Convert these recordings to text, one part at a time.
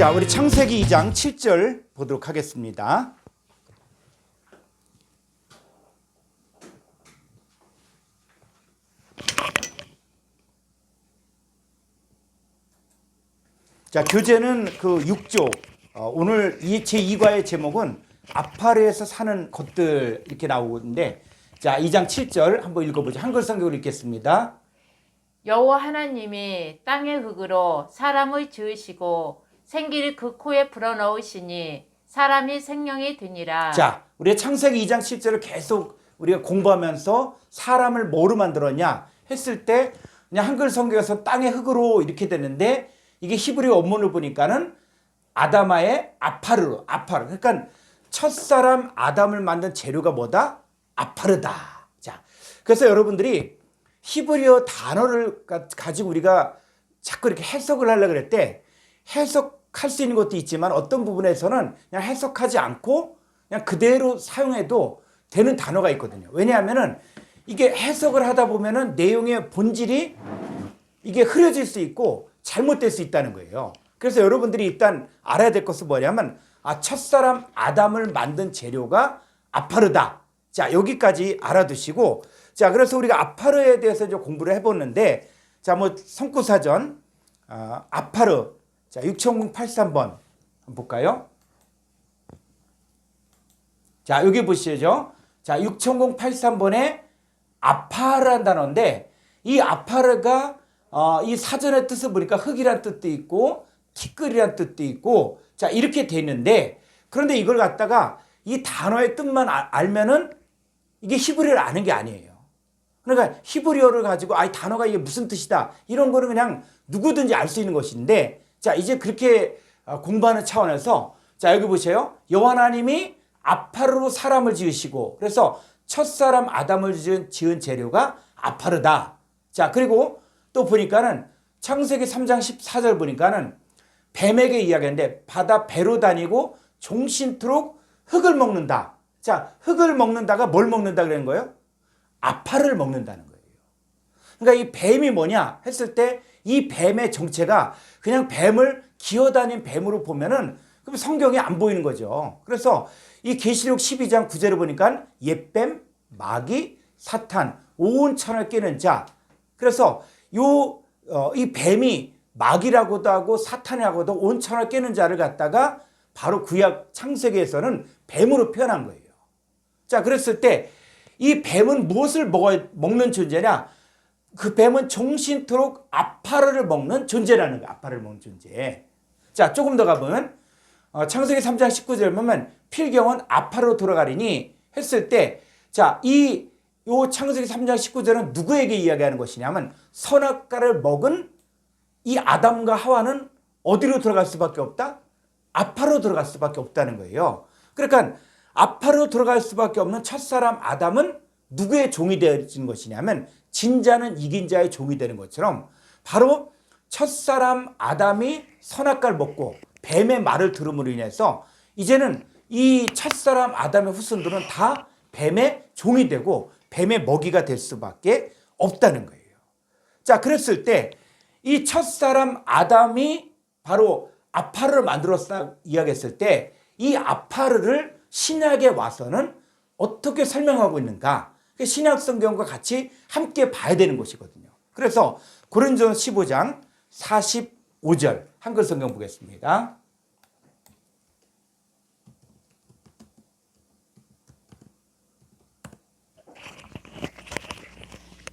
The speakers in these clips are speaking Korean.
자, 우리 창세기 2장 7절 보도록 하겠습니다. 자, 교재는 그 6조. 오늘 제2과의 제목은 아파르에서 사는 것들 이렇게 나오는데, 자, 2장 7절 한번 읽어보죠. 한글 성경으로 읽겠습니다. 여호와 하나님이 땅의 흙으로 사람을 지으시고 생기를 그 코에 불어넣으시니 사람이 생명이 되니라. 자, 우리가 창세기 2장 7절을 계속 우리가 공부하면서 사람을 뭐로 만들었냐 했을 때 그냥 한글 성경에서 땅의 흙으로 이렇게 되는데, 이게 히브리 원문을 보니까는 아담아의 아파르. 그러니까 첫사람 아담을 만든 재료가 뭐다? 아파르다. 자, 그래서 여러분들이 히브리어 단어를 가지고 우리가 자꾸 이렇게 해석을 하려고 그럴 때 해석할 수 있는 것도 있지만 어떤 부분에서는 그냥 해석하지 않고 그냥 그대로 사용해도 되는 단어가 있거든요. 왜냐하면은 이게 해석을 하다 보면은 내용의 본질이 이게 흐려질 수 있고 잘못될 수 있다는 거예요. 그래서 여러분들이 일단 알아야 될 것은 뭐냐면, 첫사람 아담을 만든 재료가 아파르다. 자, 여기까지 알아두시고, 자, 그래서 우리가 아파르에 대해서 좀 공부를 해보는데, 자, 뭐 성구사전 아파르, 자, 6083번 한번 볼까요? 자, 여기 보시죠. 자, 6083번에 아파르란 단어인데, 이 아파르가 이 사전의 뜻을 보니까 흙이란 뜻도 있고 티끌이란 뜻도 있고, 자, 이렇게 돼 있는데, 그런데 이걸 갖다가 이 단어의 뜻만 알면은 이게 히브리어를 아는 게 아니에요. 그러니까 히브리어를 가지고 이 단어가 이게 무슨 뜻이다 이런 거는 그냥 누구든지 알 수 있는 것인데, 자, 이제 그렇게 공부하는 차원에서, 자, 여기 보세요. 여호와 하나님이 아파르로 사람을 지으시고, 그래서 첫사람 아담을 지은 재료가 아파르다. 자, 그리고 또 보니까는 창세기 3장 14절 보니까는 뱀에게 이야기하는데, 바다 배로 다니고 종신토록 흙을 먹는다. 자, 흙을 먹는다가 뭘 먹는다 그러는 거예요? 아파를 먹는다는 거예요. 그러니까 이 뱀이 뭐냐 했을 때, 이 뱀의 정체가 그냥 뱀을 기어다닌 뱀으로 보면은 그럼 성경에 안 보이는 거죠. 그래서 이 계시록 12장 9절을 보니까 옛뱀, 마귀, 사탄, 오온천을 깨는 자. 그래서 이 뱀이 마귀라고도 하고 사탄이라고도 온천을 깨는 자를 갖다가 바로 구약 창세기에서는 뱀으로 표현한 거예요. 자, 그랬을 때 이 뱀은 무엇을 먹는 존재냐? 그 뱀은 종신토록 아파르를 먹는 존재라는 거예요. 아파르를 먹는 존재. 자, 조금 더 가보면 창세기 3장 19절 보면 필경은 아파르로 돌아가리니 했을 때, 자, 요 창세기 3장 19절은 누구에게 이야기하는 것이냐면, 선악과를 먹은 이 아담과 하와는 어디로 들어갈 수밖에 없다? 아파로 들어갈 수밖에 없다는 거예요. 그러니까 아파로 들어갈 수밖에 없는 첫사람 아담은 누구의 종이 되어진 것이냐면, 진자는 이긴 자의 종이 되는 것처럼 바로 첫사람 아담이 선악과를 먹고 뱀의 말을 들음으로 인해서 이제는 이 첫사람 아담의 후손들은 다 뱀의 종이 되고 뱀의 먹이가 될 수밖에 없다는 거예요. 자, 그랬을 때 이 첫사람 아담이 바로 아파르를 만들었다 이야기했을 때, 이 아파르를 신약에 와서는 어떻게 설명하고 있는가? 신약 성경과 같이 함께 봐야 되는 것이거든요. 그래서 고린도전서 15장 45절 한글 성경 보겠습니다.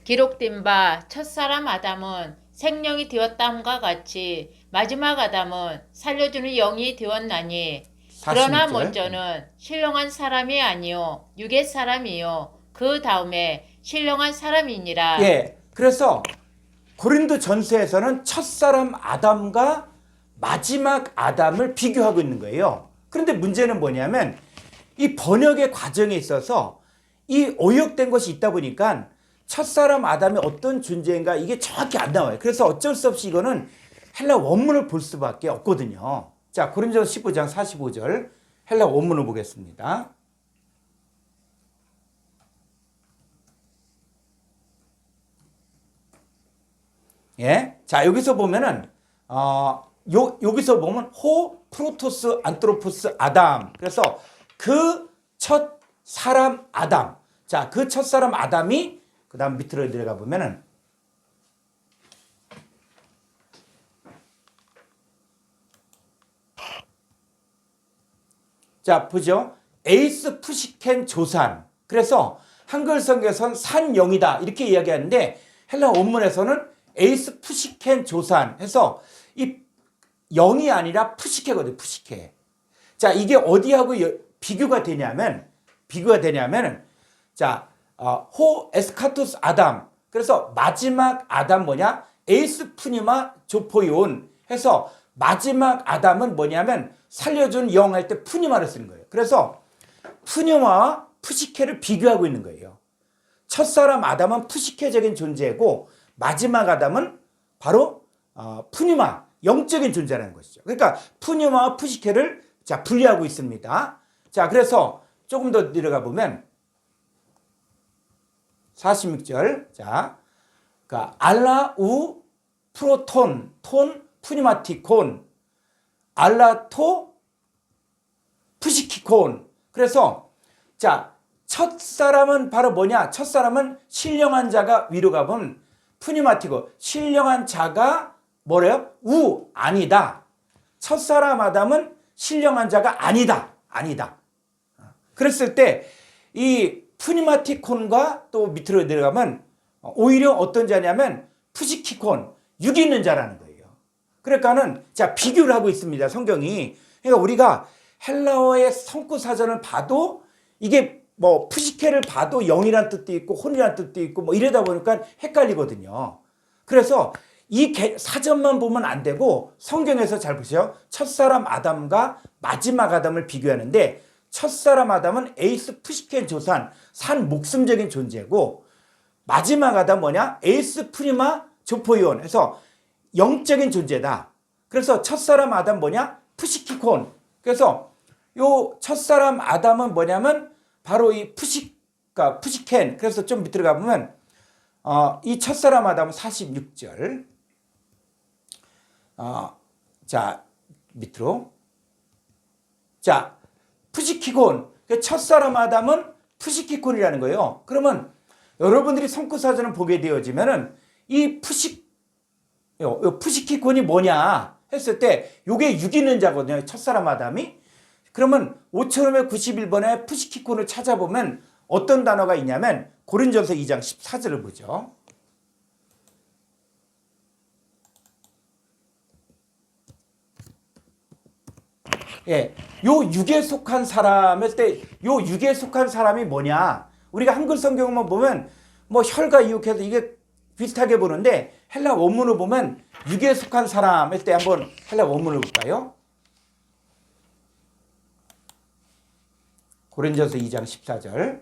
기록된 바 첫사람 아담은 생명이 되었다함과 같이 마지막 아담은 살려주는 영이 되었나니, 그러나 46절. 먼저는 신령한 사람이 아니요 육의 사람이요 그 다음에 신령한 사람이니라. 예, 그래서 고린도 전서에서는 첫사람 아담과 마지막 아담을 비교하고 있는 거예요. 그런데 문제는 뭐냐면, 이 번역의 과정에 있어서 이 오역된 것이 있다 보니까 첫사람 아담이 어떤 존재인가 이게 정확히 안 나와요. 그래서 어쩔 수 없이 이거는 헬라 원문을 볼 수밖에 없거든요. 자, 고린도전서 15장 45절 헬라 원문을 보겠습니다. 예, 자, 여기서 보면은 여기서 보면 호, 프로토스, 안트로포스, 아담. 그래서 그 첫 사람 아담. 자, 그 첫 사람 아담이 그 다음 밑으로 내려가 보면은 자, 보죠. 에이스 푸시켄 조산. 그래서 한글 성경에서는 산영이다 이렇게 이야기하는데 헬라 원문에서는 에이스 푸시켄 조산 해서 이 영이 아니라 푸시케거든요. 푸시케. 자, 이게 어디하고 비교가 되냐면 자, 호 에스카토스 아담. 그래서 마지막 아담 뭐냐? 에이스 푸니마 조포이온 해서 마지막 아담은 뭐냐면 살려준 영 할 때 푸니마를 쓰는 거예요. 그래서 푸니마와 푸시케를 비교하고 있는 거예요. 첫사람 아담은 푸시케적인 존재고 마지막 아담은 바로 푸니마, 영적인 존재라는 것이죠. 그러니까 푸니마와 푸시케를 자 분리하고 있습니다. 자, 그래서 조금 더 내려가 보면 46절. 자, 그러니까 알라우 프로톤, 톤 푸니마티콘, 알라토 푸시키콘. 그래서 자, 첫 사람은 바로 뭐냐? 첫 사람은 신령한 자가 위로 가면 푸니마티고 신령한 자가 뭐래요? 아니다. 첫 사람 아담은 신령한 자가 아니다. 그랬을 때 이 푸니마티콘과 또 밑으로 내려가면 오히려 어떤 자냐면 푸시키콘, 육 있는 자라는 거예요. 그러니까는 자 비교를 하고 있습니다. 성경이. 그러니까 우리가 헬라어의 성구 사전을 봐도 이게 뭐 푸시케를 봐도 영이란 뜻도 있고 혼이란 뜻도 있고 뭐 이러다 보니까 헷갈리거든요. 그래서 이 사전만 보면 안 되고 성경에서 잘 보세요. 첫사람 아담과 마지막 아담을 비교하는데 첫사람 아담은 에이스 푸시켄 조산, 산 목숨적인 존재고 마지막 아담 뭐냐? 에이스 프리마 조포이온 해서 영적인 존재다. 그래서 첫사람 아담 뭐냐? 푸시키콘. 그래서 요 첫사람 아담은 뭐냐면 바로 이 푸시켄. 그래서 좀 밑으로 가보면 이 첫사람 아담은 46절. 자, 밑으로. 자, 푸시키콘. 첫사람 아담은 푸시키콘이라는 거예요. 그러면 여러분들이 성구사전을 보게 되어지면은 이 푸시키콘이 뭐냐 했을 때 요게 6 있는 자거든요. 첫사람 아담이. 그러면 5591번에 푸시키콘을 찾아보면 어떤 단어가 있냐면 고린전서 2장 14절을 보죠. 예, 요 6에 속한 사람일 때 요 6에 속한 사람이 뭐냐? 우리가 한글 성경만 보면 뭐 혈과 이육해서 이게 비슷하게 보는데 헬라 원문을 보면 6에 속한 사람일 때 한번 헬라 원문을 볼까요? 고린전서 2장 14절.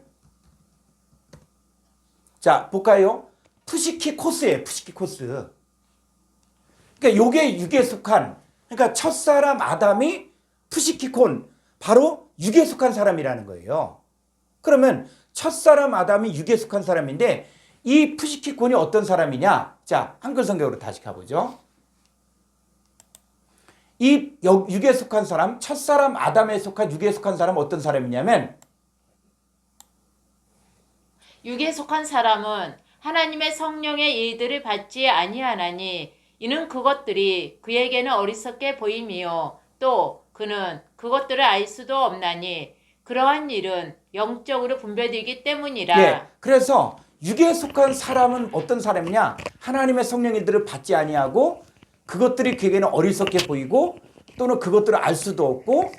자, 볼까요? 푸시키코스예요. 푸시키코스. 그러니까 요게 6에 속한, 그러니까 첫사람 아담이 푸시키콘, 바로 6에 속한 사람이라는 거예요. 그러면 첫사람 아담이 6에 속한 사람인데 이 푸시키콘이 어떤 사람이냐? 자, 한글 성경으로 다시 가보죠. 이 6에 속한 사람, 첫사람 아담에 속한 6에 속한 사람은 어떤 사람이냐면 6에 속한 사람은 하나님의 성령의 일들을 받지 아니하나니 이는 그것들이 그에게는 어리석게 보임이요 또 그는 그것들을 알 수도 없나니 그러한 일은 영적으로 분별되기 때문이라. 예, 그래서 6에 속한 사람은 어떤 사람이냐? 하나님의 성령의 일들을 받지 아니하고 그것들이 그에게는 어리석게 보이고 또는 그것들을 알 수도 없고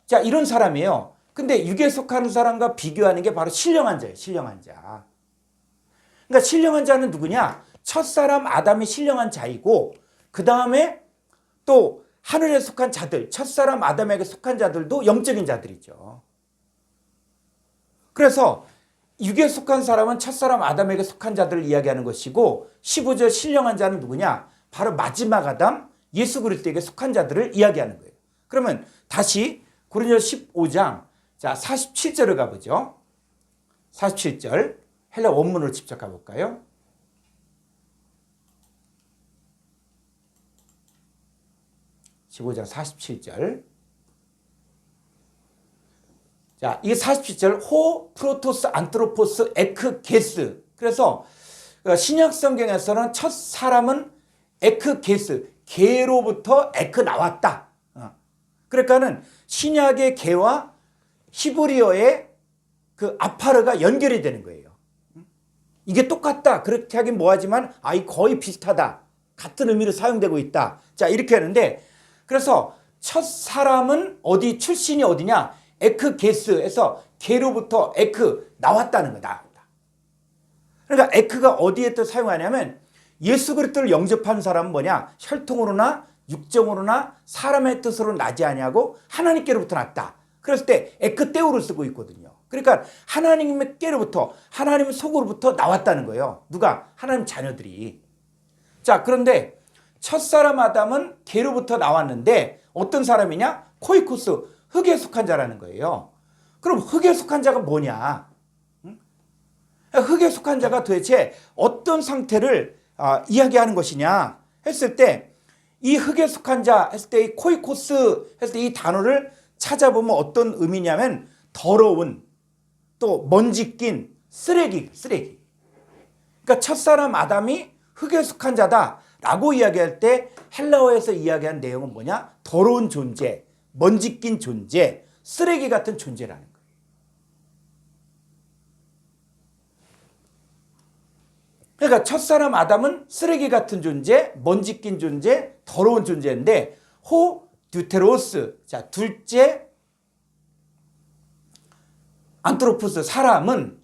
자 이런 사람이에요. 근데 6에 속하는 사람과 비교하는 게 바로 신령한 자예요. 신령한 자. 그러니까 신령한 자는 누구냐? 첫사람 아담이 신령한 자이고 그 다음에 또 하늘에 속한 자들, 첫사람 아담에게 속한 자들도 영적인 자들이죠. 그래서 6에 속한 사람은 첫사람 아담에게 속한 자들을 이야기하는 것이고 15절 신령한 자는 누구냐? 바로 마지막 아담 예수 그리스도에게 속한 자들을 이야기하는 거예요. 그러면 다시 고린도서 15장 자 47절을 가보죠. 47절 헬라 원문으로 직접 가볼까요? 15장 47절. 자, 이게 47절 호, 프로토스, 안트로포스, 에크, 게스. 그래서 신약 성경에서는 첫 사람은 에크, 게스. 게로부터 에크 나왔다. 그러니까는 신약의 게와 히브리어의 그 아파르가 연결이 되는 거예요. 이게 똑같다. 그렇게 하긴 뭐하지만 이 거의 비슷하다. 같은 의미로 사용되고 있다. 자, 이렇게 하는데 그래서 첫 사람은 어디 출신이 어디냐? 에크 게스에서 게로부터 에크 나왔다는 거다. 그러니까 에크가 어디에 또 사용하냐면 예수 그리스도를 영접한 사람은 뭐냐? 혈통으로나 육정으로나 사람의 뜻으로 나지 아니하고 하나님께로부터 났다. 그랬을 때 에크테오를 쓰고 있거든요. 그러니까 하나님께로부터 하나님 속으로부터 나왔다는 거예요. 누가? 하나님 자녀들이. 자, 그런데 첫사람 아담은 게로부터 나왔는데 어떤 사람이냐? 코이코스, 흙에 속한 자라는 거예요. 그럼 흙에 속한 자가 뭐냐? 흙에 속한 자가 도대체 어떤 상태를 이야기하는 것이냐 했을 때 이 흙에 속한 자 했을 때 이 코이코스 했을 때 이 단어를 찾아보면 어떤 의미냐면 더러운, 또 먼지 낀 쓰레기. 그러니까 첫사람 아담이 흙에 속한 자다라고 이야기할 때 헬라어에서 이야기한 내용은 뭐냐? 더러운 존재, 먼지 낀 존재, 쓰레기 같은 존재라는 거예요. 그러니까 첫사람 아담은 쓰레기 같은 존재, 먼지 낀 존재, 더러운 존재인데 호 듀테로스, 자, 둘째 안트로포스, 사람은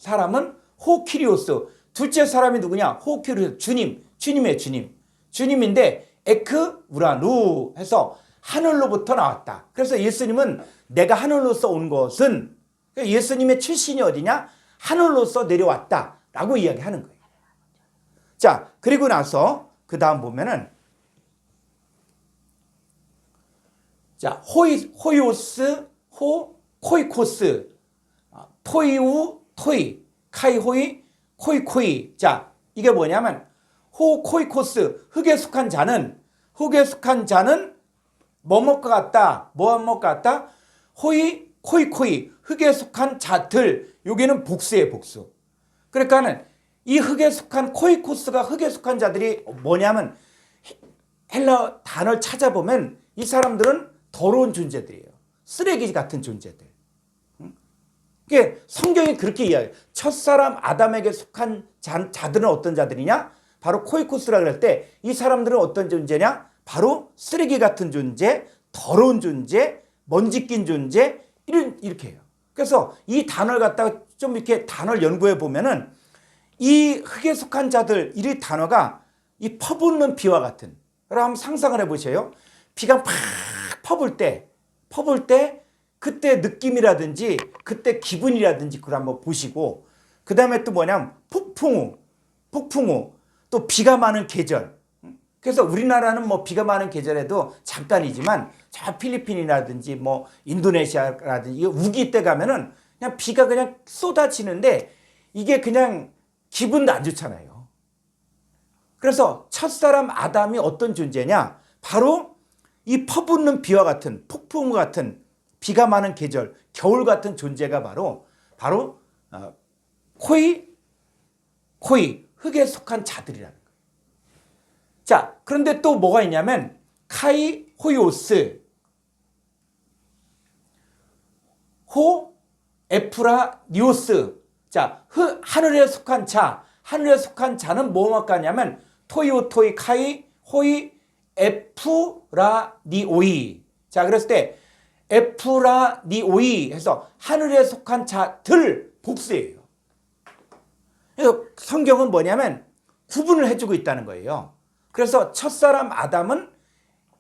호 키리오스, 둘째 사람이 누구냐? 호 키리오스, 주님의 주님. 주님인데 에크 우라누 해서 하늘로부터 나왔다. 그래서 예수님은 내가 하늘로서 온 것은 예수님의 출신이 어디냐? 하늘로서 내려왔다라고 이야기하는 거예요. 자, 그리고 나서 그 다음 보면은 자, 호이오스, 코이코스, 토이우, 토이, 카이호이, 코이코이. 자, 이게 뭐냐면 코이코스, 흙에 속한 자는 뭐 먹을 것 같다? 뭐 먹을 것 같다? 코이코이, 흙에 속한 자들. 여기는 복수예요, 복수. 그러니까는 이 흙에 속한 코이코스가 흙에 속한 자들이 뭐냐면 헬라 단어를 찾아보면 이 사람들은 더러운 존재들이에요. 쓰레기 같은 존재들. 이게 성경이 그렇게 이야기해요. 첫사람 아담에게 속한 자들은 어떤 자들이냐? 바로 코이코스라고 할 때 이 사람들은 어떤 존재냐? 바로 쓰레기 같은 존재, 더러운 존재, 먼지 낀 존재, 이렇게 해요. 그래서 이 단어를 갖다가 좀 이렇게 단어를 연구해 보면은 이 흙에 속한 자들, 이 단어가 이 퍼붓는 비와 같은. 그럼 한번 상상을 해보세요. 비가 팍 퍼붓을 때 그때 느낌이라든지 그때 기분이라든지 그걸 한번 보시고 그 다음에 또 뭐냐면 폭풍우 또 비가 많은 계절. 그래서 우리나라는 뭐 비가 많은 계절에도 잠깐이지만 저 필리핀이라든지 뭐 인도네시아라든지 이게 우기 때 가면은 그냥 비가 그냥 쏟아지는데 이게 그냥 기분도 안 좋잖아요. 그래서 첫사람 아담이 어떤 존재냐? 바로 이 퍼붓는 비와 같은 폭풍 같은 비가 많은 계절, 겨울 같은 존재가 바로 코이 흙에 속한 자들이라는 거예요. 자, 그런데 또 뭐가 있냐면 카이 호이오스, 호 에프라 니오스. 자, 하늘에 속한 자는 뭐뭐 같냐면 토이 카이 호이 에프라니오이. 자, 그랬을 때 에프라니오이 해서 하늘에 속한 자들 복수예요. 그래서 성경은 뭐냐면 구분을 해주고 있다는 거예요. 그래서 첫사람 아담은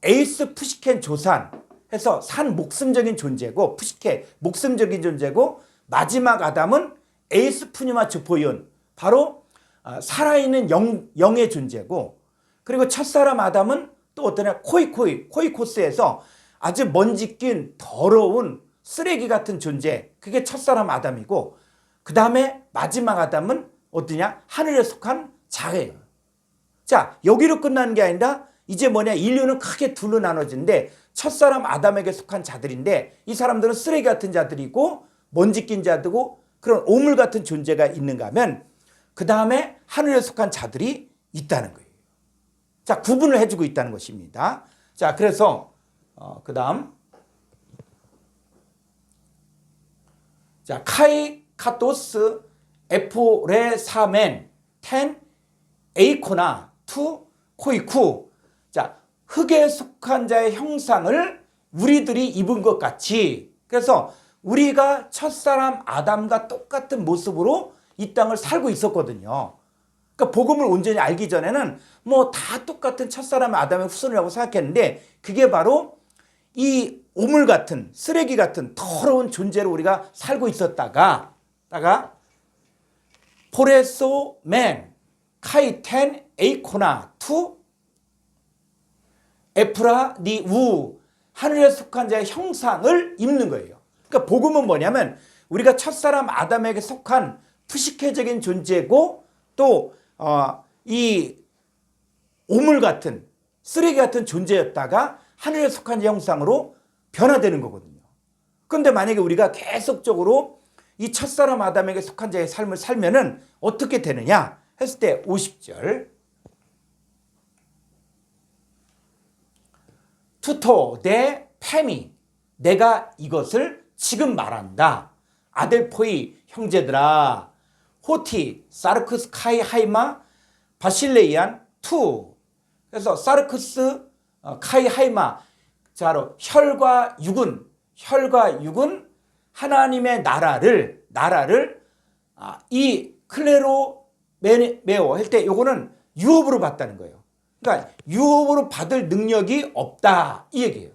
에이스 푸시켄 조산 해서 산 목숨적인 존재고, 푸시케 목숨적인 존재고, 마지막 아담은 에이스 푸니마 주포이온 바로 살아있는 영의 존재고, 그리고 첫사람 아담은 또 어떠냐? 코이코스에서 아주 먼지 낀 더러운 쓰레기 같은 존재, 그게 첫사람 아담이고, 그 다음에 마지막 아담은 어떠냐? 하늘에 속한 자예요. 자, 여기로 끝나는 게 아니라 이제 뭐냐? 인류는 크게 둘로 나눠지는데 첫사람 아담에게 속한 자들인데 이 사람들은 쓰레기 같은 자들이고 먼지 낀 자들이고 그런 오물 같은 존재가 있는가 하면 그 다음에 하늘에 속한 자들이 있다는 거예요. 자, 구분을 해주고 있다는 것입니다. 자, 그래서 그 다음 자, 카이 카토스 에포레사멘 텐 에이코나 투 코이쿠. 자, 흙에 속한 자의 형상을 우리들이 입은 것 같이, 그래서 우리가 첫사람 아담과 똑같은 모습으로 이 땅을 살고 있었거든요. 그러니까 복음을 온전히 알기 전에는 뭐 다 똑같은 첫사람 아담의 후손이라고 생각했는데 그게 바로 이 오물 같은 쓰레기 같은 더러운 존재로 우리가 살고 있었다가 포레소 맨 카이텐 에이코나 투 에프라 니우 하늘에 속한 자의 형상을 입는 거예요. 그러니까 복음은 뭐냐면 우리가 첫사람 아담에게 속한 푸시케적인 존재고 또 이 오물 같은 쓰레기 같은 존재였다가 하늘에 속한 자 형상으로 변화되는 거거든요. 그런데 만약에 우리가 계속적으로 이 첫사람 아담에게 속한 자의 삶을 살면은 어떻게 되느냐 했을 때 50절 투토 데 페미 내가 이것을 지금 말한다. 아델포이 형제들아 호티 사르크스 카이 하이마 바실레이안 투. 그래서 사르크스 카이 하이마 자로 혈과 육은 하나님의 나라를 이 클레로 메오 할 때 요거는 유업으로 받다는 거예요. 그러니까 유업으로 받을 능력이 없다 이 얘기예요.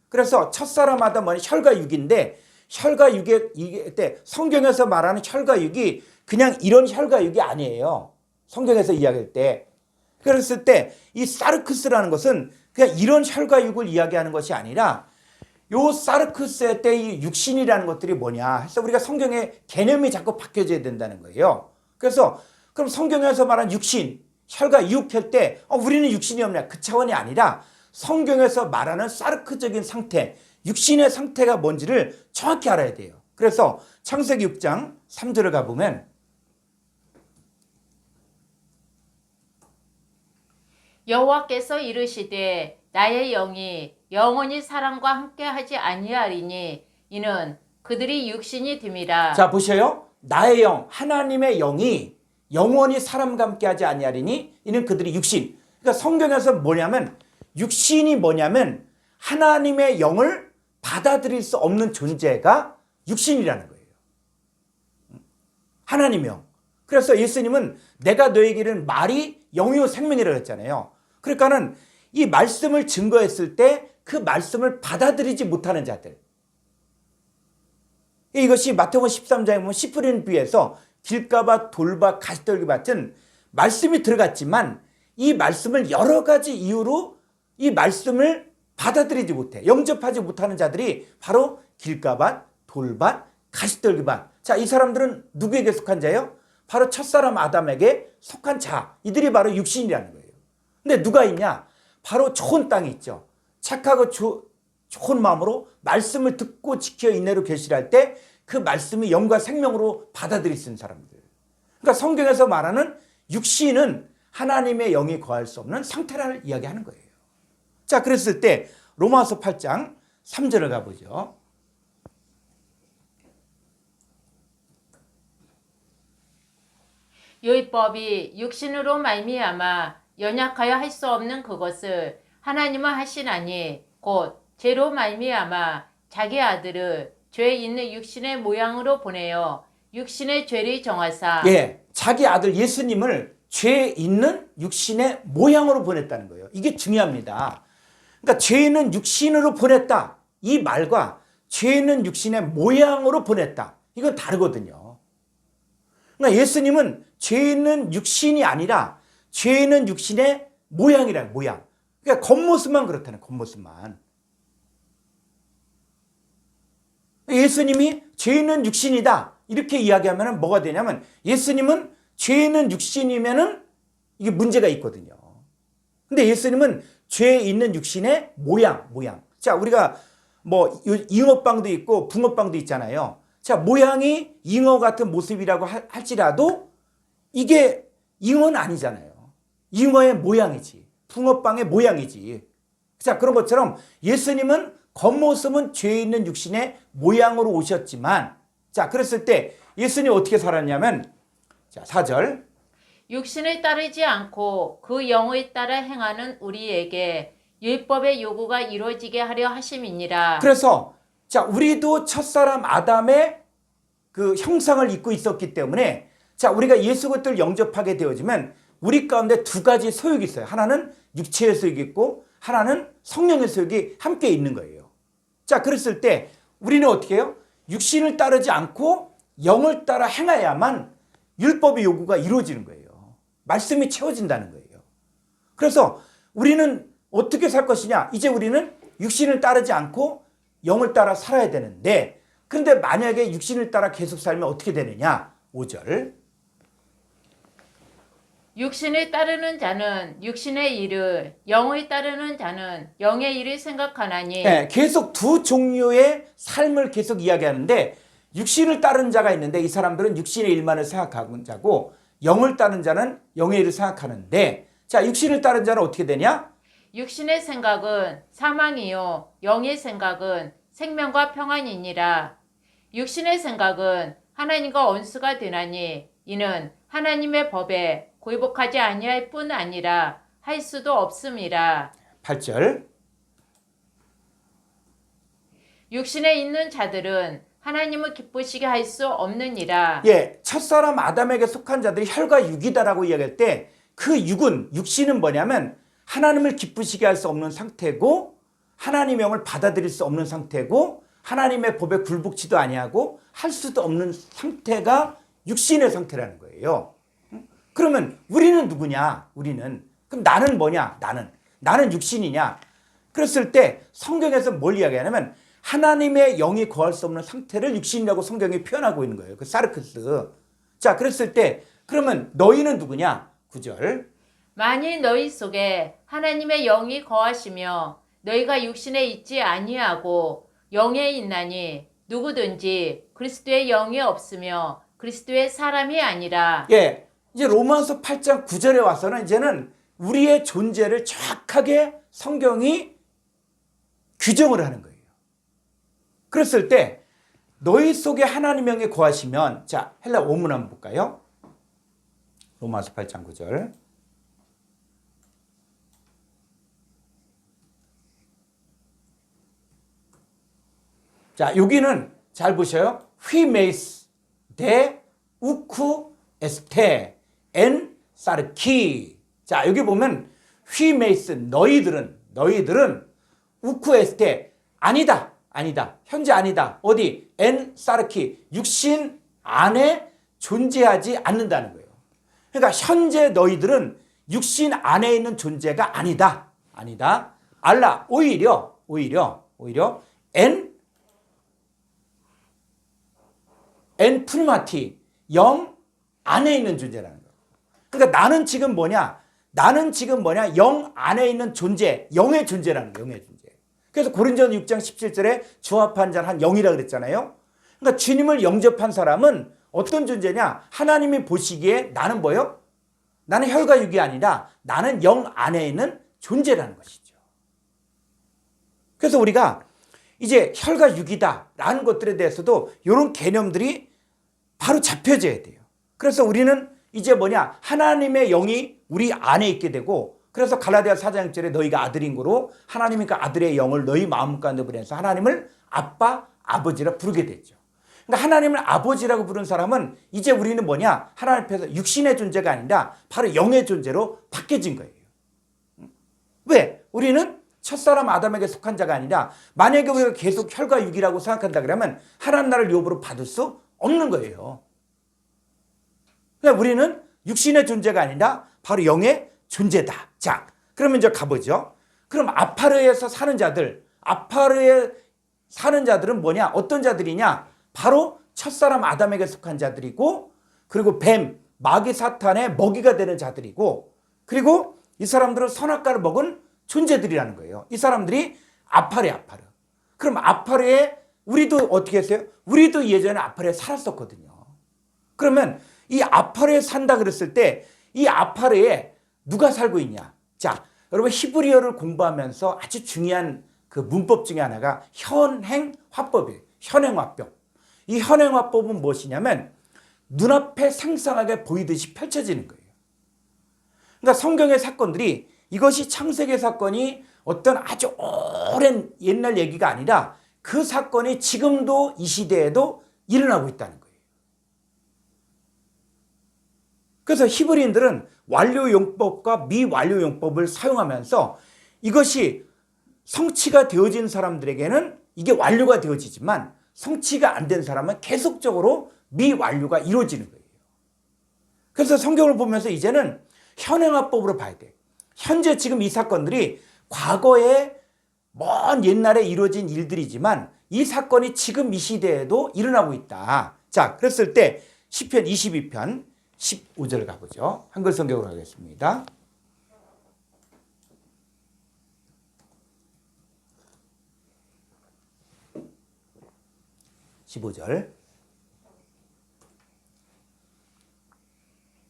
그래서 첫사람마다 뭐냐 혈과 육인데 혈과 육의 이때 성경에서 말하는 혈과 육이 그냥 이런 혈과 육이 아니에요. 성경에서 이야기할 때. 그랬을 때 이 사르크스라는 것은 그냥 이런 혈과 육을 이야기하는 것이 아니라 요 사르크스의 때 이 육신이라는 것들이 뭐냐 해서 우리가 성경의 개념이 자꾸 바뀌어져야 된다는 거예요. 그래서 그럼 성경에서 말한 육신, 혈과 육 할 때 우리는 육신이 없냐 그 차원이 아니라 성경에서 말하는 사르크적인 상태, 육신의 상태가 뭔지를 정확히 알아야 돼요. 그래서 창세기 6장 3절을 가보면 여호와께서 이르시되 나의 영이 영원히 사람과 함께하지 아니하리니 이는 그들이 육신이 됨이라. 자 보셔요. 나의 영, 하나님의 영이 영원히 사람과 함께하지 아니하리니 이는 그들이 육신. 그러니까 성경에서 뭐냐면 육신이 뭐냐면 하나님의 영을 받아들일 수 없는 존재가 육신이라는 거예요. 하나님의 영. 그래서 예수님은 내가 너에게 이르는 말이 영이요 생명이라고 했잖아요. 그러니까는 이 말씀을 증거했을 때 그 말씀을 받아들이지 못하는 자들. 이것이 마태복음 13장에 보면 씨 뿌리는 비유에서 길가밭, 돌밭, 가시떨기 밭은 말씀이 들어갔지만 이 말씀을 여러 가지 이유로 이 말씀을 받아들이지 못해 영접하지 못하는 자들이 바로 길가밭, 돌밭, 가시떨기밭. 자, 이 사람들은 누구에게 속한 자예요? 바로 첫사람 아담에게 속한 자. 이들이 바로 육신이라는 거예요. 근데 누가 있냐? 바로 좋은 땅이 있죠. 착하고 좋은 마음으로 말씀을 듣고 지켜 인내로 결실할 때 그 말씀이 영과 생명으로 받아들일 수 있는 사람들. 그러니까 성경에서 말하는 육신은 하나님의 영이 거할 수 없는 상태를 이야기하는 거예요. 자, 그랬을 때 로마서 8장 3절을 가보죠. 율법이 육신으로 말미암아 연약하여 할 수 없는 그것을 하나님은 하시나니 곧 죄로 말미암아 자기 아들을 죄 있는 육신의 모양으로 보내어 육신의 죄를 정하사 자기 아들 예수님을 죄 있는 육신의 모양으로 보냈다는 거예요. 이게 중요합니다. 그러니까 죄 있는 육신으로 보냈다. 이 말과 죄 있는 육신의 모양으로 보냈다. 이건 다르거든요. 그러니까 예수님은 죄 있는 육신이 아니라 죄 있는 육신의 모양이라는 모양. 그러니까 겉모습만 그렇다는 겉모습만. 예수님이 죄 있는 육신이다. 이렇게 이야기하면 뭐가 되냐면 예수님은 죄 있는 육신이면은 이게 문제가 있거든요. 근데 예수님은 죄 있는 육신의 모양. 자, 우리가 뭐 잉어빵도 있고 붕어빵도 있잖아요. 자, 모양이 잉어 같은 모습이라고 할지라도 이게 잉어는 아니잖아요. 잉어의 모양이지. 붕어빵의 모양이지. 자, 그런 것처럼 예수님은 겉모습은 죄 있는 육신의 모양으로 오셨지만, 자, 그랬을 때 예수님이 어떻게 살았냐면, 자, 4절. 육신을 따르지 않고 그 영을 따라 행하는 우리에게 율법의 요구가 이루어지게 하려 하심이니라. 그래서 자, 우리도 첫사람 아담의 그 형상을 입고 있었기 때문에, 자, 우리가 예수 그리스도를 영접하게 되어지면 우리 가운데 두 가지 소욕이 있어요. 하나는 육체의 소욕이 있고 하나는 성령의 소욕이 함께 있는 거예요. 자, 그랬을 때 우리는 어떻게 해요? 육신을 따르지 않고 영을 따라 행해야만 율법의 요구가 이루어지는 거예요. 말씀이 채워진다는 거예요. 그래서 우리는 어떻게 살 것이냐? 이제 우리는 육신을 따르지 않고 영을 따라 살아야 되는데, 근데 만약에 육신을 따라 계속 살면 어떻게 되느냐? 5절. 육신을 따르는 자는 육신의 일을, 영을 따르는 자는 영의 일을 생각하나니. 네, 계속 두 종류의 삶을 계속 이야기하는데, 육신을 따르는 자가 있는데 이 사람들은 육신의 일만을 생각하는 자고, 영을 따르는 자는 영의 일을 생각하는데, 자, 육신을 따르는 자는 어떻게 되냐? 육신의 생각은 사망이요 영의 생각은 생명과 평안이니라. 육신의 생각은 하나님과 원수가 되나니 이는 하나님의 법에 굴복하지 아니할 뿐 아니라 할 수도 없음이라. 8절. 육신에 있는 자들은 하나님을 기쁘시게 할 수 없느니라. 예, 첫사람 아담에게 속한 자들이 혈과 육이다라고 이야기할 때 그 육은, 육신은 뭐냐면 하나님을 기쁘시게 할 수 없는 상태고, 하나님의 영을 받아들일 수 없는 상태고, 하나님의 법에 굴복치도 아니하고 할 수도 없는 상태가 육신의 상태라는 거예요. 그러면 우리는 누구냐? 우리는. 그럼 나는 뭐냐? 나는 육신이냐? 그랬을 때 성경에서 뭘 이야기하냐면 하나님의 영이 거할 수 없는 상태를 육신이라고 성경이 표현하고 있는 거예요. 그 사르크스. 자, 그랬을 때 그러면 너희는 누구냐? 9절. 만일 너희 속에 하나님의 영이 거하시며 너희가 육신에 있지 아니하고 영에 있나니 누구든지 그리스도의 영이 없으며 그리스도의 사람이 아니라. 예, 이제 로마서 8장 9절에 와서는 이제는 우리의 존재를 정확하게 성경이 규정을 하는 거예요. 그랬을 때 너희 속에 하나님의 영이 거하시면, 자, 헬라 원문 한번 볼까요? 로마서 8장 9절. 자, 여기는 잘 보셔요. 휘메이스 데 우쿠 에스테 엔 사르키. 자, 여기 보면 휘메이스 너희들은 우쿠 에스테 아니다. 현재 아니다. 어디? 엔 사르키 육신 안에 존재하지 않는다는 거예요. 그러니까 현재 너희들은 육신 안에 있는 존재가 아니다. 알라 오히려 엔 프리마티 영 안에 있는 존재라는 거예요. 그러니까 나는 지금 뭐냐? 영 안에 있는 존재, 영의 존재라는 거예요. 영의 존재. 그래서 고린도전 6장 17절에 주합한 자는 한 영이라고 그랬잖아요. 그러니까 주님을 영접한 사람은 어떤 존재냐? 하나님이 보시기에 나는 뭐요? 나는 혈과 육이 아니라 나는 영 안에 있는 존재라는 것이죠. 그래서 우리가 이제 혈과 육이다라는 것들에 대해서도 이런 개념들이 바로 잡혀져야 돼요. 그래서 우리는 이제 뭐냐? 하나님의 영이 우리 안에 있게 되고, 그래서 갈라디아 4장 1절에 너희가 아들인 거로 하나님이 그 아들의 영을 너희 마음 가운데 보내서 하나님을 아빠, 아버지라 부르게 됐죠. 그러니까 하나님을 아버지라고 부른 사람은 이제 우리는 뭐냐? 하나님 앞에서 육신의 존재가 아니라 바로 영의 존재로 바뀌어진 거예요. 왜? 우리는 첫사람 아담에게 속한 자가 아니라, 만약에 우리가 계속 혈과 육이라고 생각한다 그러면 하나님 나라를 유업으로 받을 수 없는 거예요. 그러니까 우리는 육신의 존재가 아니라 바로 영의 존재다. 자, 그러면 이제 가보죠. 그럼 아파르에서 사는 자들은 뭐냐? 어떤 자들이냐? 바로 첫사람 아담에게 속한 자들이고, 그리고 뱀, 마귀 사탄의 먹이가 되는 자들이고, 그리고 이 사람들은 선악과를 먹은 존재들이라는 거예요. 이 사람들이 아파레, 아파르. 그럼 아파르에 우리도 어떻게 했어요? 우리도 예전에 아파르에 살았었거든요. 그러면 이 아파르에 산다 그랬을 때 이 아파르에 누가 살고 있냐? 자, 여러분 히브리어를 공부하면서 아주 중요한 그 문법 중에 하나가 현행화법이에요. 현행화법. 이 현행화법은 무엇이냐면 눈앞에 생생하게 보이듯이 펼쳐지는 거예요. 그러니까 성경의 사건들이 이것이 창세기 사건이 어떤 아주 오랜 옛날 얘기가 아니라 그 사건이 지금도 이 시대에도 일어나고 있다는 거예요. 그래서 히브리인들은 완료용법과 미완료용법을 사용하면서 이것이 성취가 되어진 사람들에게는 이게 완료가 되어지지만 성취가 안 된 사람은 계속적으로 미완료가 이루어지는 거예요. 그래서 성경을 보면서 이제는 현행화법으로 봐야 돼. 현재 지금 이 사건들이 과거에 먼 옛날에 이루어진 일들이지만 이 사건이 지금 이 시대에도 일어나고 있다. 자, 그랬을 때 시편 22편 15절 가보죠. 한글 성경으로 하겠습니다. 15절.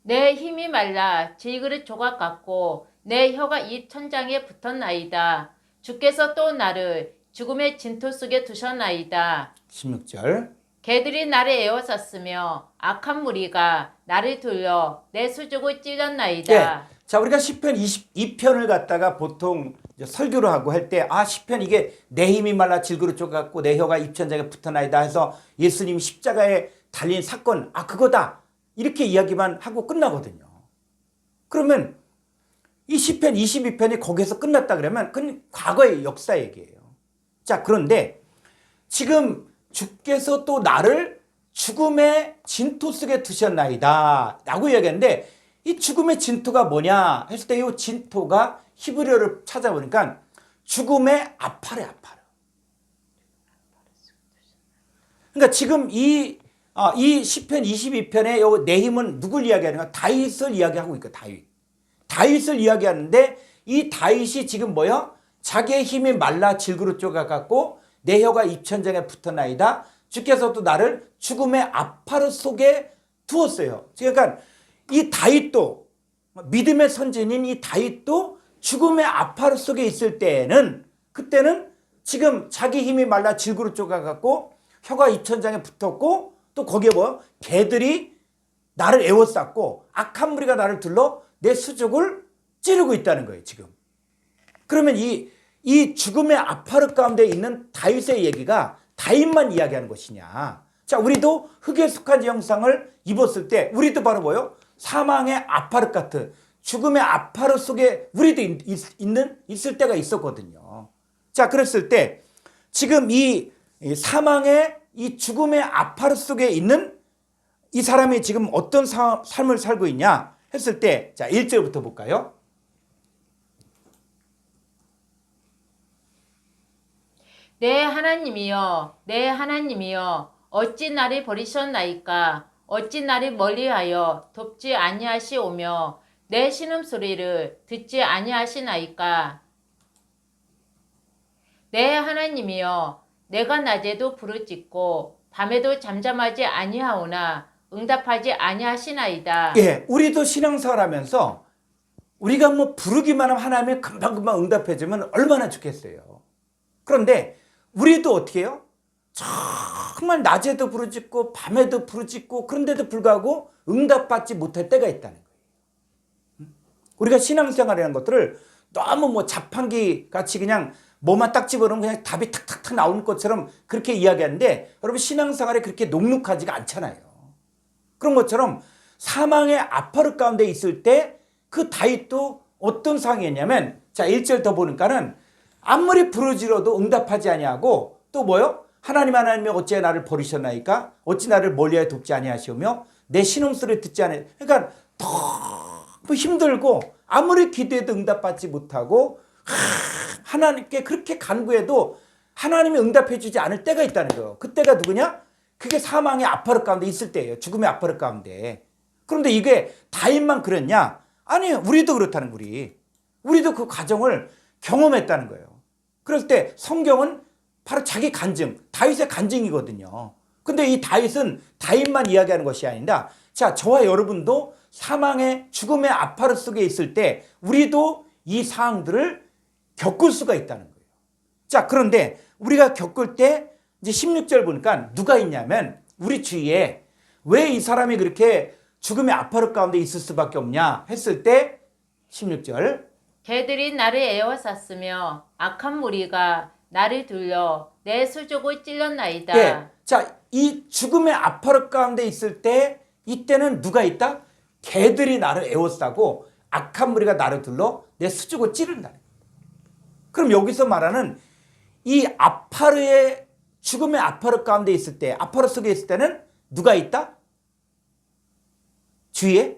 내 힘이 말라 질그릇 조각 같고 내 혀가 이 천장에 붙었나이다. 주께서 또 나를 죽음의 진토 속에 두셨나이다. 16절. 개들이 나를 에워쌌으며 악한 무리가 나를 둘러 내 수족을 찔렀나이다. 예. 자, 우리가 시편 22편을 갖다가 보통 이제 설교를 하고 할 때 시편 이게 내 힘이 말라 질그릇 조각 같고 내 혀가 입천장에 붙어나이다 해서 예수님이 십자가에 달린 사건 그거다 이렇게 이야기만 하고 끝나거든요. 그러면 이 시편 22편이 거기서 끝났다 그러면 그건 과거의 역사 얘기예요. 자, 그런데 지금 주께서 또 나를 죽음의 진토 속에 두셨나이다 라고 이야기하는데 이 죽음의 진토가 뭐냐 했을 때 이 진토가 히브리어를 찾아보니까 죽음의 아파레, 아파르. 그러니까 지금 이 시편 22편의 요 내 힘은 누굴 이야기하는가? 다윗을 이야기하고 있거든요. 다윗을 이야기하는데 이 다윗이 지금 뭐야? 자기의 힘이 말라 질그릇 조각 같고 내 혀가 입천장에 붙었나이다. 주께서도 나를 죽음의 아파르 속에 두었어요. 그러니까 이 다윗도 믿음의 선진인 이 다윗도 죽음의 아파르 속에 있을 때에는 그때는 지금 자기 힘이 말라 질그릇 조각 같고 혀가 입천장에 붙었고 또 거기에 뭐 개들이 나를 에워쌌고 악한 무리가 나를 둘러 내 수족을 찌르고 있다는 거예요 지금. 그러면 이 죽음의 아파르 가운데 있는 다윗의 얘기가 다윗만 이야기하는 것이냐. 자, 우리도 흙에 속한 형상을 입었을 때 우리도 바로 뭐요? 사망의 아파르 같은 죽음의 아파르 속에 우리도 있을 때가 있었거든요. 자, 그랬을 때 지금 이 사망의 이 죽음의 아파르 속에 있는 이 사람이 지금 어떤 삶을 살고 있냐 했을 때 자, 1절부터 볼까요? 내 하나님이여 내 하나님이여 어찌 나를 버리셨나이까. 어찌 나를 멀리하여 돕지 아니하시오며 내 신음소리를 듣지 아니하시나이까. 내 하나님이여 내가 낮에도 부르짖고 밤에도 잠잠하지 아니하오나 응답하지 아니하시나이다. 예, 우리도 신앙생활 하면서 우리가 뭐 부르기만 하면 하나님이 금방금방 응답해주면 얼마나 좋겠어요. 그런데 우리도 어떻게 해요? 정말 낮에도 부르짖고 밤에도 부르짖고 그런데도 불구하고 응답받지 못할 때가 있다는 거예요. 우리가 신앙생활이라는 것들을 너무 뭐 자판기 같이 그냥 뭐만 딱 집어넣으면 그냥 답이 탁탁탁 나오는 것처럼 그렇게 이야기하는데 여러분 신앙생활이 그렇게 녹록하지가 않잖아요. 그런 것처럼 사망의 아파르 가운데 있을 때 그 다윗도 어떤 상황이었냐면 자 1절 더 보니까는 아무리 부르짖어도 응답하지 아니하고 또 뭐요? 하나님이 어찌 나를 버리셨나이까? 어찌 나를 멀리하여 돕지 아니하시오며 내 신음소리 듣지 아니. 그러니까 너무 힘들고 아무리 기도해도 응답받지 못하고 하나님께 그렇게 간구해도 하나님이 응답해 주지 않을 때가 있다는 거예요. 그때가 누구냐? 그게 사망의 아파르 가운데 있을 때예요. 죽음의 아파르 가운데. 그런데 이게 다윗만 그랬냐? 아니에요. 우리도 그렇다는 우리도 그 과정을 경험했다는 거예요. 그럴 때 성경은 바로 자기 간증, 다윗의 간증이거든요. 근데 이 다윗은 다윗만 이야기하는 것이 아니라 자, 저와 여러분도 사망의 죽음의 아파르 속에 있을 때 우리도 이 상황들을 겪을 수가 있다는 거예요. 자, 그런데 우리가 겪을 때 이제 16절 보니까 누가 있냐면 우리 주위에 왜 이 사람이 그렇게 죽음의 아파르 가운데 있을 수밖에 없냐 했을 때 16절 개들이 나를 에워쌌으며 악한 무리가 나를 둘러 내 수족을 찔렀나이다. 예. 자, 이 죽음의 아파르 가운데 있을 때 이때는 누가 있다? 개들이 나를 에워싸고 악한 무리가 나를 둘러 내 수족을 찌른다. 그럼 여기서 말하는 이 아파르의 죽음의 아파르 가운데 있을 때, 아파르 속에 있을 때는 누가 있다? 주위에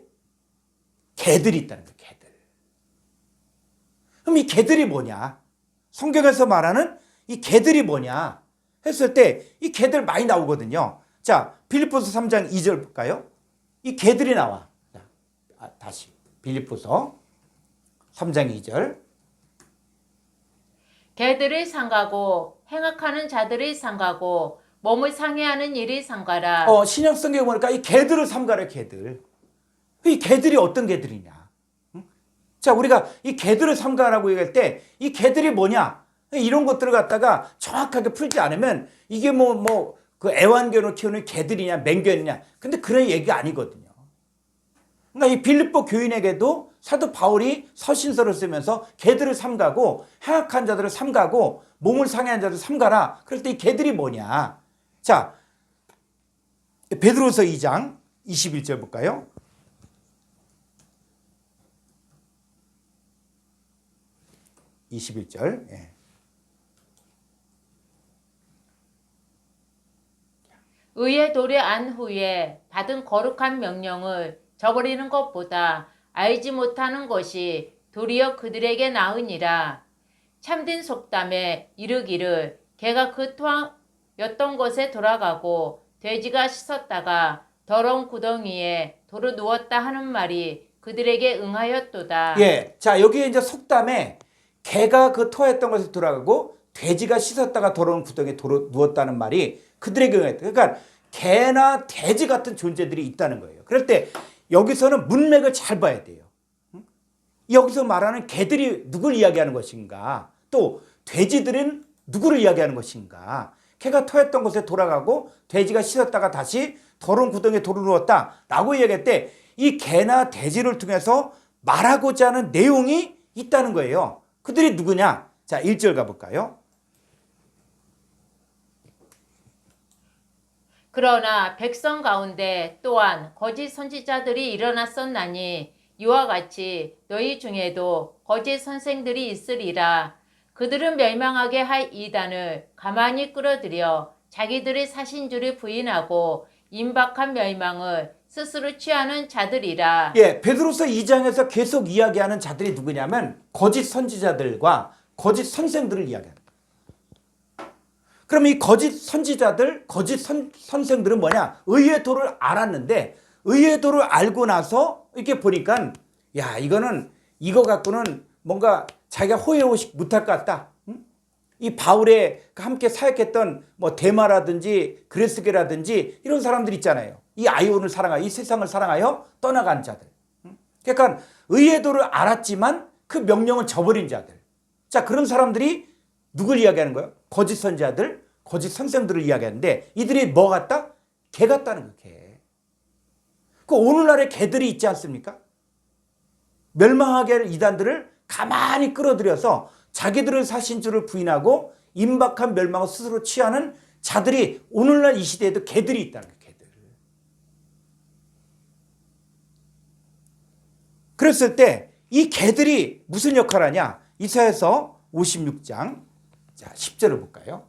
개들이 있다는 거예요. 개들. 그럼 이 개들이 뭐냐? 성경에서 말하는 이 개들이 뭐냐? 했을 때 이 개들 많이 나오거든요. 자, 빌립보서 3장 2절 볼까요? 이 개들이 나와. 다시 빌립보서 3장 2절. 개들을 상가고 행악하는 자들을 상가고 몸을 상해하는 일이 상가라. 신약 성경에 보니까 이 개들을 삼가래, 개들. 이 개들이 어떤 개들이냐? 자, 우리가 이 개들을 삼가라고 얘기할 때 이 개들이 뭐냐? 이런 것들을 갖다가 정확하게 풀지 않으면 이게 그 애완견으로 키우는 개들이냐, 맹견이냐. 근데 그런 얘기가 아니거든요. 그러니까 이 빌립보 교인에게도 사도 바울이 서신서를 쓰면서 개들을 삼가고 행악한 자들을 삼가고 몸을 상해한 자들을 삼가라. 그럴 때 이 개들이 뭐냐? 자, 베드로서 2장 21절 볼까요? 예. 의의 돌에 안 후에 받은 거룩한 명령을 저버리는 것보다 알지 못하는 것이 도리어 그들에게 나으니라. 참된 속담에 이르기를 개가 그 토하였던 곳에 돌아가고 돼지가 씻었다가 더러운 구덩이에 도로 누웠다 하는 말이 그들에게 응하였도다. 예. 자, 여기에 이제 속담에 개가 그 토했던 곳에 돌아가고 돼지가 씻었다가 더러운 구덩이에 누웠다는 말이 그들에게 응했다. 그러니까 개나 돼지 같은 존재들이 있다는 거예요. 그럴 때 여기서는 문맥을 잘 봐야 돼요. 여기서 말하는 개들이 누굴 이야기하는 것인가? 또 돼지들은 누구를 이야기하는 것인가? 개가 토했던 곳에 돌아가고 돼지가 씻었다가 다시 더러운 구덩이에 돌을 누웠다 라고 이야기할 때 이 개나 돼지를 통해서 말하고자 하는 내용이 있다는 거예요. 그들이 누구냐? 자, 1절 가볼까요? 그러나 백성 가운데 또한 거짓 선지자들이 일어났었나니 이와 같이 너희 중에도 거짓 선생들이 있으리라. 그들은 멸망하게 할 이단을 가만히 끌어들여 자기들의 사신주를 부인하고 임박한 멸망을 스스로 취하는 자들이라. 예, 베드로서 2장에서 계속 이야기하는 자들이 누구냐면 거짓 선지자들과 거짓 선생들을 이야기합니다. 그럼 이 거짓 선지자들, 거짓 선생들은 뭐냐? 의의 도를 알았는데 의의 도를 알고 나서 이렇게 보니까 야, 이거 갖고는 뭔가 자기가 호의호식 못할 것 같다. 이 바울의 함께 사역했던 데마라든지 그레스게라든지 이런 사람들 있잖아요. 이 아이온을 사랑하여 이 세상을 사랑하여 떠나간 자들. 그러니까 의의 도를 알았지만 그 명령을 저버린 자들. 자, 그런 사람들이 누굴 이야기하는 거예요? 거짓 선지자들, 거짓 선생들을 이야기하는데 이들이 뭐 같다? 개 같다는 거예요. 개. 그 오늘날의 개들이 있지 않습니까? 멸망하게 할 이단들을 가만히 끌어들여서 자기들을 사신 줄을 부인하고 임박한 멸망을 스스로 취하는 자들이 오늘날 이 시대에도 개들이 있다는 거예요. 개들. 그랬을 때 이 개들이 무슨 역할을 하냐? 이사야서 56장 자 10절을 볼까요?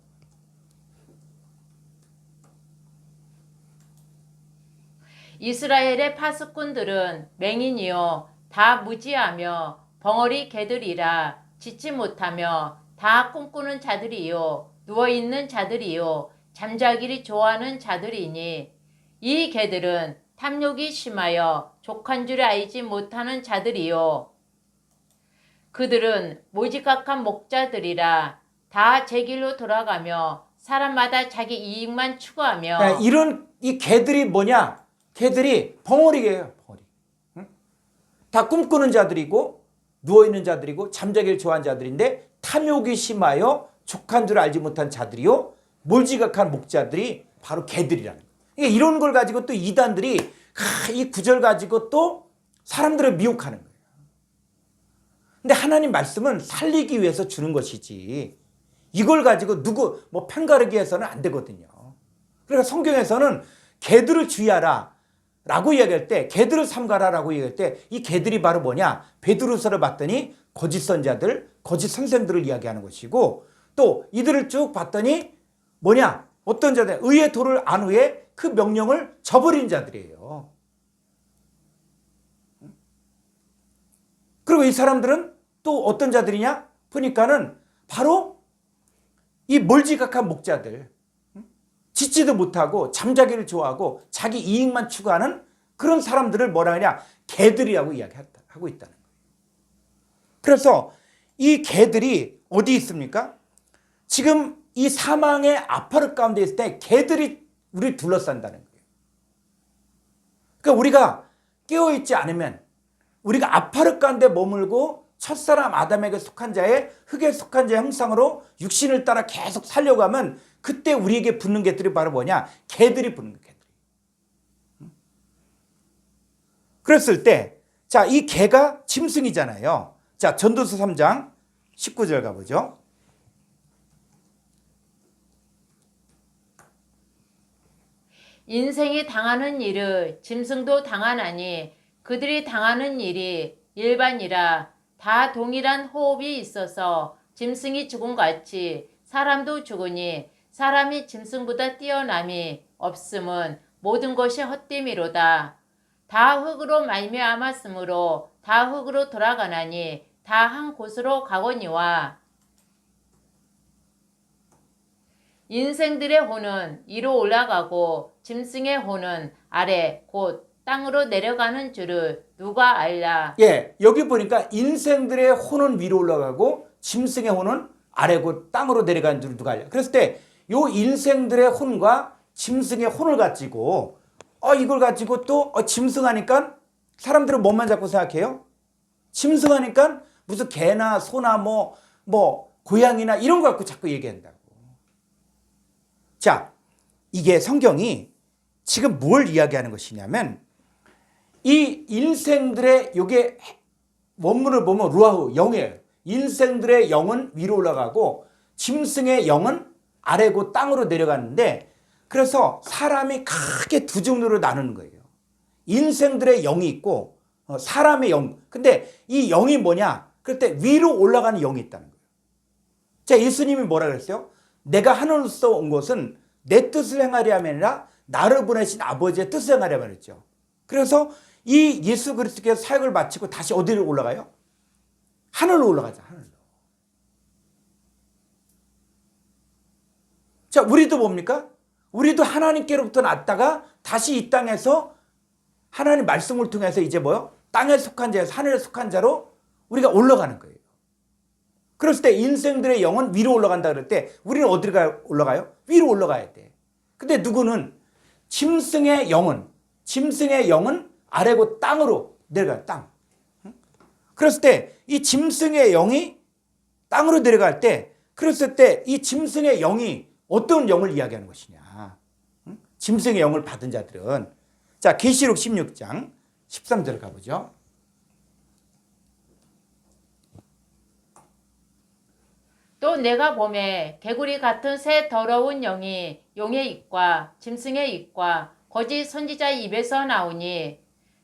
이스라엘의 파수꾼들은 맹인이요 다 무지하며 벙어리 개들이라 짓지 못하며 다 꿈꾸는 자들이요 누워있는 자들이요 잠자기를 좋아하는 자들이니 이 개들은 탐욕이 심하여 족한 줄 알지 못하는 자들이요 그들은 모지각한 목자들이라 다 제 길로 돌아가며 사람마다 자기 이익만 추구하며 그러니까 이런 이 개들이 뭐냐? 개들이 벙어리예요. 벙어리. 응? 다 꿈꾸는 자들이고 누워있는 자들이고 잠자기를 좋아하는 자들인데 탐욕이 심하여 족한 줄 알지 못한 자들이요 몰지각한 목자들이 바로 개들이라는 거예요. 그러니까 이런 걸 가지고 또 이단들이 이 구절 가지고 또 사람들을 미혹하는 거예요. 근데 하나님 말씀은 살리기 위해서 주는 것이지 이걸 가지고 누구 뭐 편가르기 해서는 안 되거든요. 그러니까 성경에서는 개들을 주의하라 라고 이야기할 때 개들을 삼가라 라고 얘기할 때 이 개들이 바로 뭐냐? 베드로서를 봤더니 거짓 선자들, 거짓 선생들을 이야기하는 것이고 또 이들을 쭉 봤더니 뭐냐? 어떤 자들, 의의 도를 안 후에 그 명령을 저버린 자들이에요. 그리고 이 사람들은 또 어떤 자들이냐? 보니까는 바로 이 몰지각한 목자들, 짓지도 못하고 잠자기를 좋아하고 자기 이익만 추구하는 그런 사람들을 뭐라 하냐? 개들이라고 이야기하고 있다는 거예요. 그래서 이 개들이 어디 있습니까? 지금 이 사망의 아파르 가운데 있을 때 개들이 우리를 둘러싼다는 거예요. 그러니까 우리가 깨어있지 않으면 우리가 아파르 가운데 머물고 첫사람 아담에게 속한 자의 흙에 속한 자의 형상으로 육신을 따라 계속 살려고 하면 그때 우리에게 붙는 개들이 바로 뭐냐? 개들이 붙는 개들. 그랬을 때, 자, 이 개가 짐승이잖아요. 자, 전도서 3장 19절 가보죠. 인생이 당하는 일을 짐승도 당하나니 그들이 당하는 일이 일반이라 다 동일한 호흡이 있어서 짐승이 죽음같이 사람도 죽으니 사람이 짐승보다 뛰어남이 없음은 모든 것이 헛됨이로다. 다 흙으로 말미암았으므로 다 흙으로 돌아가나니 다 한 곳으로 가거니와 인생들의 혼은 위로 올라가고 짐승의 혼은 아래 곧 땅으로 내려가는 줄을 누가 알라. 예, 여기 보니까 인생들의 혼은 위로 올라가고 짐승의 혼은 아래 곧 땅으로 내려가는 줄 누가 알라. 그랬을 때 요 인생들의 혼과 짐승의 혼을 가지고 이걸 가지고 또 짐승하니까 사람들은 뭐만 자꾸 생각해요? 짐승하니까 무슨 개나 소나 뭐 고양이나 이런 거 갖고 자꾸 얘기한다고. 자, 이게 성경이 지금 뭘 이야기하는 것이냐면 이 인생들의 요게 원문을 보면 루아후 영이에요. 인생들의 영은 위로 올라가고 짐승의 영은 아래고 땅으로 내려가는데 그래서 사람이 크게 두 종류로 나누는 거예요. 인생들의 영이 있고 사람의 영. 근데 이 영이 뭐냐? 그럴 때 위로 올라가는 영이 있다는 거예요. 자, 예수님이 뭐라 그랬어요? 내가 하늘로서 온 것은 내 뜻을 행하려 함이 아니라 나를 보내신 아버지의 뜻을 행하려 말했죠. 그래서 이 예수 그리스도께서 사역을 마치고 다시 어디로 올라가요? 하늘로 올라가죠. 하늘로. 자, 우리도 뭡니까? 우리도 하나님께로부터 났다가 다시 이 땅에서 하나님 말씀을 통해서 이제 뭐요? 땅에 속한 자에서 하늘에 속한 자로 우리가 올라가는 거예요. 그랬을 때 인생들의 영은 위로 올라간다 그럴 때 우리는 어디로 올라가요? 위로 올라가야 돼. 근데 누구는 짐승의 영은 아래고 땅으로 내려가요. 땅. 그랬을 때 이 짐승의 영이 땅으로 내려갈 때 그랬을 때 이 짐승의 영이 어떤 영을 이야기하는 것이냐. 짐승의 영을 받은 자들은 자, 계시록 16장 13절 가보죠. 또 내가 보매 개구리 같은 새 더러운 영이 용의 입과 짐승의 입과 거짓 선지자의 입에서 나오니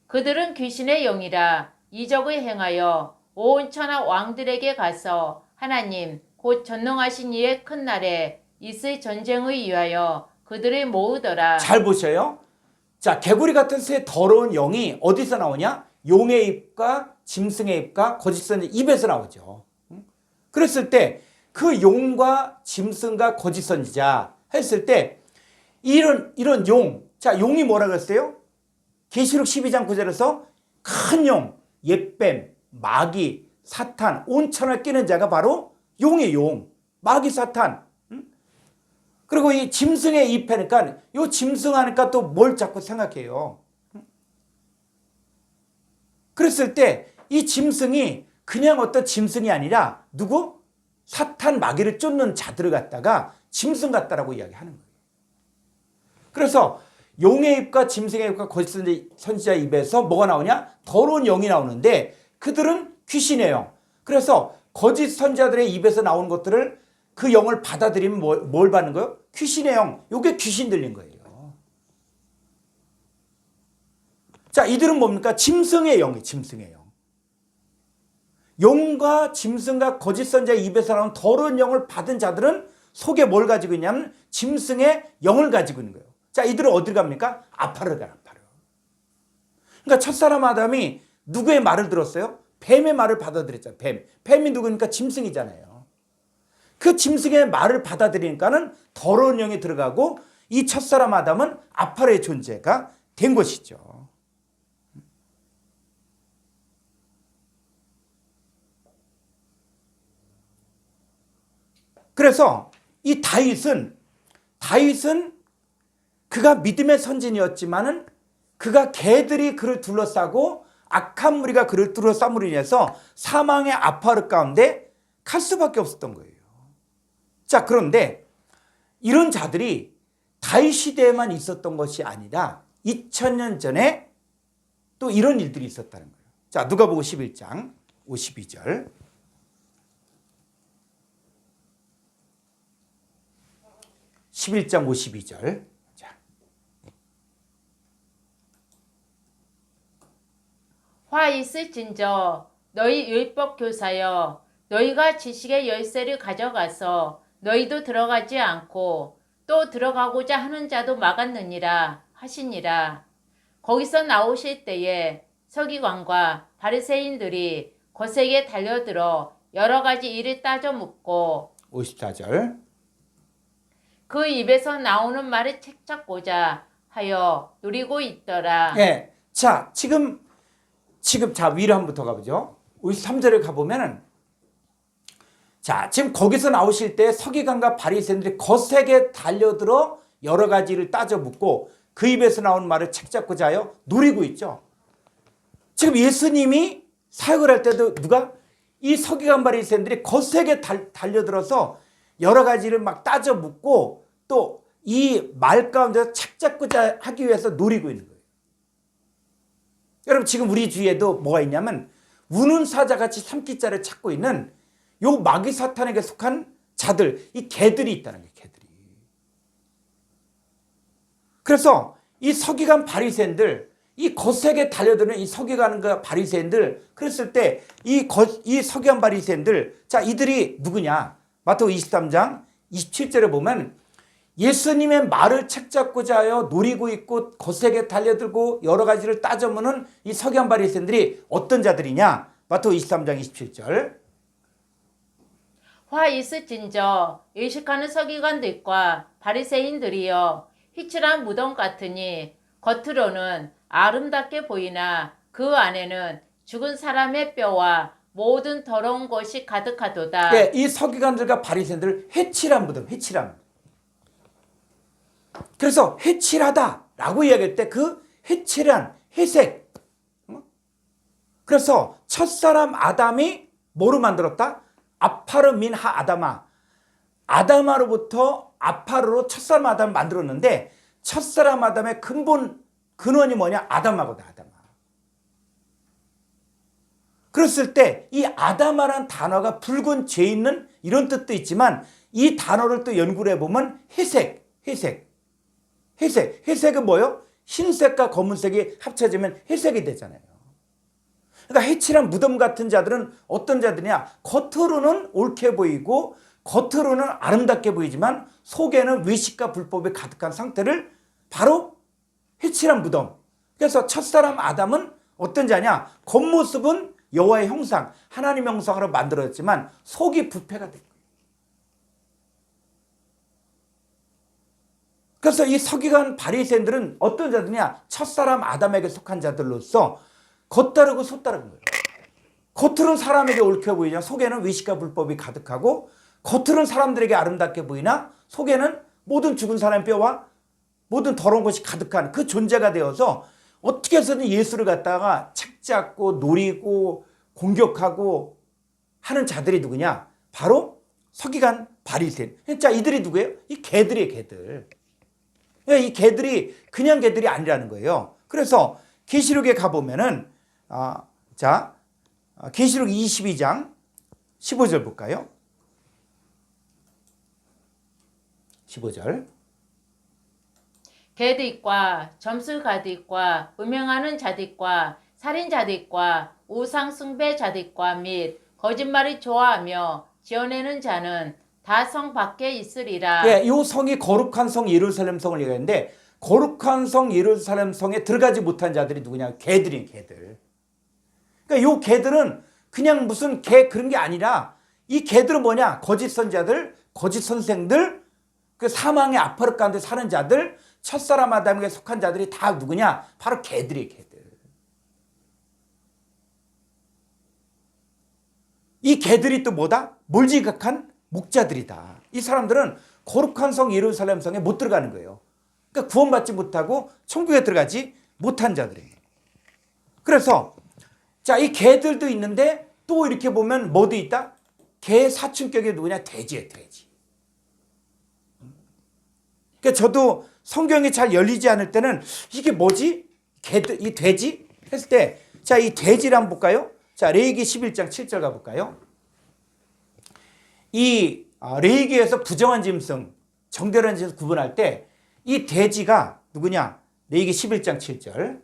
그들은 귀신의 영이라 이적을 행하여 온 천하 왕들에게 가서 하나님 곧 전능하신 이의 큰 날에 있을 전쟁을 위하여 그들을 모으더라. 잘 보셔요. 자, 개구리 같은 새 더러운 영이 어디서 나오냐? 용의 입과 짐승의 입과 거짓 선지자 입에서 나오죠. 그랬을 때 그 용과 짐승과 거짓 선지자 했을 때 이런 용, 자, 용이 뭐라 그랬어요? 계시록 12장 9절에서 큰 용, 옛뱀, 마귀, 사탄, 온 천을 끼는 자가 바로 용의 용. 마귀 사탄. 그리고 이 짐승에 입하니까 이 짐승하니까 또 뭘 자꾸 생각해요. 그랬을 때 이 짐승이 그냥 어떤 짐승이 아니라 누구? 사탄 마귀를 쫓는 자들을 갖다가 짐승 같다라고 이야기하는 거예요. 그래서 용의 입과 짐승의 입과 거짓 선지자 입에서 뭐가 나오냐? 더러운 영이 나오는데 그들은 귀신의 영. 그래서 거짓 선지자들의 입에서 나오는 것들을 그 영을 받아들이면 뭘 받는 거예요? 귀신의 영. 이게 귀신 들린 거예요. 자, 이들은 뭡니까? 짐승의 영이에요. 짐승의 영. 용과 짐승과 거짓 선지자의 입에서 나오는 더러운 영을 받은 자들은 속에 뭘 가지고 있냐면 짐승의 영을 가지고 있는 거예요. 자, 이들은 어디로 갑니까? 아파르 가요. 아파르. 그러니까 첫사람 아담이 누구의 말을 들었어요? 뱀의 말을 받아들였잖아요. 뱀. 뱀이 누구니까? 짐승이잖아요. 그 짐승의 말을 받아들이니까는 더러운 영이 들어가고 이 첫사람 아담은 아파르의 존재가 된 것이죠. 그래서 이 다윗은 그가 믿음의 선진이었지만은 그가 개들이 그를 둘러싸고 악한 무리가 그를 둘러싸므로 인해서 사망의 아파르 가운데 갈 수밖에 없었던 거예요. 자, 그런데 이런 자들이 다윗 시대에만 있었던 것이 아니라 2000년 전에 또 이런 일들이 있었다는 거예요. 자, 누가복음 11장 52절. 11장 52절. 자. 화 있을진저 너희 율법 교사여 너희가 지식의 열쇠를 가져가서 너희도 들어가지 않고 또 들어가고자 하는 자도 막았느니라 하시니라. 거기서 나오실 때에 서기관과 바리새인들이 거세게 달려들어 여러 가지 일을 따져 묻고 54절. 그 입에서 나오는 말을 책잡고자 하여 누리고 있더라. 예. 자, 지금 자, 위로 한번 더 가보죠. 53절에 가보면은 자, 지금 거기서 나오실 때 서기관과 바리새인들이 거세게 달려들어 여러 가지를 따져 묻고 그 입에서 나오는 말을 책잡고자 하여 누리고 있죠. 지금 예수님이 사역을 할 때도 누가? 이 서기관 바리새인들이 거세게 달려들어서 여러 가지를 막 따져 묻고 또 이 말 가운데서 착잡고자 하기 위해서 노리고 있는 거예요. 여러분 지금 우리 주위에도 뭐가 있냐면 우는 사자같이 삼키자를 찾고 있는 요 마귀 사탄에게 속한 자들, 이 개들이 있다는 거예요. 개들이. 그래서 이 서기관 바리새인들, 이 거세게 달려드는 이 서기관과 바리새인들, 그랬을 때 이 서기관 바리새인들, 자, 이들이 누구냐? 마태복음 23장 27절에 보면 예수님의 말을 책잡고자 하여 노리고 있고 거세게 달려들고 여러 가지를 따져보는 이 서기관 바리새인들이 어떤 자들이냐? 마태복음 23장 27절. 화 있을진저 의식하는 서기관들과 바리새인들이여 희칠한 무덤 같으니 겉으로는 아름답게 보이나 그 안에는 죽은 사람의 뼈와 모든 더러운 것이 가득하도다. 네, 이 서기관들과 바리새인들 회칠한 무덤, 회칠함. 그래서 회칠하다라고 이야기할 때 그 회칠한 회색. 그래서 첫사람 아담이 뭐로 만들었다? 아파르 민하 아담아. 아담아로부터 아파르로 첫사람 아담을 만들었는데 첫사람 아담의 근원이 뭐냐? 아담아거든, 아담아. 그랬을 때 이 아담아란 단어가 붉은 죄 있는 이런 뜻도 있지만 이 단어를 또 연구를 해보면 회색은 뭐예요? 흰색과 검은색이 합쳐지면 회색이 되잖아요. 그러니까 회칠한 무덤 같은 자들은 어떤 자들이냐? 겉으로는 옳게 보이고 겉으로는 아름답게 보이지만 속에는 외식과 불법이 가득한 상태를 바로 회칠한 무덤. 그래서 첫사람 아담은 어떤 자냐? 겉모습은 여호와의 형상, 하나님의 형상으로 만들어졌지만 속이 부패가 됐고. 그래서 이 서기관 바리새인들은 어떤 자들이냐? 첫사람 아담에게 속한 자들로서 겉다르고 속다른 거예요. 겉으로는 사람에게 옳게 보이지만 속에는 위식과 불법이 가득하고 겉으로는 사람들에게 아름답게 보이나 속에는 모든 죽은 사람의 뼈와 모든 더러운 것이 가득한 그 존재가 되어서 어떻게 해서든 예수를 갖다가 책잡고 노리고 공격하고 하는 자들이 누구냐? 바로 서기관 바리새인. 자, 이들이 누구예요? 이 개들이에요, 개들. 이 개들이 그냥 개들이 아니라는 거예요. 그래서 계시록에 가보면은 계시록 22장 15절 볼까요? 15절. 개들과 점술가들과 음행하는 자들과 살인자들과 우상 숭배자들과 및 거짓말을 좋아하며 지어내는 자는 다 성 밖에 있으리라. 예, 이 성이 거룩한 성 예루살렘 성을 얘기하는데 거룩한 성 예루살렘 성에 들어가지 못한 자들이 누구냐? 개들이 개들. 그러니까 이 개들은 그냥 무슨 개 그런 게 아니라 이 개들은 뭐냐? 거짓 선자들, 거짓 선생들, 그 사망의 아파르 가운데 사는 자들, 첫사람 아담에게 속한 자들이 다 누구냐? 바로 개들이에요, 개들. 이 개들이 또 뭐다? 몰지각한 목자들이다. 이 사람들은 거룩한 성 예루살렘 성에 못 들어가는 거예요. 그러니까 구원받지 못하고 천국에 들어가지 못한 자들이에요. 그래서 자, 이 개들도 있는데 또 이렇게 보면 뭐도 있다? 개 사춘격이 누구냐? 돼지예요, 돼지. 그러니까 저도 성경이 잘 열리지 않을 때는 이게 뭐지? 개들, 이 돼지? 했을 때, 자, 이 돼지를 한번 볼까요? 자, 레위기 11장 7절 가볼까요? 이 레위기에서 부정한 짐승, 정결한 짐승 구분할 때 이 돼지가 누구냐? 레위기 11장 7절.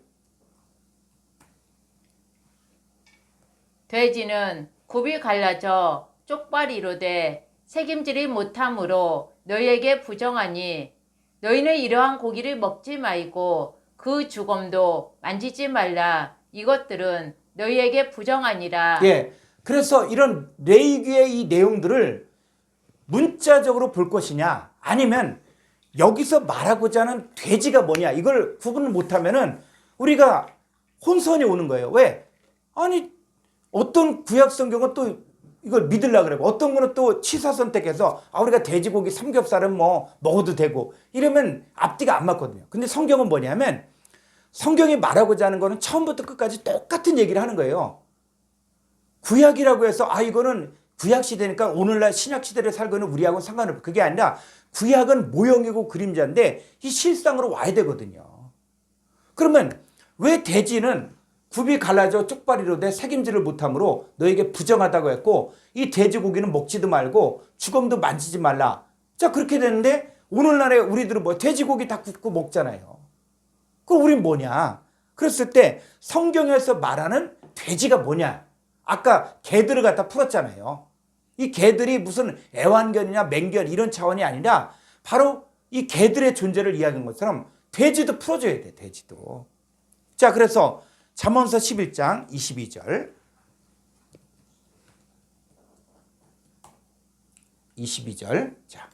돼지는 굽이 갈라져 쪽발이로 돼 책임지리 못함으로 너희에게 부정하니 너희는 이러한 고기를 먹지 말고 그 주검도 만지지 말라. 이것들은 너희에게 부정하니라. 예. 그래서 이런 레위기의 이 내용들을 문자적으로 볼 것이냐, 아니면 여기서 말하고자 하는 돼지가 뭐냐, 이걸 구분을 못하면은 우리가 혼선이 오는 거예요. 왜? 아니, 어떤 구약 성경은 또 이걸 믿으려고 그러고 어떤 거는 또 취사 선택해서 우리가 돼지고기 삼겹살은 뭐 먹어도 되고 이러면 앞뒤가 안 맞거든요. 근데 성경은 뭐냐면 성경이 말하고자 하는 거는 처음부터 끝까지 똑같은 얘기를 하는 거예요. 구약이라고 해서 이거는 구약 시대니까 오늘날 신약 시대를 살고 있는 우리하고는 상관없고, 그게 아니라 구약은 모형이고 그림자인데 이 실상으로 와야 되거든요. 그러면 왜 돼지는 굽이 갈라져 쪽발이로 돼 책임지를 못함으로 너에게 부정하다고 했고 이 돼지고기는 먹지도 말고 주검도 만지지 말라. 자, 그렇게 되는데 오늘날에 우리들은 뭐 돼지고기 다 굽고 먹잖아요. 그럼 우린 뭐냐? 그랬을 때 성경에서 말하는 돼지가 뭐냐? 아까 개들을 갖다 풀었잖아요. 이 개들이 무슨 애완견이냐 맹견 이런 차원이 아니라 바로 이 개들의 존재를 이야기한 것처럼 돼지도 풀어줘야 돼, 돼지도. 자, 그래서 잠언서 11장 22절. 22절. 자.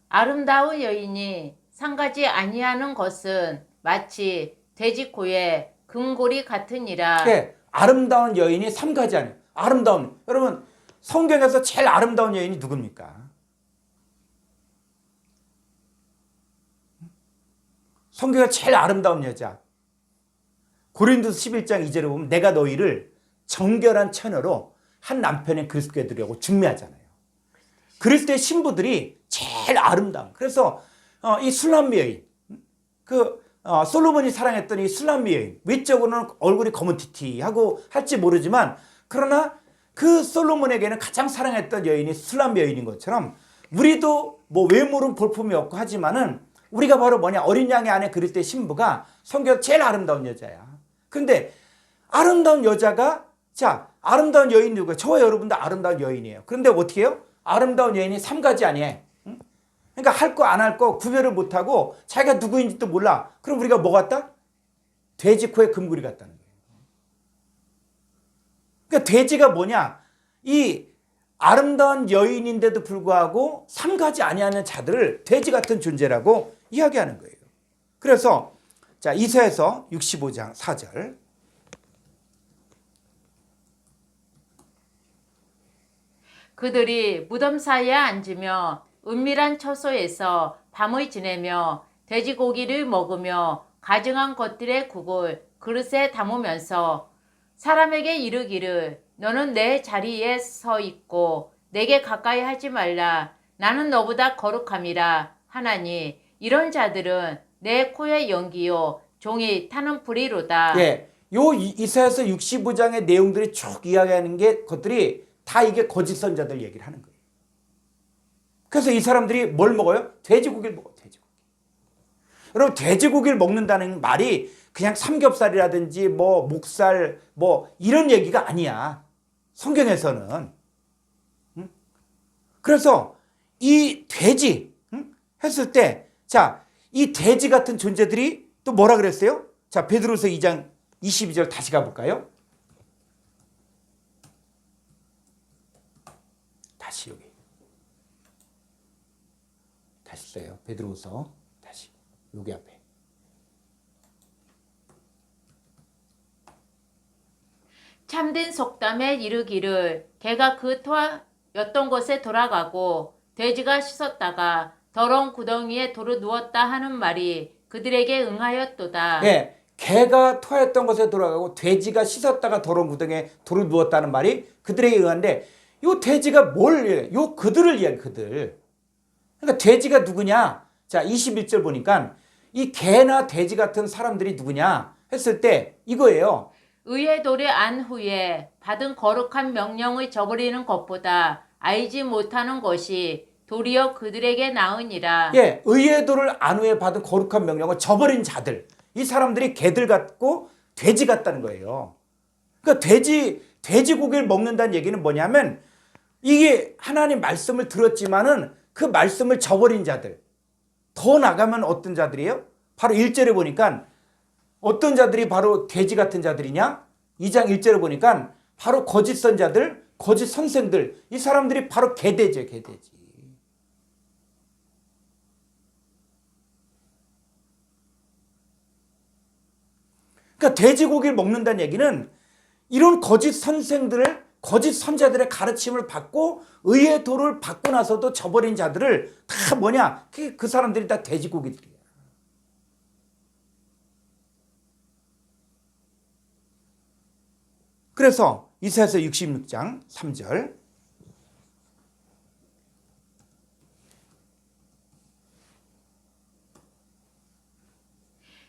아름다운 여인이 상가지 아니하는 것은 마치 돼지 코에 금고리 같으니라. 네, 아름다운 여인이 삼가지 아니에요. 아름다운. 여러분, 성경에서 제일 아름다운 여인이 누굽니까? 성경에 제일 아름다운 여자. 고린도서 11장 2절에 보면 내가 너희를 정결한 처녀로 한 남편의 그리스도께 드리려고 중매하잖아요. 그리스도의 신부들이 제일 아름다운. 그래서 이 술람미 여인, 솔로몬이 사랑했던 이 술람미 여인, 외적으로는 얼굴이 거무튀튀하고 할지 모르지만 그러나 그 솔로몬에게는 가장 사랑했던 여인이 술람미 여인인 것처럼 우리도 뭐 외모는 볼품이 없고 하지만은 우리가 바로 뭐냐, 어린 양의 아내 그리스도의 신부가 성경 제일 아름다운 여자야. 그런데 아름다운 여자가, 자, 아름다운 여인이 누구야? 저와 여러분도 아름다운 여인이에요. 그런데 어떻게 해요? 아름다운 여인이 삼가지 아니에요. 그러니까 할 거 안 할 거 구별을 못하고 자기가 누구인지도 몰라. 그럼 우리가 뭐 같다? 돼지 코에 금구리 같다는 거예요. 그러니까 돼지가 뭐냐? 이 아름다운 여인인데도 불구하고 삼가지 아니하는 자들을 돼지 같은 존재라고 이야기하는 거예요. 그래서 자, 이사야서 65장 4절. 그들이 무덤 사이에 앉으며 은밀한 처소에서 밤을 지내며 돼지고기를 먹으며 가증한 것들의 국을 그릇에 담으면서 사람에게 이르기를 너는 내 자리에 서 있고 내게 가까이 하지 말라. 나는 너보다 거룩함이라 하나니 이런 자들은 내 코의 연기요 종이 타는 불이로다. 예, 요 이사야서 65장의 내용들이 쭉 이야기하는 게 것들이 다 이게 거짓 선자들 얘기를 하는 거예요. 그래서 이 사람들이 뭘 먹어요? 돼지고기를 먹어요. 돼지고기. 여러분 돼지고기를 먹는다는 말이 그냥 삼겹살이라든지 뭐 목살 뭐 이런 얘기가 아니야. 성경에서는. 그래서 이 돼지 했을 때 자, 이 돼지 같은 존재들이 또 뭐라 그랬어요? 자, 베드로서 2장 22절 다시 가볼까요? 다시 여기. 다시 써요. 베드로서 다시 여기 앞에. 참된 속담에 이르기를 개가 그 토였던 곳에 돌아가고 돼지가 씻었다가 더러운 구덩이에 도로 누웠다 하는 말이 그들에게 응하였도다. 예, 개가 토했던 곳에 돌아가고 돼지가 씻었다가 더러운 구덩이에 도로 누웠다는 말이 그들에게 응한데 요 돼지가 뭘 요 그들을 이야기 그들. 그러니까 돼지가 누구냐? 자, 21절 보니까 이 개나 돼지 같은 사람들이 누구냐 했을 때 이거예요. 의의 돌에 안 후에 받은 거룩한 명령을 저버리는 것보다 알지 못하는 것이 도리어 그들에게 나으니라. 예, 의의 도를 안 후에 받은 거룩한 명령을 저버린 자들. 이 사람들이 개들 같고 돼지 같다는 거예요. 그러니까 돼지고기를 먹는다는 얘기는 뭐냐면 이게 하나님 말씀을 들었지만은 그 말씀을 저버린 자들. 더 나가면 어떤 자들이에요? 바로 1절에 보니까 어떤 자들이 바로 돼지 같은 자들이냐? 2장 1절에 보니까 바로 거짓 선자들, 거짓 선생들. 이 사람들이 바로 개돼지예요, 개돼지. 그러니까 돼지고기를 먹는다는 얘기는 이런 거짓 선생들을 거짓 선자들의 가르침을 받고 의의 도를 받고 나서도 저버린 자들을 다 뭐냐? 그 사람들이 다 돼지고기들이야. 그래서 이사야서 66장 3절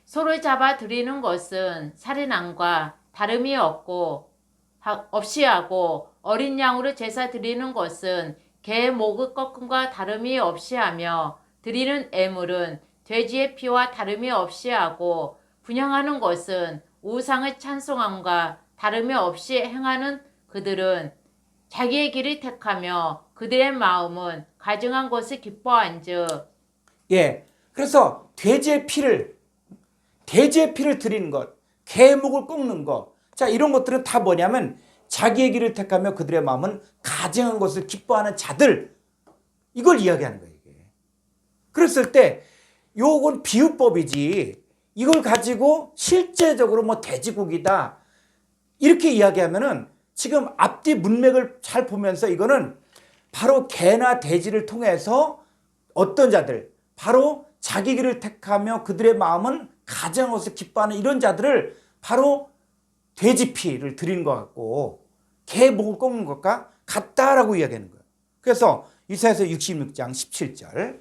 소를 잡아 드리는 것은 살인함과 다름이 없이 하고 어린 양으로 제사 드리는 것은 개의 목을 꺾음과 다름이 없이 하며 드리는 애물은 돼지의 피와 다름이 없이 하고 분향하는 것은 우상의 찬송함과 다름이 없이 행하는 그들은 자기의 길을 택하며 그들의 마음은 가증한 것을 기뻐한즉. 예, 그래서 돼지의 피를 드리는 것, 개의 목을 꺾는 것, 자 이런 것들은 다 뭐냐면 자기의 길을 택하며 그들의 마음은 가증한 것을 기뻐하는 자들 이걸 이야기하는 거예요. 이게. 그랬을 때 요건 비유법이지 이걸 가지고 실제적으로 뭐 돼지고기다 이렇게 이야기하면은 지금 앞뒤 문맥을 잘 보면서 이거는 바로 개나 돼지를 통해서 어떤 자들 바로 자기 길을 택하며 그들의 마음은 가증한 것을 기뻐하는 이런 자들을 바로 돼지 피를 드리는 것 같고 개 목을 꺾는 것과 같다라고 이야기하는 거예요. 그래서 이사야서 66장 17절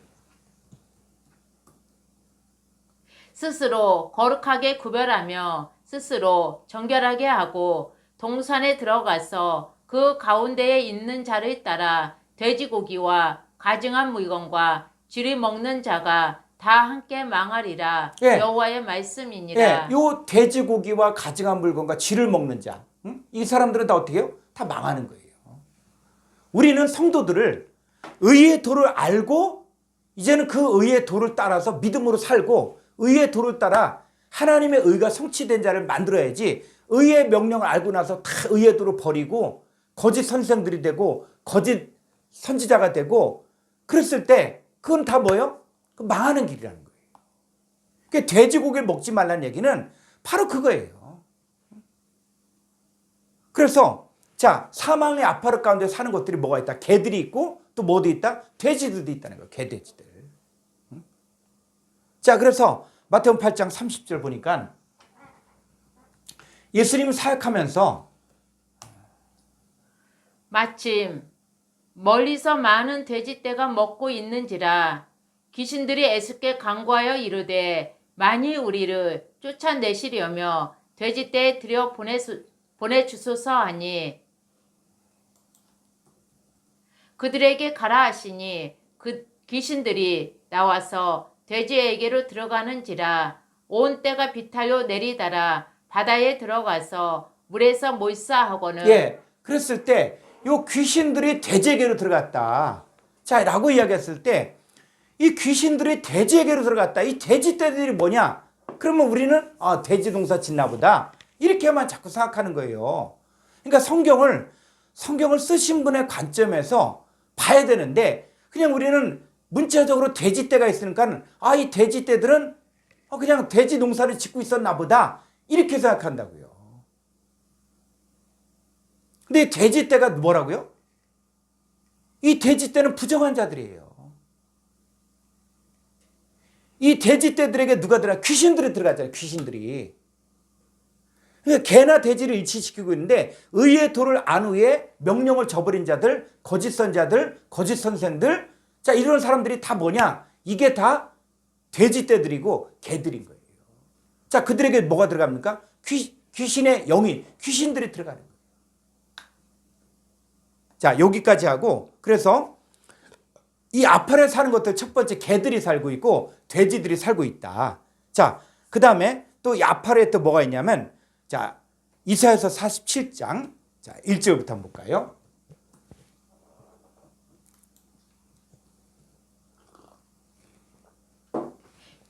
스스로 거룩하게 구별하며 스스로 정결하게 하고 동산에 들어가서 그 가운데에 있는 자를 따라 돼지고기와 가증한 물건과 쥐를 먹는 자가 다 함께 망하리라. 예. 여호와의 말씀이니라. 예, 요 돼지고기와 가증한 물건과 쥐를 먹는 자, 이 사람들은 다 어떻게 해요? 다 망하는 거예요. 우리는 성도들을 의의 도를 알고 이제는 그 의의 도를 따라서 믿음으로 살고 의의 도를 따라 하나님의 의가 성취된 자를 만들어야지 의의 명령을 알고 나서 다 의의 도를 버리고 거짓 선생들이 되고 거짓 선지자가 되고 그랬을 때 그건 다 뭐예요? 망하는 길이라는 거예요. 그러니까 돼지고기를 먹지 말라는 얘기는 바로 그거예요. 그래서 자, 사망의 아파르 가운데 사는 것들이 뭐가 있다? 개들이 있고 또 뭐도 있다? 돼지들도 있다는 거예요. 개돼지들. 자, 그래서 마태복음 8장 30절 보니까 예수님 사역하면서 마침 멀리서 많은 돼지떼가 먹고 있는지라 귀신들이 애습게 간구하여 이르되 만일 우리를 쫓아내시려며 돼지떼에 들여 보내주소서 하니 그들에게 가라 하시니 그 귀신들이 나와서 돼지에게로 들어가는지라 온 떼가 비탈로 내리다라 바다에 들어가서 물에서 몰사하고는 예, 그랬을 때 요 귀신들이 돼지에게로 들어갔다. 자, 라고 이야기했을 때 이 귀신들이 돼지에게로 들어갔다. 이 돼지떼들이 뭐냐? 그러면 우리는 돼지 동사 짓나 보다. 이렇게만 자꾸 생각하는 거예요. 그러니까 성경을 쓰신 분의 관점에서 봐야 되는데 그냥 우리는 문자적으로 돼지떼가 있으니까 이 돼지떼들은 그냥 돼지 농사를 짓고 있었나 보다. 이렇게 생각한다고요. 근데 돼지떼가 뭐라고요? 이 돼지떼는 부정한 자들이에요. 이 돼지떼들에게 누가 들어가? 귀신들이 들어가잖아요. 귀신들이. 그러니까 개나 돼지를 일치시키고 있는데 의의 도를 안 후에 명령을 저버린 자들, 거짓 선자들, 거짓 선생들, 자, 이런 사람들이 다 뭐냐? 이게 다 돼지떼들이고 개들인 거예요. 자, 그들에게 뭐가 들어갑니까? 귀신의 영이, 귀신들이 들어가는 거예요. 자, 여기까지 하고, 그래서 이 아파레 사는 것들 첫 번째 개들이 살고 있고 돼지들이 살고 있다. 자, 그 다음에 또 이 아파레에 또 뭐가 있냐면, 자, 이사야서 47장, 자, 1절부터 한번 볼까요?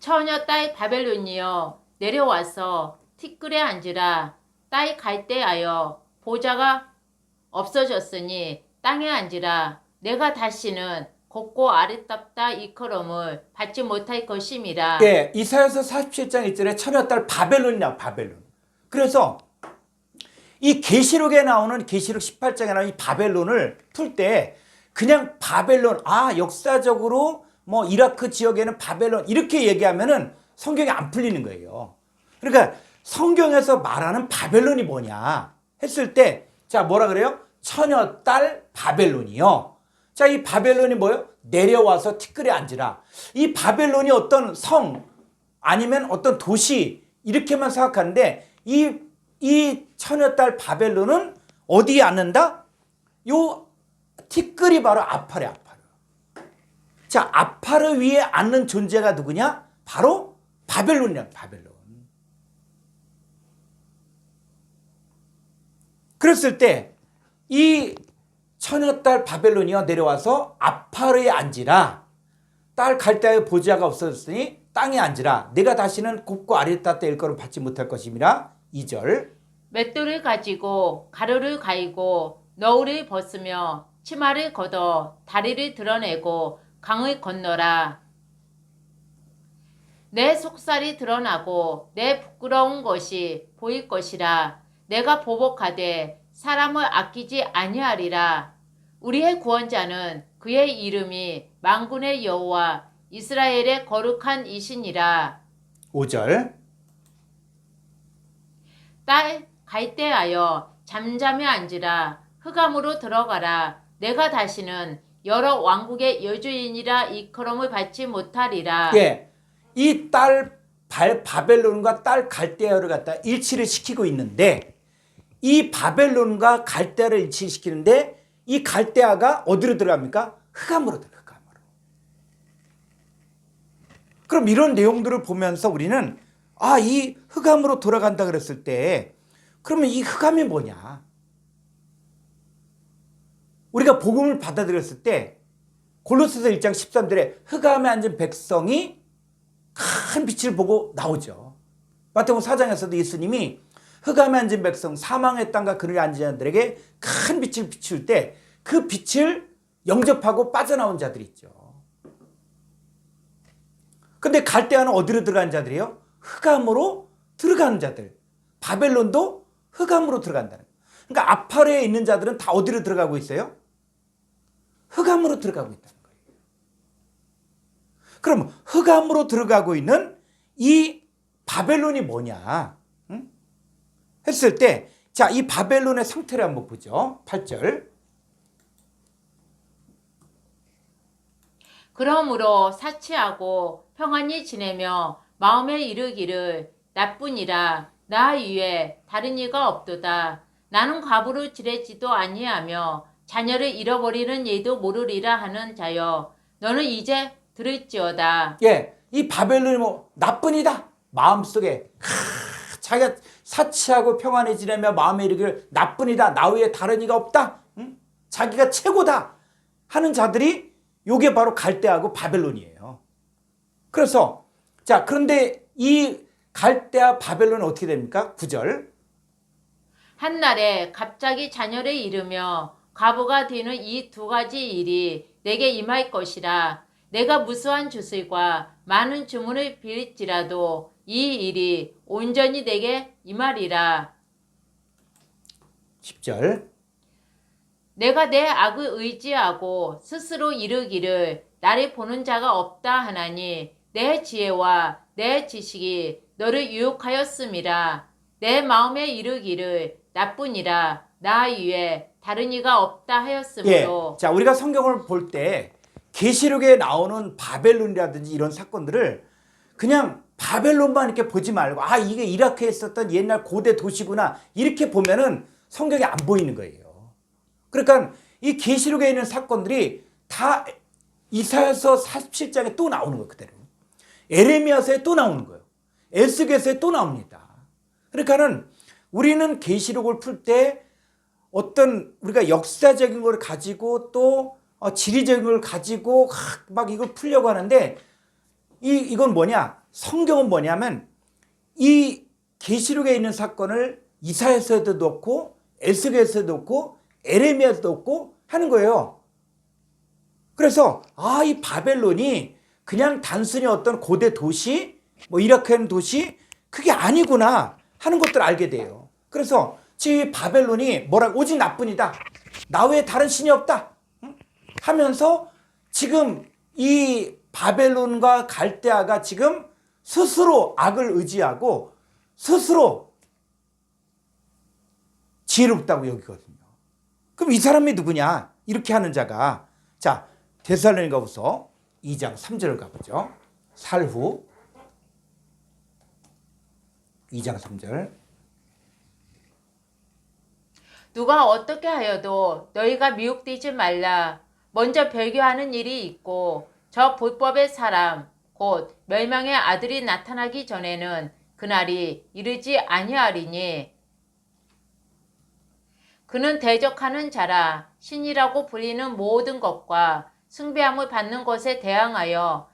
처녀 딸 바벨론이여 내려와서 티끌에 앉으라. 딸 갈대하여 보좌가 없어졌으니 땅에 앉으라. 내가 다시는 곱고 아름답다 이커럼을 받지 못할 것임이라. 예, 이사야서 47장 1절에 처녀 딸 바벨론이나 바벨론. 그래서 이 계시록에 나오는 계시록 18장에 나오는 이 바벨론을 풀 때 그냥 바벨론, 역사적으로 뭐 이라크 지역에는 바벨론 이렇게 얘기하면은 성경이 안 풀리는 거예요. 그러니까 성경에서 말하는 바벨론이 뭐냐 했을 때, 자, 뭐라 그래요? 처녀 딸 바벨론이요. 자, 이 바벨론이 뭐예요? 내려와서 티끌에 앉으라. 이 바벨론이 어떤 성 아니면 어떤 도시 이렇게만 생각하는데 이 처녀 딸 바벨론은 어디에 앉는다? 요 티끌이 바로 아파르. 자, 아파르 위에 앉는 존재가 누구냐? 바로 바벨론이야, 바벨론. 그랬을 때 이 처녀딸 바벨론이여 내려와서 아파르에 앉으라. 딸 갈대아의 보좌가 없어졌으니 땅에 앉으라. 내가 다시는 곱고 아리따따 일거를 받지 못할 것임이라. 2절. 맷돌을 가지고 가루를 가이고 너울을 벗으며 치마를 걷어 다리를 드러내고 강을 건너라. 내 속살이 드러나고 내 부끄러운 것이 보일 것이라. 내가 보복하되 사람을 아끼지 아니하리라. 우리의 구원자는 그의 이름이 만군의 여호와 이스라엘의 거룩한 이시니라. 5절. 딸 갈대하여 잠잠히 앉으라. 흑암으로 들어가라. 내가 다시는 여러 왕국의 여주인이라 이커럼을 받지 못하리라. 예, 이 딸 바벨론과 딸 갈대아를 갖다 일치를 시키고 있는데 이 바벨론과 갈대아를 일치시키는데 이 갈대아가 어디로 들어갑니까? 흑암으로 들어가요. 흑암으로. 그럼 이런 내용들을 보면서 우리는 이 흑암으로 돌아간다 그랬을 때 그러면 이 흑암이 뭐냐? 우리가 복음을 받아들였을 때 골로새서 1장 13절에 흑암에 앉은 백성이 큰 빛을 보고 나오죠. 마태복음 4장에서도 예수님이 흑암에 앉은 백성, 사망의 땅과 그늘에 앉은 자들에게 큰 빛을 비출 때 그 빛을 영접하고 빠져나온 자들이 있죠. 근데 갈대아는 어디로 들어가는 자들이에요? 흑암으로 들어가는 자들. 바벨론도 흑암으로 들어간다는 거예요. 그러니까 아파르에 있는 자들은 다 어디로 들어가고 있어요? 흑암으로 들어가고 있다는 거예요. 그럼 흑암으로 들어가고 있는 이 바벨론이 뭐냐? 응? 했을 때, 자, 이 바벨론의 상태를 한번 보죠. 8절. 그러므로 사치하고 평안히 지내며 마음에 이르기를 나뿐이라 나 위에 다른 이가 없도다. 나는 과부로 지내지도 아니하며 자녀를 잃어버리는 예도 모르리라 하는 자여 너는 이제 들을지어다. 예, 이 바벨론이 뭐 나뿐이다. 마음속에 자기가 사치하고 평안히 지내며 마음에 이르기를 나뿐이다. 나 외에 다른 이가 없다. 응? 자기가 최고다 하는 자들이 요게 바로 갈대하고 바벨론이에요. 그래서 자, 그런데 이 갈대아 바벨론은 어떻게 됩니까? 9절. 한날에 갑자기 자녀를 잃으며 과부가 되는 이 두 가지 일이 내게 임할 것이라. 내가 무수한 주술과 많은 주문을 빌지라도 이 일이 온전히 내게 임하리라. 10절. 내가 내 악을 의지하고 스스로 이르기를 나를 보는 자가 없다 하나니 내 지혜와 내 지식이 너를 유혹하였음이라. 내 마음에 이르기를 나뿐이라 나 위에 다른 이가 없다 하였으므로. 예. 자, 우리가 성경을 볼 때 계시록에 나오는 바벨론이라든지 이런 사건들을 그냥 바벨론만 이렇게 보지 말고 아, 이게 이라크에 있었던 옛날 고대 도시구나 이렇게 보면은 성경에 안 보이는 거예요. 그러니까 이 계시록에 있는 사건들이 다 이사야서 47장에 또 나오는 거예요. 그대로. 에레미야서에 또 나오는 거예요. 에스겔서에 또 나옵니다. 그러니까는 우리는 계시록을 풀 때 어떤 우리가 역사적인 걸 가지고 또 지리적인 걸 가지고 막 이걸 풀려고 하는데 이건 뭐냐? 성경은 뭐냐면 이 계시록에 있는 사건을 이사야서에도 넣고 에스겔서에도 넣고 에레미야에도 넣고 하는 거예요. 그래서 이 바벨론이 그냥 단순히 어떤 고대 도시, 뭐 이라크의 도시 그게 아니구나 하는 것들을 알게 돼요. 그래서 지금 바벨론이 뭐라고 오직 나뿐이다. 나 외에 다른 신이 없다. 하면서 지금 이 바벨론과 갈대아가 지금 스스로 악을 의지하고 스스로 지혜롭다고 여기거든요. 그럼 이 사람이 누구냐? 이렇게 하는 자가 자 데살로니가후서 2장 3절을 가보죠. 살후 2장 3절. 누가 어떻게 하여도 너희가 미혹되지 말라. 먼저 별교하는 일이 있고 저 불법의 사람 곧 멸망의 아들이 나타나기 전에는 그날이 이르지 아니하리니 그는 대적하는 자라. 신이라고 불리는 모든 것과 숭배함을 받는 것에 대항하여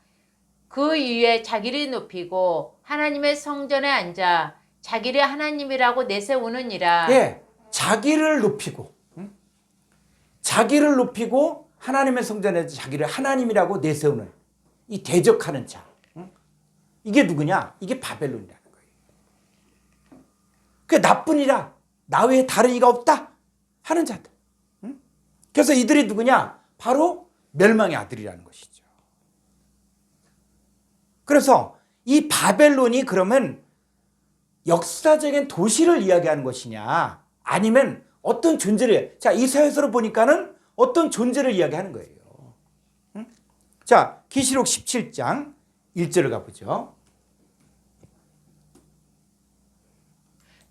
그 위에 자기를 높이고 하나님의 성전에 앉아 자기를 하나님이라고 내세우느니라. 예, 자기를 높이고 자기를 높이고 하나님의 성전에 자기를 하나님이라고 내세우는 이 대적하는 자. 이게 누구냐? 이게 바벨론이라는 거예요. 그게 나뿐이라 나 외에 다른 이가 없다 하는 자들. 그래서 이들이 누구냐? 바로 멸망의 아들이라는 것이죠. 그래서 이 바벨론이 그러면 역사적인 도시를 이야기하는 것이냐 아니면 어떤 존재를 자 이사야서로 보니까는 어떤 존재를 이야기하는 거예요. 자 계시록 17장 1절을 가보죠.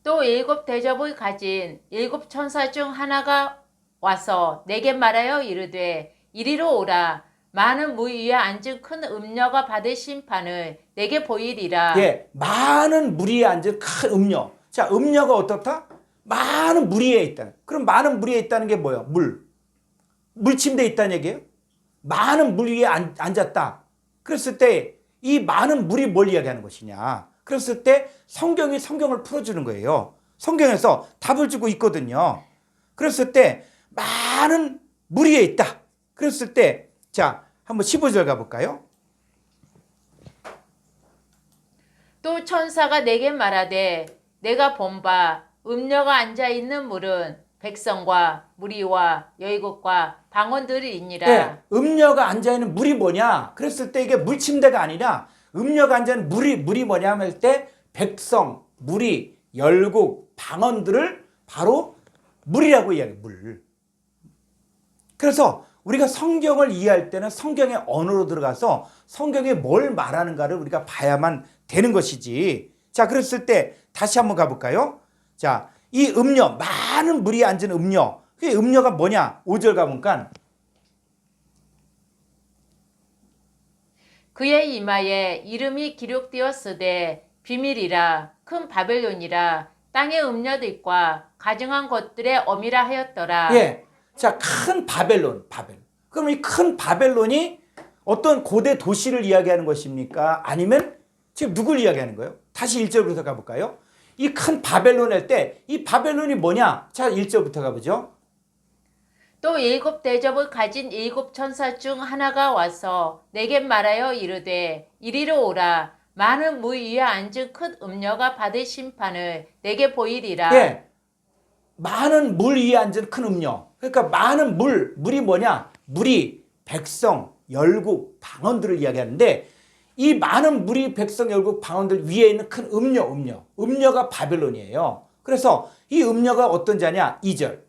또 7 대접을 가진 7 천사 중 하나가 와서 내게 말하여 이르되 이리로 오라. 많은 물 위에 앉은 큰 음녀가 받을 심판을 내게 보이리라. 예, 많은 물 위에 앉은 큰 음녀. 자, 음녀가 어떻다? 많은 물 위에 있다. 그럼 많은 물 위에 있다는 게 뭐예요? 물침대에 있다는 얘기예요? 많은 물 위에 앉았다. 그랬을 때 이 많은 물이 뭘 이야기하는 것이냐? 그랬을 때 성경이 성경을 풀어주는 거예요. 성경에서 답을 주고 있거든요. 그랬을 때 많은 물 위에 있다. 그랬을 때 자, 한번 15절 가볼까요? 또 천사가 내게 말하되 내가 본바 음녀가 앉아있는 물은 백성과 무리와 여의국과 방언들이니라. 네, 음녀가 앉아있는 물이 뭐냐? 그랬을 때 이게 물침대가 아니라 음녀가 앉아있는 물이 뭐냐 할 때 백성, 무리, 열국, 방언들을 바로 물이라고 이야기해요. 물. 그래서 우리가 성경을 이해할 때는 성경의 언어로 들어가서 성경에 뭘 말하는가를 우리가 봐야만 되는 것이지. 자, 그랬을 때 다시 한번 가볼까요? 자, 이 음녀, 많은 물이 앉은 음녀. 그 음녀가 뭐냐? 5절 가보니까 그의 이마에 이름이 기록되었으되 비밀이라 큰 바벨론이라 땅의 음녀들과 가증한 것들의 어미라 하였더라. 예. 자, 큰 바벨론. 그럼 이 큰 바벨론이 어떤 고대 도시를 이야기하는 것입니까? 아니면 지금 누굴 이야기하는 거예요? 다시 1절부터 가볼까요? 이 큰 바벨론 할 때 이 바벨론이 뭐냐? 자, 1절부터 가보죠. 또 7 대접을 가진 7 천사 중 하나가 와서 내게 말하여 이르되 이리로 오라. 많은 물 위에 앉은 큰 음녀가 받을 심판을 내게 보이리라. 예. 많은 물 위에 앉은 큰 음녀. 그러니까 많은 물이 뭐냐? 물이 백성, 열국, 방언들을 이야기하는데 이 많은 물이 백성, 열국, 방언들 위에 있는 큰 음녀가 바벨론이에요. 그래서 이 음녀가 어떤 자냐? 2절.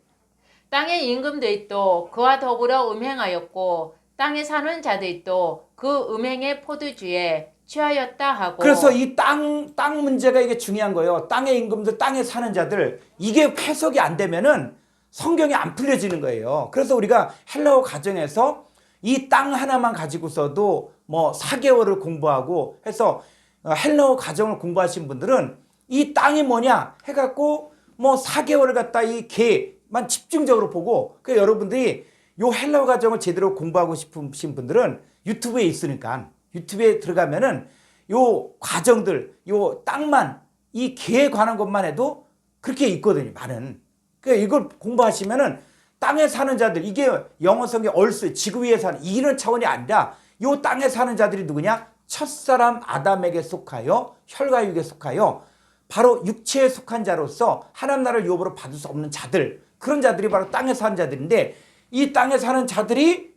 땅의 임금들도 그와 더불어 음행하였고 땅에 사는 자들도 그 음행의 포도주에 취하였다 하고. 그래서 이 땅 문제가 이게 중요한 거예요. 땅의 임금들, 땅에 사는 자들, 이게 해석이 안 되면은 성경이 안 풀려지는 거예요. 그래서 우리가 헬라어 가정에서 이 땅 하나만 가지고서도 뭐 4개월을 공부하고 해서 헬라어 가정을 공부하신 분들은 이 땅이 뭐냐 해갖고 뭐 4개월을 갖다 이 개만 집중적으로 보고, 그 여러분들이 요 헬라어 가정을 제대로 공부하고 싶으신 분들은 유튜브에 있으니까 유튜브에 들어가면은 요 과정들, 요 땅만, 이 개에 관한 것만 해도 그렇게 있거든요, 많은. 그러니까 이걸 공부하시면은 땅에 사는 자들, 이게 영어 성경 얼스, 지구 위에 사는, 이런 차원이 아니라 요 땅에 사는 자들이 누구냐? 첫사람 아담에게 속하여 혈과육에 속하여 바로 육체에 속한 자로서 하나님 나라를 유업으로 받을 수 없는 자들, 그런 자들이 바로 땅에 사는 자들인데, 이 땅에 사는 자들이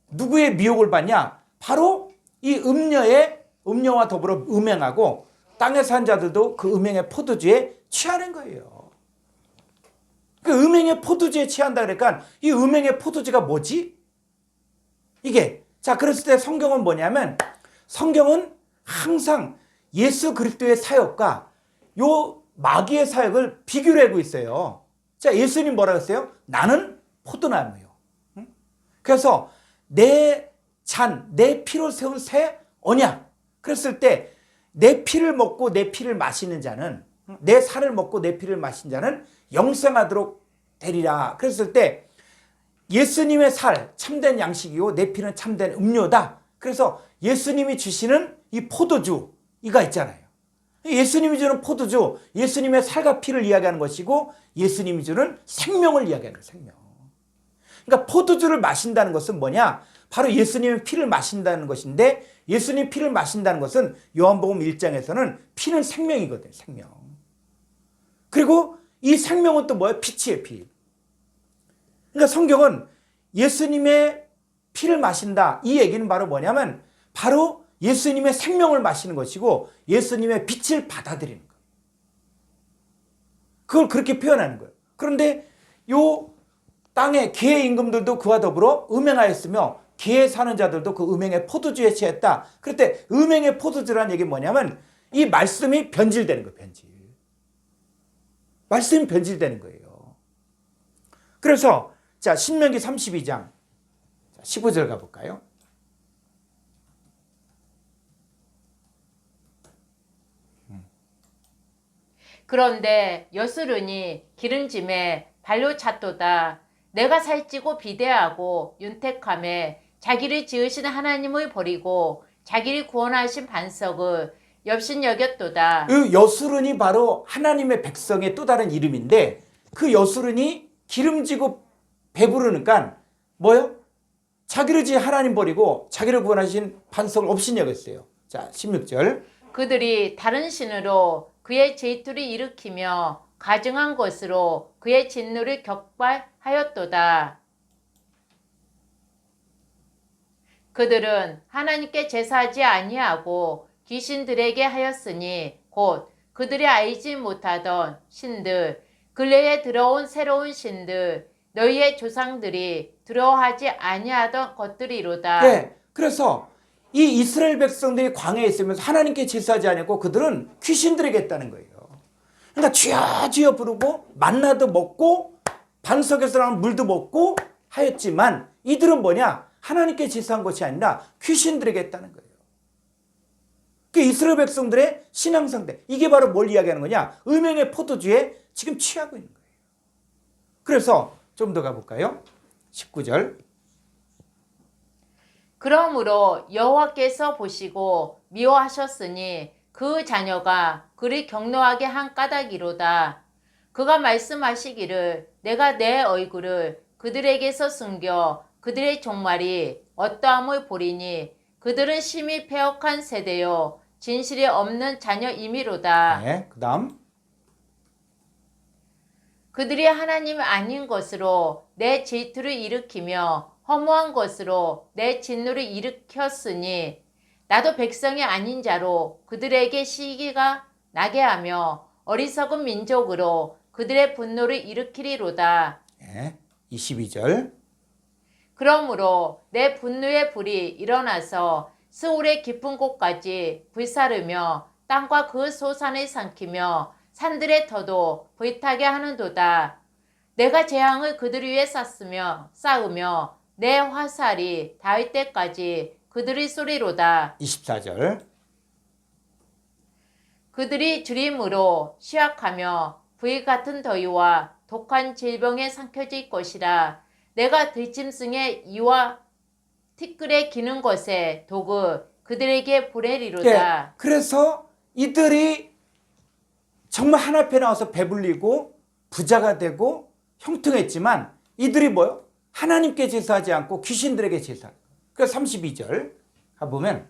누구의 미혹을 받냐? 바로 이 음녀와 더불어 음행하고 땅에 사는 자들도 그 음행의 포도주에 취하는 거예요. 그 음행의 포도주에 취한다 그러니까 이 음행의 포도주가 뭐지? 이게, 자, 그랬을 때 성경은 뭐냐면 성경은 항상 예수 그리스도의 사역과 요 마귀의 사역을 비교를 하고 있어요. 자, 예수님 뭐라고 했어요? 나는 포도나무요. 그래서 내 피로 세운 새 언약. 그랬을 때 내 피를 먹고 내 피를 마시는 자는, 내 살을 먹고 내 피를 마신 자는 영생하도록 되리라. 그랬을 때 예수님의 살 참된 양식이고 내 피는 참된 음료다. 그래서 예수님이 주시는 이 포도주 이가 있잖아요. 예수님이 주는 포도주, 예수님의 살과 피를 이야기하는 것이고 예수님이 주는 생명을 이야기하는 거예요. 생명. 그러니까 포도주를 마신다는 것은 뭐냐? 바로 예수님의 피를 마신다는 것인데, 예수님 피를 마신다는 것은 요한복음 1장에서는 피는 생명이거든요. 생명. 그리고 이 생명은 또 뭐예요? 빛이에요. 피. 그러니까 성경은 예수님의 피를 마신다, 이 얘기는 바로 뭐냐면 바로 예수님의 생명을 마시는 것이고 예수님의 빛을 받아들이는 거예요. 그걸 그렇게 표현하는 거예요. 그런데 요 땅의 개의 임금들도 그와 더불어 음행하였으며 개에 사는 자들도 그 음행의 포도주에 취했다. 그럴 때 음행의 포도주라는 얘기는 뭐냐면 이 말씀이 변질되는 거예요. 변질. 말씀이 변질되는 거예요. 그래서 자, 신명기 32장 15절 가볼까요? 그런데 여수르니 기름짐에 발로 찼도다. 내가 살찌고 비대하고 윤택함에 자기를 지으신 하나님을 버리고 자기를 구원하신 반석을 엽신여겼도다. 그 여수른이 바로 하나님의 백성의 또 다른 이름인데, 그 여수른이 기름지고 배부르니까 뭐요? 자기를 지은 하나님 버리고 자기를 구원하신 반석을 업신여겼어요. 자, 16절. 그들이 다른 신으로 그의 질투를 일으키며 가증한 것으로 그의 진노를 격발하였도다. 그들은 하나님께 제사하지 아니하고 귀신들에게 하였으니 곧 그들이 알지 못하던 신들, 근래에 들어온 새로운 신들, 너희의 조상들이 두려워하지 아니하던 것들이로다. 네, 그래서 이 이스라엘 백성들이 광야에 있으면서 하나님께 제사하지 않았고 그들은 귀신들에게 했다는 거예요. 그러니까 쥐야 쥐야 부르고 만나도 먹고 반석에서 나오는 물도 먹고 하였지만 이들은 뭐냐? 하나님께 제사한 것이 아니라 귀신들에게 했다는 거예요. 그 이스라엘 백성들의 신앙 상태, 이게 바로 뭘 이야기하는 거냐? 음행의 포도주에 지금 취하고 있는 거예요. 그래서 좀 더 가볼까요? 19절. 그러므로 여호와께서 보시고 미워하셨으니 그 자녀가 그리 경노하게 한 까닭이로다. 그가 말씀하시기를 내가 내 얼굴을 그들에게서 숨겨 그들의 종말이 어떠함을 보리니 그들은 심히 패역한 세대요 진실이 없는 자녀이미로다. 네, 그 다음. 그들이 하나님 아닌 것으로 내 질투를 일으키며 허무한 것으로 내 진노를 일으켰으니 나도 백성이 아닌 자로 그들에게 시기가 나게 하며 어리석은 민족으로 그들의 분노를 일으키리로다. 네, 22절. 그러므로 내 분노의 불이 일어나서 스올의 깊은 곳까지 불사르며 땅과 그 소산을 삼키며 산들의 터도 불타게 하는도다. 내가 재앙을 그들 위에 쌓으며 내 화살이 닿을 때까지 그들의 소리로다. 24절. 그들이 주림으로 쉬악하며 불 같은 더위와 독한 질병에 삼켜질 것이라. 내가 들짐승의 이와 티끌에 기는 것에 독을 그들에게 보내리로다. 네, 그래서 이들이 정말 하나 앞에 나와서 배불리고 부자가 되고 형통했지만 이들이 뭐요? 하나님께 제사하지 않고 귀신들에게 제사하는 거예요. 그래서 32절 가보면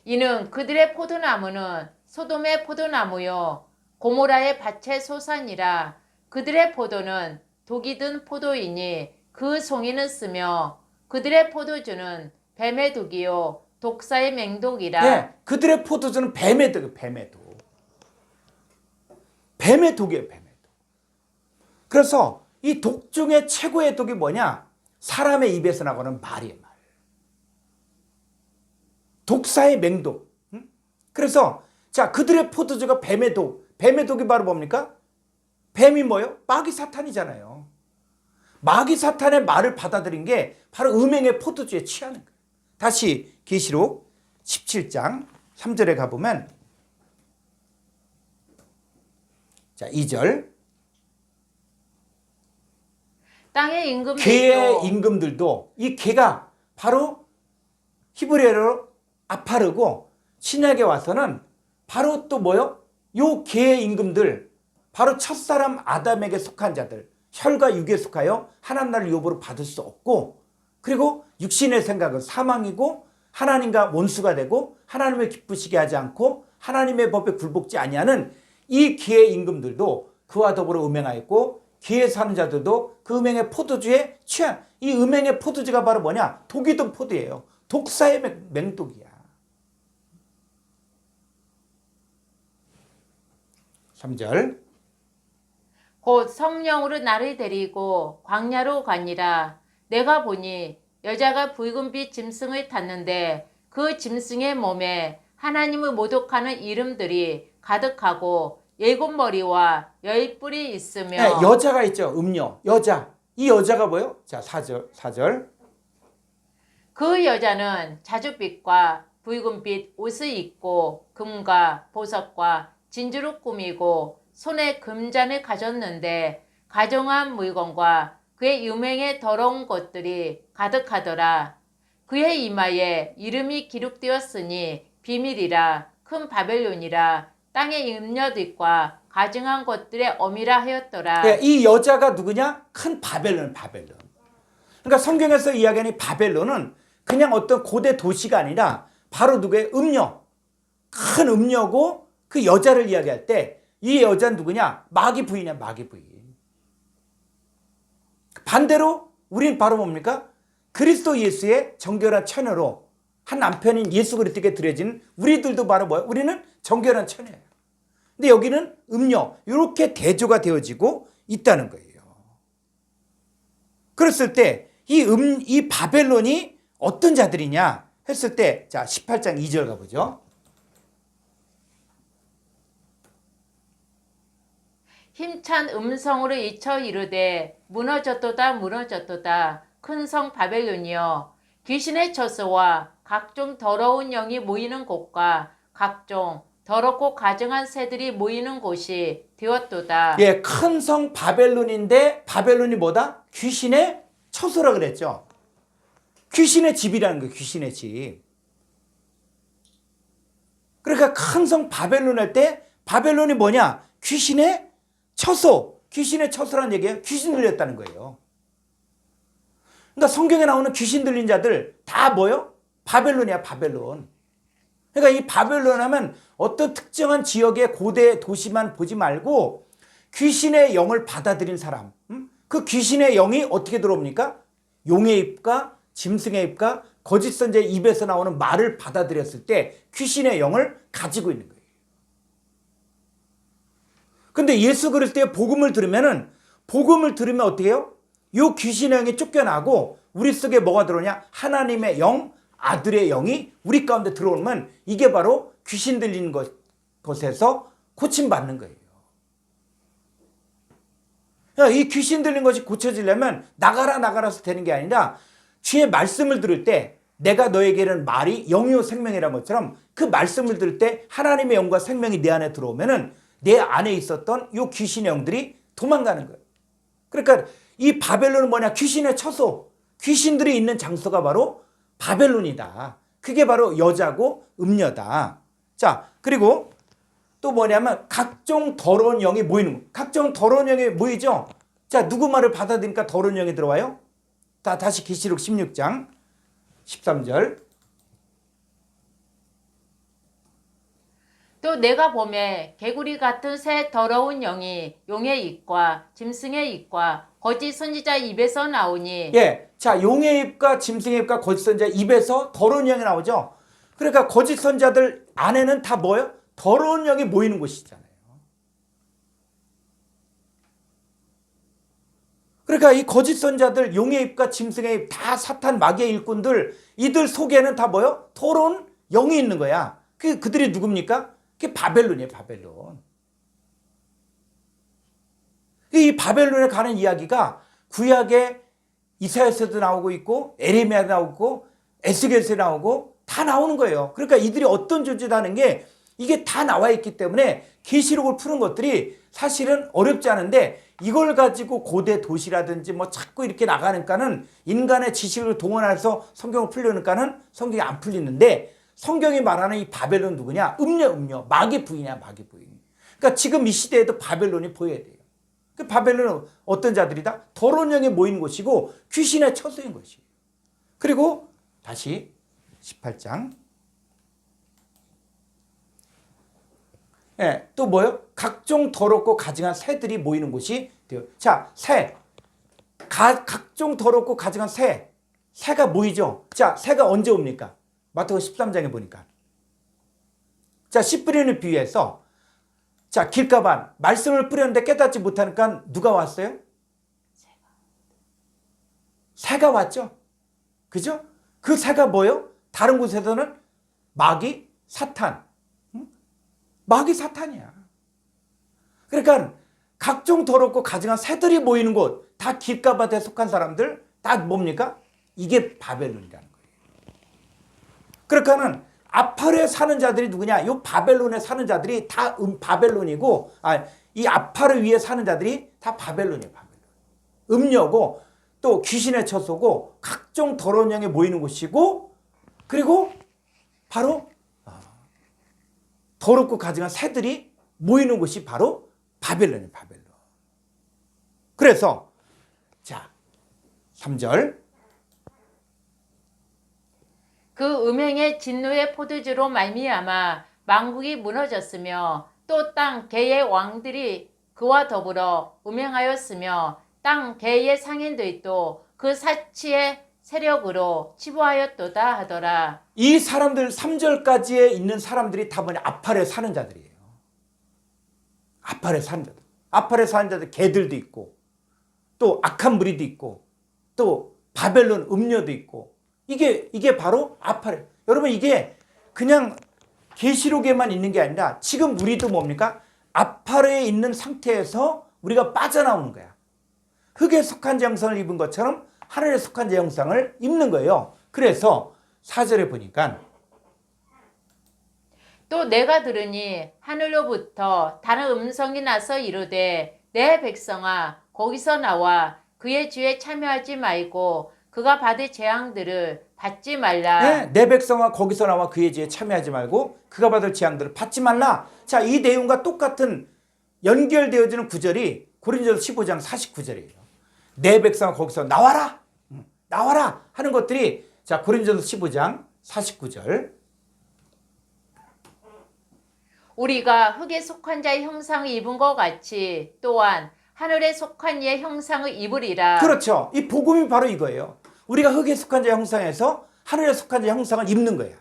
이는 그들의 포도나무는 소돔의 포도나무요 고모라의 밭의 소산이라. 그들의 포도는 독이 든 포도이니 그 송이는 쓰며 그들의 포도주는 뱀의 독이요 독사의 맹독이라. 네, 그들의 포도주는 뱀의 독이에요. 뱀의 독이에요. 뱀의 독. 그래서 이 독 중에 최고의 독이 뭐냐? 사람의 입에서 나오는 말이에요. 말. 독사의 맹독. 그래서 자, 그들의 포도주가 뱀의 독. 뱀의 독이 바로 뭡니까? 뱀이 뭐예요? 마귀 사탄이잖아요. 마귀 사탄의 말을 받아들인 게 바로 음행의 포도주에 취하는 거예요. 다시 계시록 17장 3절에 가보면 자 2절 땅의 임금들도 개의 임금들도 이 개가 바로 히브리어로 아파르고 신약에 와서는 바로 또 뭐요? 요 개의 임금들 바로 첫사람 아담에게 속한 자들 혈과 육에 속하여 하나님 나라를 유업으로 받을 수 없고 그리고 육신의 생각은 사망이고 하나님과 원수가 되고 하나님을 기쁘시게 하지 않고 하나님의 법에 굴복지 아니하는 이 기의 임금들도 그와 더불어 음행하였고 기에 사는 자들도 그 음행의 포도주에 취한 이 음행의 포도주가 바로 뭐냐? 독이 든 포도예요. 독사의 맹독이야. 3절 곧 성령으로 나를 데리고 광야로 가니라. 내가 보니 여자가 붉은 빛 짐승을 탔는데 그 짐승의 몸에 하나님을 모독하는 이름들이 가득하고 7머리와 10뿔이 있으며 네, 여자가 있죠. 음녀 여자. 이 여자가 뭐예요? 자 4절 그 여자는 자줏빛과 붉은빛 옷을 입고 금과 보석과 진주로 꾸미고 손에 금잔을 가졌는데 가정한 물건과 그의 음행에 더러운 것들이 가득하더라. 그의 이마에 이름이 기록되었으니 비밀이라 큰 바벨론이라 땅의 음녀들과 가증한 것들의 어미라 하였더라. 네, 이 여자가 누구냐? 큰 바벨론. 그러니까 성경에서 이야기하는 바벨론은 그냥 어떤 고대 도시가 아니라 바로 누구의 음녀. 큰 음녀고 그 여자를 이야기할 때 이 여자는 누구냐? 마귀 부인이야, 마귀 부인. 반대로 우리는 바로 뭡니까? 그리스도 예수의 정결한 처녀로 한 남편인 예수 그리스도께 드려진 우리들도 바로 뭐야? 우리는 정결한 처녀예요. 근데 여기는 음녀, 이렇게 대조가 되어지고 있다는 거예요. 그랬을 때 이 바벨론이 어떤 자들이냐 했을 때, 자 18장 2절 가보죠. 힘찬 음성으로 이쳐 이르되 무너졌도다 무너졌도다 큰 성 바벨론이여 귀신의 처소와 각종 더러운 영이 모이는 곳과 각종 더럽고 가증한 새들이 모이는 곳이 되었도다. 예, 큰 성 바벨론인데 바벨론이 뭐다? 귀신의 처소라 그랬죠. 귀신의 집이라는 거예요. 귀신의 집. 그러니까 큰 성 바벨론 할 때 바벨론이 뭐냐? 귀신의 처소. 귀신의 처소라는 얘기예요. 귀신 들렸다는 거예요. 그러니까 성경에 나오는 귀신 들린 자들 다 뭐요? 바벨론이야, 바벨론. 그러니까 이 바벨론 하면 어떤 특정한 지역의 고대 도시만 보지 말고 귀신의 영을 받아들인 사람. 그 귀신의 영이 어떻게 들어옵니까? 용의 입과 짐승의 입과 거짓 선지자의 입에서 나오는 말을 받아들였을 때 귀신의 영을 가지고 있는 거예요. 근데 예수 그리스도의 복음을 들으면 어떻게 해요? 이 귀신의 영이 쫓겨나고 우리 속에 뭐가 들어오냐? 하나님의 영, 아들의 영이 우리 가운데 들어오면 이게 바로 귀신 들리는 것에서 고침받는 거예요. 이 귀신 들린 것이 고쳐지려면 나가라서 되는 게 아니라 주의 말씀을 들을 때 내가 너에게는 말이 영이요 생명이라는 것처럼 그 말씀을 들을 때 하나님의 영과 생명이 내 안에 들어오면은 내 안에 있었던 이 귀신의 영들이 도망가는 거예요. 그러니까 이 바벨론은 뭐냐? 귀신의 처소. 귀신들이 있는 장소가 바로 바벨론이다. 그게 바로 여자고 음녀다. 자, 그리고 또 뭐냐면 각종 더러운 영이 모이는 거예요. 각종 더러운 영이 모이죠. 자, 누구 말을 받아들이니까 더러운 영이 들어와요? 다시 계시록 16장 13절. 또 내가 보매 개구리 같은 새 더러운 영이 용의 입과 짐승의 입과 거짓 선지자 입에서 나오니. 예, 자 용의 입과 짐승의 입과 거짓 선지자 입에서 더러운 영이 나오죠. 그러니까 거짓 선지자들 안에는 다 뭐예요? 더러운 영이 모이는 곳이잖아요. 그러니까 이 거짓 선지자들 용의 입과 짐승의 입 다 사탄 마귀의 일꾼들 이들 속에는 다 뭐예요? 더러운 영이 있는 거야. 그들이 누굽니까? 그게 바벨론이에요, 바벨론. 이 바벨론에 가는 이야기가 구약의 이사야서도 나오고 있고 에레미야도 나오고 에스겔서도 나오고 다 나오는 거예요. 그러니까 이들이 어떤 존재다는 게 이게 다 나와 있기 때문에 계시록을 푸는 것들이 사실은 어렵지 않은데 이걸 가지고 고대 도시라든지 뭐 자꾸 이렇게 나가니까는 인간의 지식을 동원해서 성경을 풀려니까는 성경이 안 풀리는데 성경이 말하는 이 바벨론 누구냐? 음녀. 마귀 부인이야, 마귀 부인. 그러니까 지금 이 시대에도 바벨론이 보여야 돼요. 그 바벨론은 어떤 자들이다? 더러운 영이 모이는 곳이고 귀신의 처소인 것이에요. 그리고 다시 18장. 예, 또 뭐요? 각종 더럽고 가증한 새들이 모이는 곳이 돼요. 자, 새. 각종 더럽고 가증한 새가 모이죠. 자, 새가 언제 옵니까? 마태복음 13장에 보니까. 자, 씨 뿌리는 비유에서 자, 길가반 말씀을 뿌렸는데 깨닫지 못하니까 누가 왔어요? 새가 왔죠. 그죠? 그 새가 뭐예요? 다른 곳에서는 마귀, 사탄. 마귀 사탄이야. 그러니까 각종 더럽고 가증한 새들이 모이는 곳, 다 길가밭에 속한 사람들, 다 뭡니까? 이게 바벨론이라는 거예요. 그러니까는 아파르에 사는 자들이 누구냐? 이 바벨론에 사는 자들이 다 바벨론이고, 이 아파르 위에 사는 자들이 다 바벨론이에요, 바벨론. 음녀고, 또 귀신의 처소고, 각종 더러운 영이 모이는 곳이고, 그리고 바로 더럽고 가증한 새들이 모이는 곳이 바로 바벨론이에요, 바벨론. 그래서 자 3절. 그 음행의 진노의 포도주로 말미암아 만국이 무너졌으며 또 땅 개의 왕들이 그와 더불어 음행하였으며 땅 개의 상인들이 또 그 사치의 세력으로 치부하였도다 하더라. 이 사람들 3절까지에 있는 사람들이 다 뭐냐? 아팔에 사는 자들이에요. 아팔에 사는 자들. 아팔에 사는 자들 개들도 있고 또 악한 무리도 있고 또 바벨론 음녀도 있고 이게 바로 아팔에. 여러분 이게 그냥 계시록에만 있는 게 아니라 지금 우리도 뭡니까? 아팔에 있는 상태에서 우리가 빠져나오는 거야. 흙에 속한 자 형상을 입은 것처럼 하늘에 속한 자 형상을 입는 거예요. 그래서 4절에 보니까 또 내가 들으니 하늘로부터 다른 음성이 나서 이르되 내 백성아 거기서 나와 그의 죄에 참여하지 말고 그가 받을 재앙들을 받지 말라. 네, 내 백성아 거기서 나와 그의 죄에 참여하지 말고 그가 받을 재앙들을 받지 말라. 자, 이 내용과 똑같은 연결되어지는 구절이 고린도서 15장 49절이에요. 내 백성아 거기서 나와라. 나와라 하는 것들이 자, 고린도서 15장 49절. 우리가 흙에 속한 자의 형상을 입은 것 같이 또한 하늘에 속한 이의 형상을 입으리라. 그렇죠. 이 복음이 바로 이거예요. 우리가 흙에 속한 자 형상에서 하늘에 속한 자 형상을 입는 거야.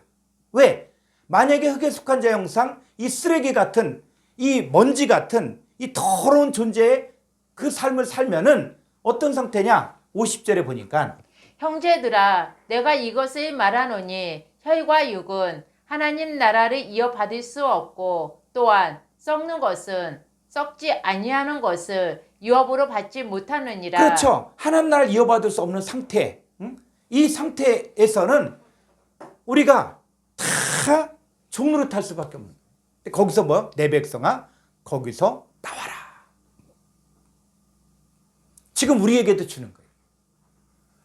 왜? 만약에 흙에 속한 자 형상, 이 쓰레기 같은, 이 먼지 같은, 이 더러운 존재의 그 삶을 살면은 어떤 상태냐? 50절에 보니까 형제들아 내가 이것을 말하노니 혈과 육은 하나님 나라를 이어받을 수 없고 또한 썩는 것은 썩지 아니하는 것을 유업으로 받지 못하느니라. 그렇죠. 하나님 나라를 이어받을 수 없는 상태. 이 상태에서는 우리가 다 종로를 탈 수밖에 없는 거예요. 거기서 뭐? 내 백성아 거기서 나와라. 지금 우리에게도 주는 거예요.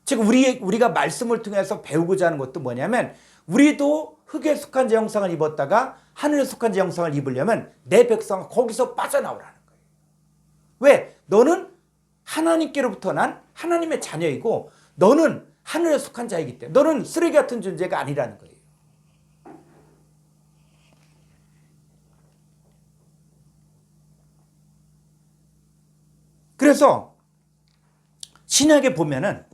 지금 우리가 말씀을 통해서 배우고자 하는 것도 뭐냐면 우리도 흙에 속한 자 형상을 입었다가 하늘에 속한 자 형상을 입으려면 내 백성아 거기서 빠져나오라는 거예요. 왜? 너는 하나님께로부터 난 하나님의 자녀이고 너는 하늘에 속한 자이기 때문에 너는 쓰레기 같은 존재가 아니라는 거예요. 그래서 신약에 보면은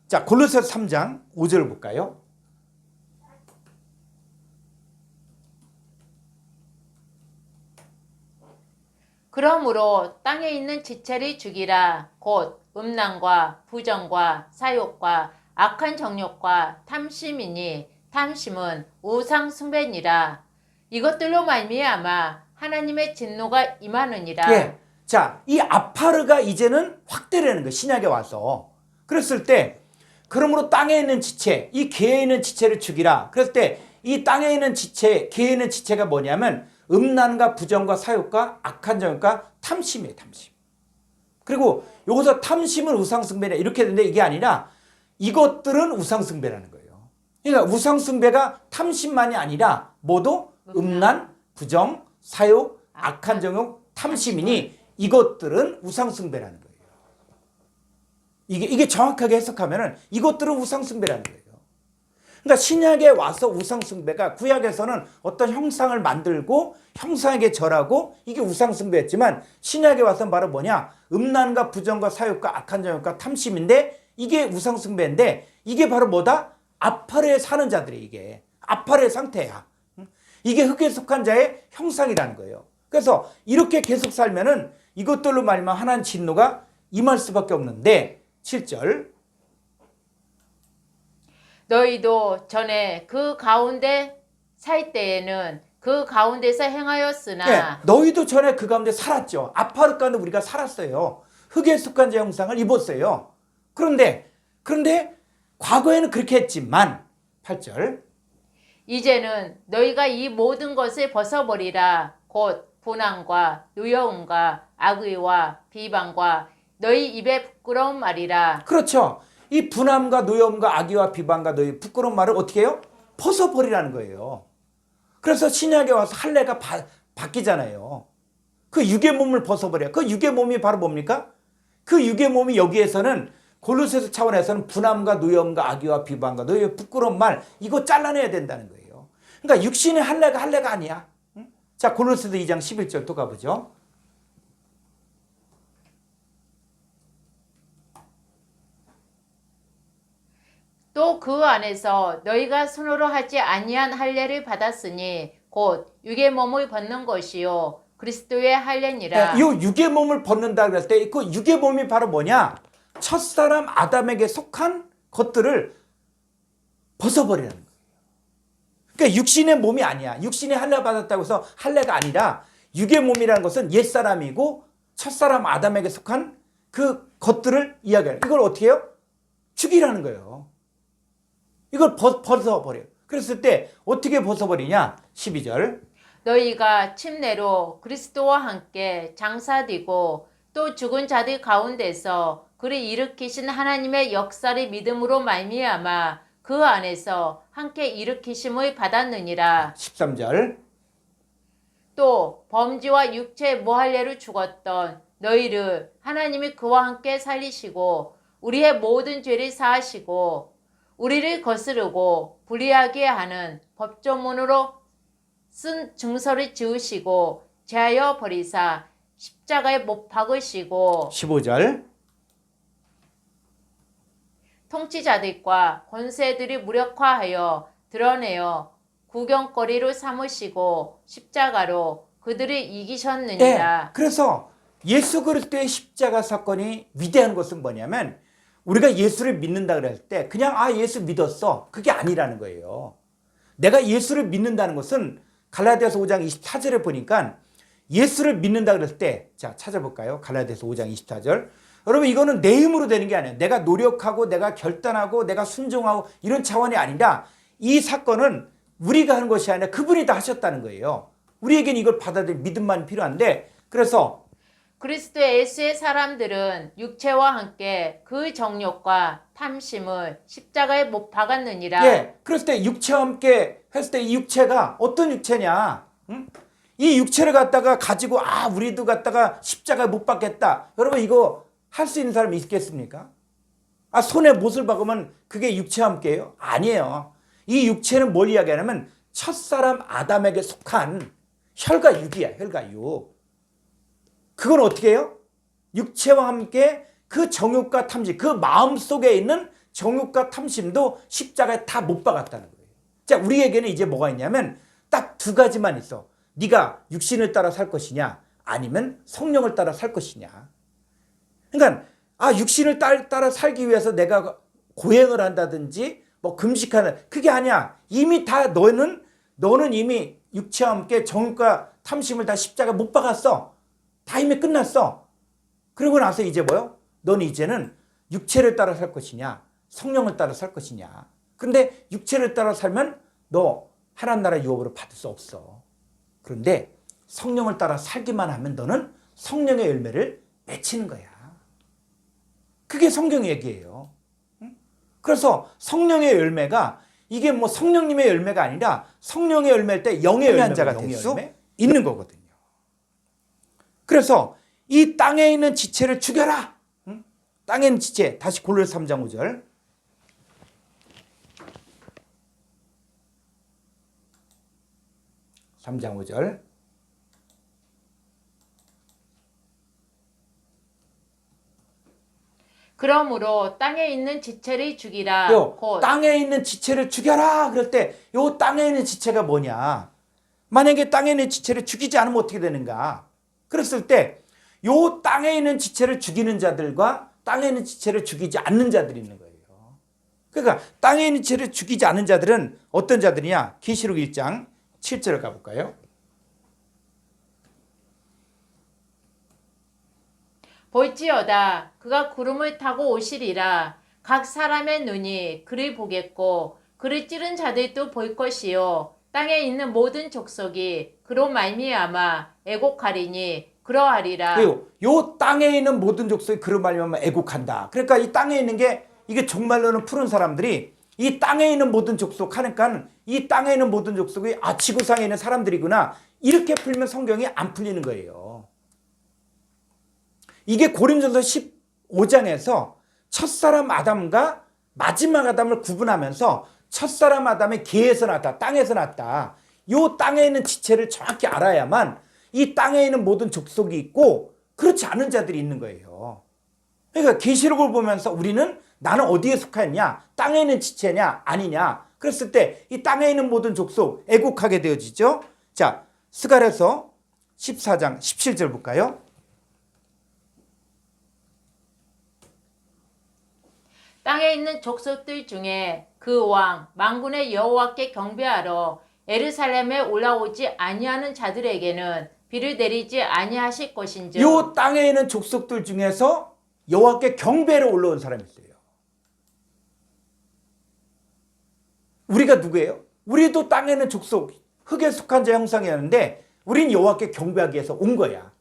자 골로새서 3장 5절 볼까요? 그러므로 땅에 있는 지체를 죽이라. 곧 음란과 부정과 사욕과 악한 정욕과 탐심이니 탐심은 우상 숭배니라. 이것들로 말미암아 하나님의 진노가 임하느니라. 예. 자, 이 아파르가 이제는 확대되는 거예요. 신약에 와서. 그랬을 때 그러므로 땅에 있는 지체, 이 개에 있는 지체를 죽이라. 그랬을 때 이 땅에 있는 지체, 개에 있는 지체가 뭐냐면 음란과 부정과 사욕과 악한 정욕과 탐심이에요. 탐심. 그리고 여기서 탐심은 우상숭배다 이렇게 되는데 이게 아니라 이것들은 우상숭배라는 거예요. 그러니까 우상숭배가 탐심만이 아니라 모두 음란, 부정, 사욕, 악한 정욕, 탐심이니 이것들은 우상숭배라는 거예요. 이게 정확하게 해석하면은 이것들은 우상숭배라는 거예요. 그러니까 신약에 와서 우상숭배가 구약에서는 어떤 형상을 만들고 형상에게 절하고 이게 우상숭배였지만 신약에 와서는 바로 뭐냐? 음란과 부정과 사욕과 악한 정욕과 탐심인데 이게 우상숭배인데 이게 바로 뭐다? 아파레에 사는 자들이 이게 아파레의 상태야. 이게 흙에 속한 자의 형상이라는 거예요. 그래서 이렇게 계속 살면은 이것들로 말미암아 하나님 진노가 임할 수밖에 없는데 7절 너희도 전에 그 가운데 살 때에는 그 가운데서 행하였으나 네, 너희도 전에 그 가운데 살았죠. 아파르 가운데 우리가 살았어요. 흙에 속한 자 형상을 입었어요. 그런데 과거에는 그렇게 했지만 8절 이제는 너희가 이 모든 것을 벗어버리라. 곧 분함과 노여움과 악의와 비방과 너희 입에 부끄러운 말이라. 그렇죠. 이 분함과 노여움과 악의와 비방과 너희 부끄러운 말을 어떻게 해요? 벗어버리라는 거예요. 그래서 신약에 와서 할례가 바뀌잖아요. 그 육의 몸을 벗어버려요. 그 육의 몸이 바로 뭡니까? 그 육의 몸이 여기에서는 골로새서 차원에서는 분함과 노여움과 악의와 비방과 너희 부끄러운 말 이거 잘라내야 된다는 거예요. 그러니까 육신의 할례가 아니야. 자, 골로새서 2장 11절 또 가보죠. 또 그 안에서 너희가 손으로 하지 아니한 할례를 받았으니 곧 육의 몸을 벗는 것이요 그리스도의 할례니라. 이 육의 몸을 벗는다 그럴 때 그 육의 몸이 바로 뭐냐? 첫사람 아담에게 속한 것들을 벗어버리는 거예요. 그러니까 육신의 몸이 아니야. 육신의 할례 받았다고 해서 할례가 아니라 육의 몸이라는 것은 옛사람이고 첫사람 아담에게 속한 그 것들을 이야기해요. 이걸 어떻게 해요? 죽이라는 거예요. 이걸 벗어버려요. 그랬을 때 어떻게 벗어버리냐? 12절. 너희가 침례로 그리스도와 함께 장사되고 또 죽은 자들 가운데서 그를 일으키신 하나님의 역사를 믿음으로 말미암아 그 안에서 함께 일으키심을 받았느니라. 13절. 또 범죄와 육체 모할례로 죽었던 너희를 하나님이 그와 함께 살리시고 우리의 모든 죄를 사하시고 우리를 거스르고 불의하게 하는 법조문으로 쓴 증서를 지우시고 제하여 버리사 십자가에 못 박으시고 15절. 통치자들과 권세들이 무력화하여 드러내어 구경거리로 삼으시고 십자가로 그들을 이기셨느니라. 그래서 예수 그리스도의 십자가 사건이 위대한 것은 뭐냐면 우리가 예수를 믿는다 그럴 때 그냥 예수 믿었어. 그게 아니라는 거예요. 내가 예수를 믿는다는 것은 갈라디아서 5장 24절에 보니까 예수를 믿는다 그랬을 때, 자, 찾아볼까요? 갈라디아서 5장 24절. 여러분, 이거는 내 힘으로 되는 게 아니에요. 내가 노력하고 내가 결단하고 내가 순종하고 이런 차원이 아니라 이 사건은 우리가 하는 것이 아니라 그분이 다 하셨다는 거예요. 우리에게는 이걸 받아들일 믿음만 필요한데, 그래서 그리스도 예수의 사람들은 육체와 함께 그 정욕과 탐심을 십자가에 못 박았느니라. 그랬을 때 육체와 함께 했을 때 이 육체가 어떤 육체냐? 응? 이 육체를 갖다가 가지고 우리도 갖다가 십자가에 못 박겠다. 여러분, 이거 할 수 있는 사람이 있겠습니까? 손에 못을 박으면 그게 육체와 함께예요? 아니에요. 이 육체는 뭘 이야기하냐면 첫사람 아담에게 속한 혈과 육이야. 혈과 육. 그건 어떻게 해요? 육체와 함께 그 정욕과 탐심, 그 마음속에 있는 정욕과 탐심도 십자가에 다 못 박았다는 거예요. 자, 우리에게는 이제 뭐가 있냐면 딱 두 가지만 있어. 네가 육신을 따라 살 것이냐 아니면 성령을 따라 살 것이냐. 그러니까 육신을 따라 살기 위해서 내가 고행을 한다든지 뭐 금식하는 그게 아니야. 이미 다 너는 이미 육체와 함께 정욕과 탐심을 다 십자가에 못 박았어. 다 이미 끝났어. 그러고 나서 이제 뭐요? 넌 이제는 육체를 따라 살 것이냐 성령을 따라 살 것이냐. 근데 육체를 따라 살면 너 하나님 나라 유업으로 받을 수 없어. 그런데 성령을 따라 살기만 하면 너는 성령의 열매를 맺히는 거야. 그게 성경 얘기예요. 그래서 성령의 열매가 이게 뭐 성령님의 열매가 아니라 성령의 열매일 때 영의 열매가 될 수 있는 거거든요. 그래서 이 땅에 있는 지체를 죽여라. 땅에 있는 지체. 다시 골로새 3장 5절. (3장 5절) 그러므로 땅에 있는 지체를 죽이라. 곧 땅에 있는 지체를 죽여라. 그럴 때 요 땅에 있는 지체가 뭐냐? 만약에 땅에 있는 지체를 죽이지 않으면 어떻게 되는가? 그랬을 때 요 땅에 있는 지체를 죽이는 자들과 땅에 있는 지체를 죽이지 않는 자들이 있는 거예요. 그러니까 땅에 있는 지체를 죽이지 않는 자들은 어떤 자들이냐? 계시록 1장 7절을 가볼까요? 볼지어다 그가 구름을 타고 오시리라. 각 사람의 눈이 그를 보겠고 그를 찌른 자들도 볼 것이요 땅에 있는 모든 족속이 그로 말미암아 애곡하리니 그러하리라. 그리고 요 땅에 있는 모든 족속이 그로 말미암아 애곡한다. 그러니까 이 땅에 있는 게 이게 정말로는 푸른 사람들이 이 땅에 있는 모든 족속 하니까 이 땅에 있는 모든 족속이 지구상에 있는 사람들이구나. 이렇게 풀면 성경이 안 풀리는 거예요. 이게 고린도서 15장에서 첫사람 아담과 마지막 아담을 구분하면서 첫사람 아담의 개에서 났다. 땅에서 났다. 요 땅에 있는 지체를 정확히 알아야만 이 땅에 있는 모든 족속이 있고 그렇지 않은 자들이 있는 거예요. 그러니까 계시록을 보면서 우리는 나는 어디에 속하냐, 땅에 있는 지체냐 아니냐 그랬을 때 이 땅에 있는 모든 족속 애국하게 되어지죠. 자, 스가랴서 14장 17절 볼까요? 땅에 있는 족속들 중에 그 왕 만군의 여호와께 경배하러 예루살렘에 올라오지 아니하는 자들에게는 비를 내리지 아니하실 것인즉. 요 땅에 있는 족속들 중에서 여호와께 경배로 올라온 사람이 있어요. 우리가 누구예요? 우리도 땅에 있는 족속, 흙에 속한 자 형상이었는데 우린 여호와께 경배하기 위해서 온 거야.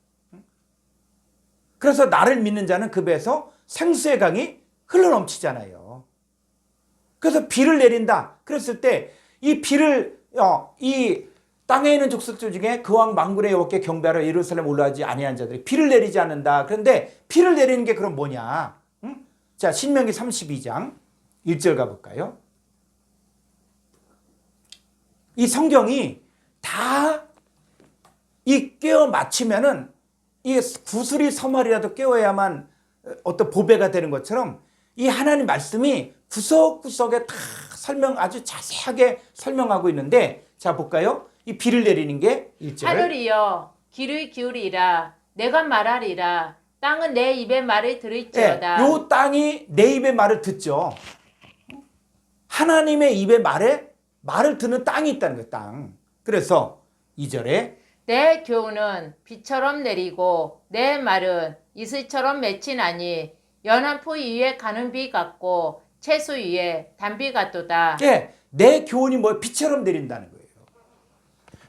그래서 나를 믿는 자는 그 배에서 생수의 강이 흘러넘치잖아요. 그래서 비를 내린다. 그랬을 때 이 비를 이 땅에 있는 족속들 중에 그 왕 만군의 여호와께 경배하러 예루살렘 올라가지 아니한 자들이 비를 내리지 않는다. 그런데 비를 내리는 게 그럼 뭐냐? 응? 자, 신명기 32장 1절 가볼까요? 이 성경이 다 이 깨어 맞추면은 이 구슬이 서말이라도 깨워야만 어떤 보배가 되는 것처럼 이 하나님 말씀이 구석구석에 다 아주 자세하게 설명하고 있는데 자 볼까요? 이 비를 내리는 게 1절. 하늘이여 귀를 기울이라 내가 말하리라 땅은 내 입의 말을 들을지어다. 요 땅이 내 입의 말을 듣죠. 하나님의 입의 말을 듣는 땅이 있다는 거예요. 땅. 그래서 2절에 내 교훈은 비처럼 내리고 내 말은 이슬처럼 맺히나니 연한 포 위에 가는 비 같고 채소 위에 단비 같도다. 예, 내 교훈이 뭐 비처럼 내린다는 거예요.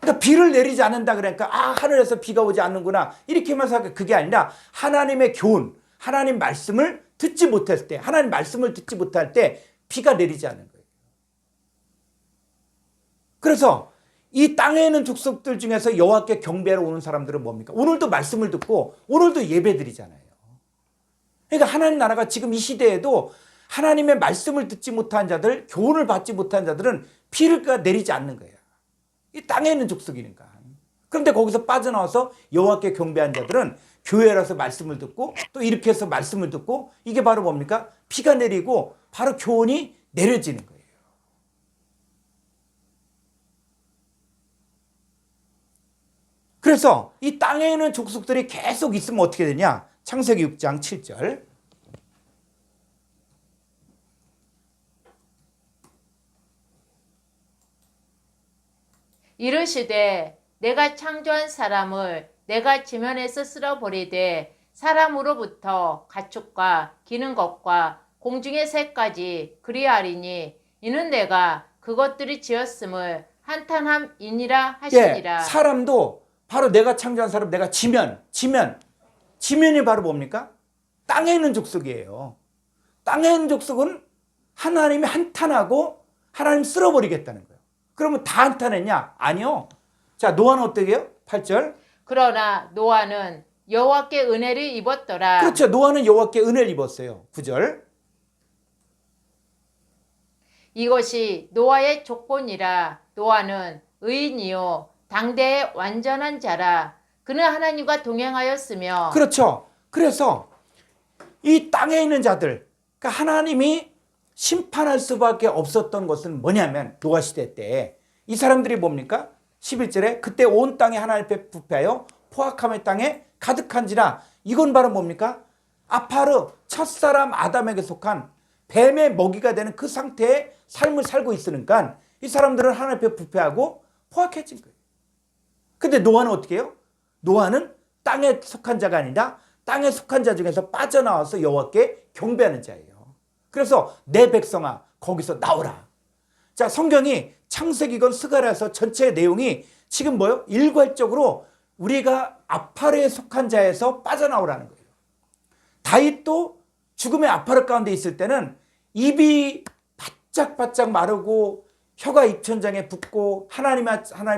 그러니까 비를 내리지 않는다 그러니까 하늘에서 비가 오지 않는구나 이렇게만 생각해. 그게 아니라 하나님의 교훈, 하나님 말씀을 듣지 못했을 때, 하나님 말씀을 듣지 못할 때 비가 내리지 않는 거예요. 그래서 이 땅에 있는 족속들 중에서 여호와께 경배하러 오는 사람들은 뭡니까? 오늘도 말씀을 듣고 오늘도 예배드리잖아요. 그러니까 하나님 나라가 지금 이 시대에도 하나님의 말씀을 듣지 못한 자들, 교훈을 받지 못한 자들은 비를 내리지 않는 거예요. 이 땅에 있는 족속이니까. 그런데 거기서 빠져나와서 여호와께 경배한 자들은 교회라서 말씀을 듣고 또 이렇게 해서 말씀을 듣고 이게 바로 뭡니까? 비가 내리고 바로 교훈이 내려지는 거예요. 그래서 이 땅에 있는 족속들이 계속 있으면 어떻게 되냐? 창세기 6장 7절. 이르시되 내가 창조한 사람을 내가 지면에서 쓸어버리되 사람으로부터 가축과 기는 것과 공중의 새까지 그리하리니 이는 내가 그것들이 지었음을 한탄함이니라 하시니라. 예, 사람도 바로 내가 창조한 사람, 내가 지면이 바로 뭡니까? 땅에 있는 족속이에요. 땅에 있는 족속은 하나님이 한탄하고 하나님 쓸어버리겠다는 거예요. 그러면 다 한탄했냐? 아니요. 자, 노아는 어떻게 해요? 8절. 그러나 노아는 여호와께 은혜를 입었더라. 그렇죠. 노아는 여호와께 은혜를 입었어요. 9절. 이것이 노아의 조건이라. 노아는 의인이요 당대의 완전한 자라. 그는 하나님과 동행하였으며. 그렇죠. 그래서 이 땅에 있는 자들, 그러니까 하나님이 심판할 수밖에 없었던 것은 뭐냐면 노아 시대 때 이 사람들이 뭡니까? 11절에 그때 온 땅에 하나님 앞에 부패하여 포악함의 땅에 가득한지라. 이건 바로 뭡니까? 아파르 첫사람 아담에게 속한 뱀의 먹이가 되는 그 상태의 삶을 살고 있으니까 이 사람들은 하나님 앞에 부패하고 포악해진 거예요. 근데 노아는 어떻게 해요? 노아는 땅에 속한 자가 아니라 땅에 속한 자 중에서 빠져나와서 여호와께 경배하는 자예요. 그래서 내 백성아 거기서 나오라. 자, 성경이 창세기건 스가랴서 전체 내용이 지금 뭐예요? 일괄적으로 우리가 아파르에 속한 자에서 빠져나오라는 거예요. 다윗도 죽음의 아파르 가운데 있을 때는 입이 바짝바짝 마르고 혀가 입천장에 붙고 하나님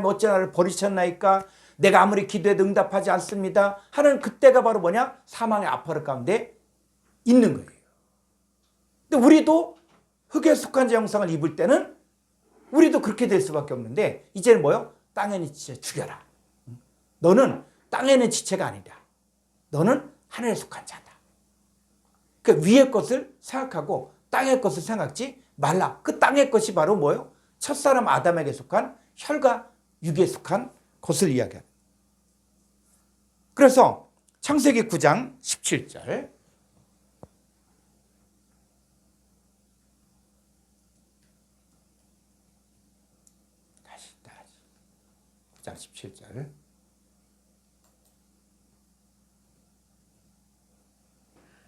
어찌 나를 버리셨나이까? 내가 아무리 기도해도 응답하지 않습니다. 하는 그때가 바로 뭐냐? 사망의 아파르 가운데 있는 거예요. 근데 우리도 흙에 속한 자 형상을 입을 때는 우리도 그렇게 될 수밖에 없는데 이제는 뭐요? 땅에 있는 지체 죽여라. 너는 땅에 있는 지체가 아니다. 너는 하늘에 속한 자다. 그 위의 것을 생각하고 땅의 것을 생각지 말라. 그 땅의 것이 바로 뭐예요? 첫사람 아담에게 속한 혈과 육에 속한 것을 이야기합니다. 그래서 창세기 9장 17절 다시 9장 17절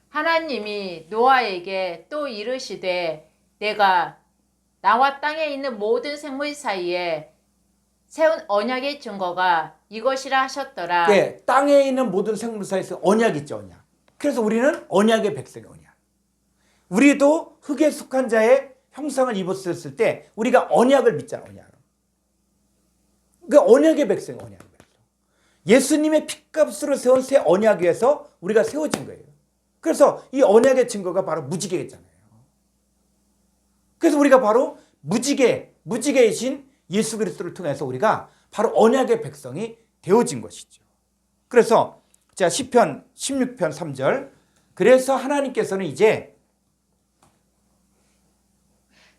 하나님이 노아에게 또 이르시되 내가 나와 땅에 있는 모든 생물 사이에 세운 언약의 증거가 이것이라 하셨더라. 예, 땅에 있는 모든 생물 사이에서 언약 있죠, 언약. 그래서 우리는 언약의 백성이 언약. 우리도 흙에 속한 자의 형상을 입었을 때 우리가 언약을 믿잖아, 언약. 그 언약의 백성이 언약의 백성. 예수님의 핏값으로 세운 새 언약 위에서 우리가 세워진 거예요. 그래서 이 언약의 증거가 바로 무지개잖아요. 그래서 우리가 바로 무지개이신 예수 그리스도를 통해서 우리가 바로 언약의 백성이 되어진 것이죠. 그래서 자 시편 16편 3절 그래서 하나님께서는 이제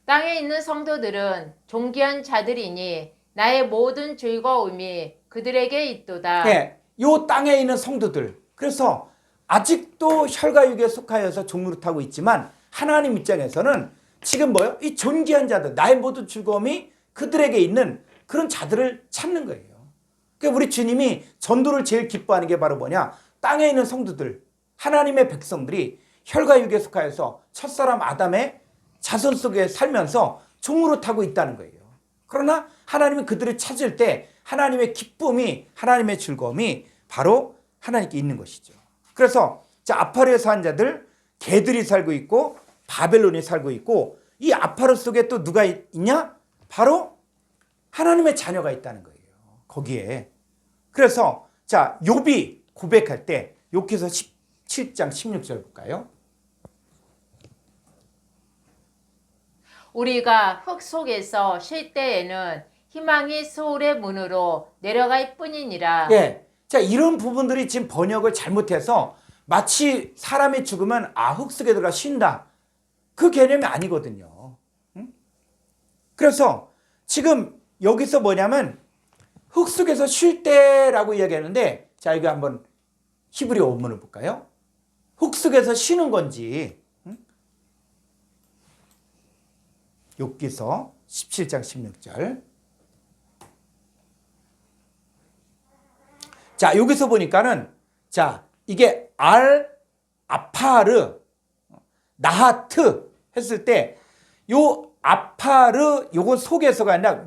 땅에 있는 성도들은 존귀한 자들이니 나의 모든 즐거움이 그들에게 있도다. 네, 요 땅에 있는 성도들 그래서 아직도 혈과 육에 속하여서 종노릇하고 있지만 하나님 입장에서는 지금 뭐예요? 이 존귀한 자들 나의 모든 즐거움이 그들에게 있는 그런 자들을 찾는 거예요. 그러니까 우리 주님이 전도를 제일 기뻐하는 게 바로 뭐냐? 땅에 있는 성도들, 하나님의 백성들이 혈과 육에 속하여서 첫사람 아담의 자손 속에 살면서 종노릇하고 있다는 거예요. 그러나 하나님이 그들을 찾을 때 하나님의 기쁨이, 하나님의 즐거움이 바로 하나님께 있는 것이죠. 그래서 자 아파르에 사는 자들, 개들이 살고 있고 바벨론이 살고 있고 이 아파르 속에 또 누가 있냐? 바로 하나님의 자녀가 있다는 거예요. 거기에. 그래서 자 욥이 고백할 때 욥기서 17장 16절 볼까요? 우리가 흙 속에서 쉴 때에는 희망이 소울의 문으로 내려갈 뿐이니라. 예. 자 이런 부분들이 지금 번역을 잘못해서 마치 사람이 죽으면 흙 속에 들어가 쉰다. 그 개념이 아니거든요. 그래서 지금 여기서 뭐냐면 흙 속에서 쉴 때라고 이야기하는데 자 이거 한번 히브리어 원문을 볼까요? 흙 속에서 쉬는 건지 욥기서 17장 16절 자 여기서 보니까는 자 이게 아파르 나하트 했을 때 요 아파르 요거 속에서가 아니라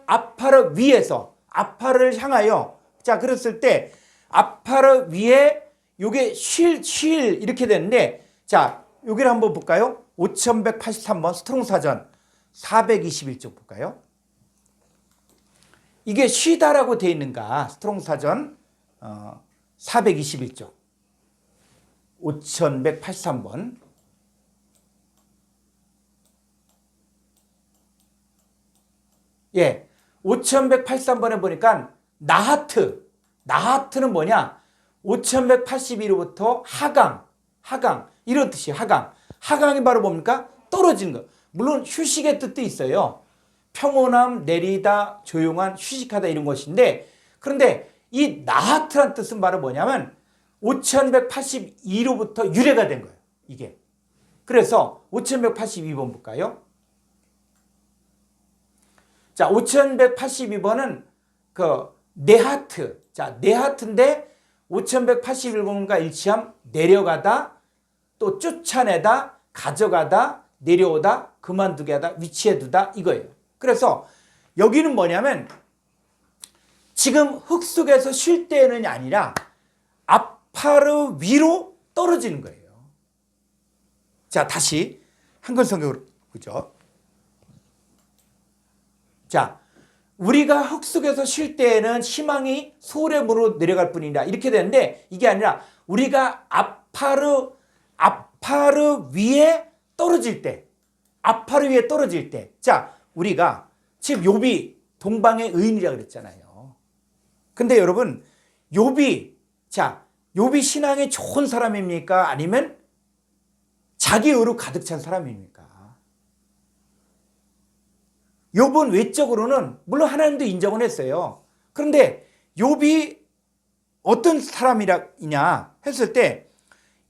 아파르 위에서 아파르를 향하여 자 그랬을 때 아파르 위에 요게 쉴 이렇게 되는데 자 여기를 한번 볼까요? 5183번 스트롱 사전 421쪽 볼까요? 이게 쉬다라고 되어 있는가? 스트롱 사전 421쪽 5183번 예, 5183번에 보니까 나하트는 뭐냐? 5182로부터 하강 이런 뜻이에요. 하강이 바로 뭡니까? 떨어지는 거. 물론 휴식의 뜻도 있어요. 평온함, 내리다, 조용한, 휴식하다 이런 것인데 그런데 이 나하트란 뜻은 바로 뭐냐면 5182로부터 유래가 된 거예요. 이게. 그래서 5182번 볼까요? 자, 5182번은 그 네하트. 자, 네하트인데 5181번과 일치함 내려가다, 또 쫓아내다, 가져가다, 내려오다, 그만두게 하다, 위치해 두다 이거예요. 그래서 여기는 뭐냐면 지금 흙 속에서 쉴 때는 아니라 아파르 위로 떨어지는 거예요. 자, 다시 한글 성경으로 보죠. 자, 우리가 흙 속에서 쉴 때에는 희망이 소울의 문으로 내려갈 뿐이라 이렇게 되는데 이게 아니라 우리가 아파르 위에 떨어질 때 자, 우리가 지금 욥이 동방의 의인이라 그랬잖아요. 근데 여러분, 욥이 신앙이 좋은 사람입니까? 아니면 자기 의로 가득 찬 사람입니까? 욥은 외적으로는 물론 하나님도 인정을 했어요. 그런데 욥이 어떤 사람이냐 했을 때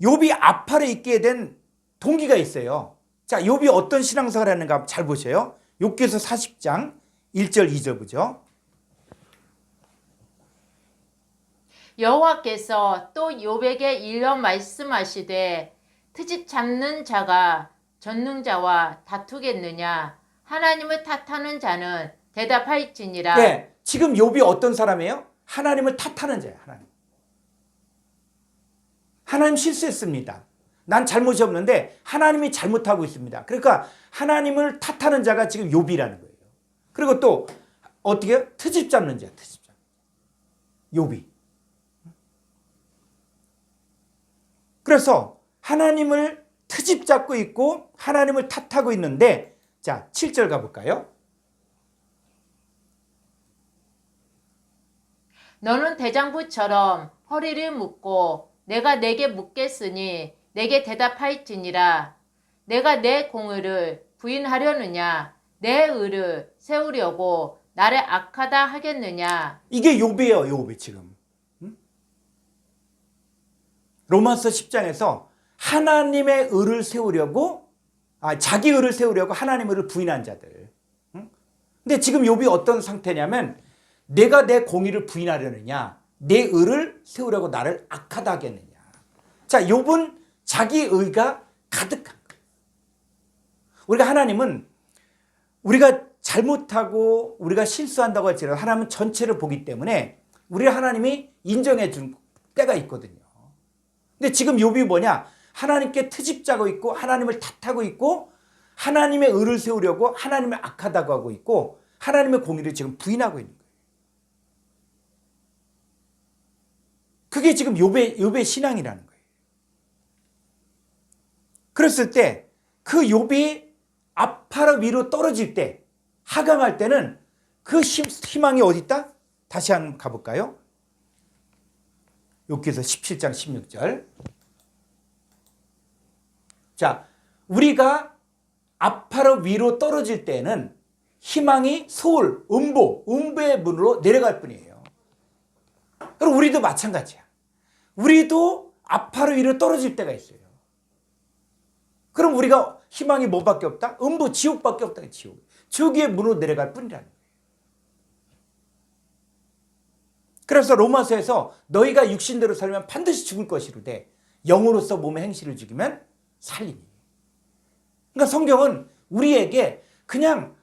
욥이 아파를 있게 된 동기가 있어요. 자, 욥이 어떤 신앙생활을 했는가 잘 보세요. 욥기서 40장 1절 2절 보죠. 여호와께서 또 욥에게 일러 말씀하시되 트집 잡는 자가 전능자와 다투겠느냐 하나님을 탓하는 자는 대답할지니라. 네, 지금 욥이 어떤 사람이에요? 하나님을 탓하는 자예요. 하나님 실수했습니다. 난 잘못이 없는데 하나님이 잘못하고 있습니다. 그러니까 하나님을 탓하는 자가 지금 욥이라는 거예요. 그리고 또 어떻게 해요? 트집 잡는 자야. 트집 잡는 자. 욥이. 그래서 하나님을 트집 잡고 있고 하나님을 탓하고 있는데, 자 7절 가볼까요? 너는 대장부처럼 허리를 묶고 내가 내게 묻겠으니 내게 대답할지니라. 내가 내 공의를 부인하려느냐 내 의를 세우려고 나를 악하다 하겠느냐. 이게 욥이에요. 욥이 지금. 로마서 10장에서 하나님의 의를 세우려고 자기 의를 세우려고 하나님의 의를 부인한 자들. 근데 지금 욥이 어떤 상태냐면 내가 내 공의를 부인하려느냐 내 의를 세우려고 나를 악하다 하겠느냐. 자, 욥은 자기 의가 가득한 거예요. 우리가 하나님은 우리가 잘못하고 우리가 실수한다고 할지라도 하나님은 전체를 보기 때문에 우리 하나님이 인정해 준 때가 있거든요. 근데 지금 욥이 뭐냐? 하나님께 트집자고 있고 하나님을 탓하고 있고 하나님의 의를 세우려고 하나님을 악하다고 하고 있고 하나님의 공의를 지금 부인하고 있는 거예요. 그게 지금 욥의 신앙이라는 거예요. 그랬을 때 그 욥이 아파라 위로 떨어질 때 하강할 때는 그 희망이 어디 있다? 다시 한번 가볼까요? 욥기서 17장 16절. 자, 우리가 아파라 위로 떨어질 때는 희망이 소울, 음보의 문으로 내려갈 뿐이에요. 그럼 우리도 마찬가지야. 우리도 아파라 위로 떨어질 때가 있어요. 그럼 우리가 희망이 뭐밖에 없다? 음부, 지옥밖에 없다. 지옥의 문으로 내려갈 뿐이라는 거예요. 그래서 로마서에서 너희가 육신대로 살면 반드시 죽을 것이로되 영으로서 몸의 행실을 죽이면 살리니. 그러니까 성경은 우리에게 그냥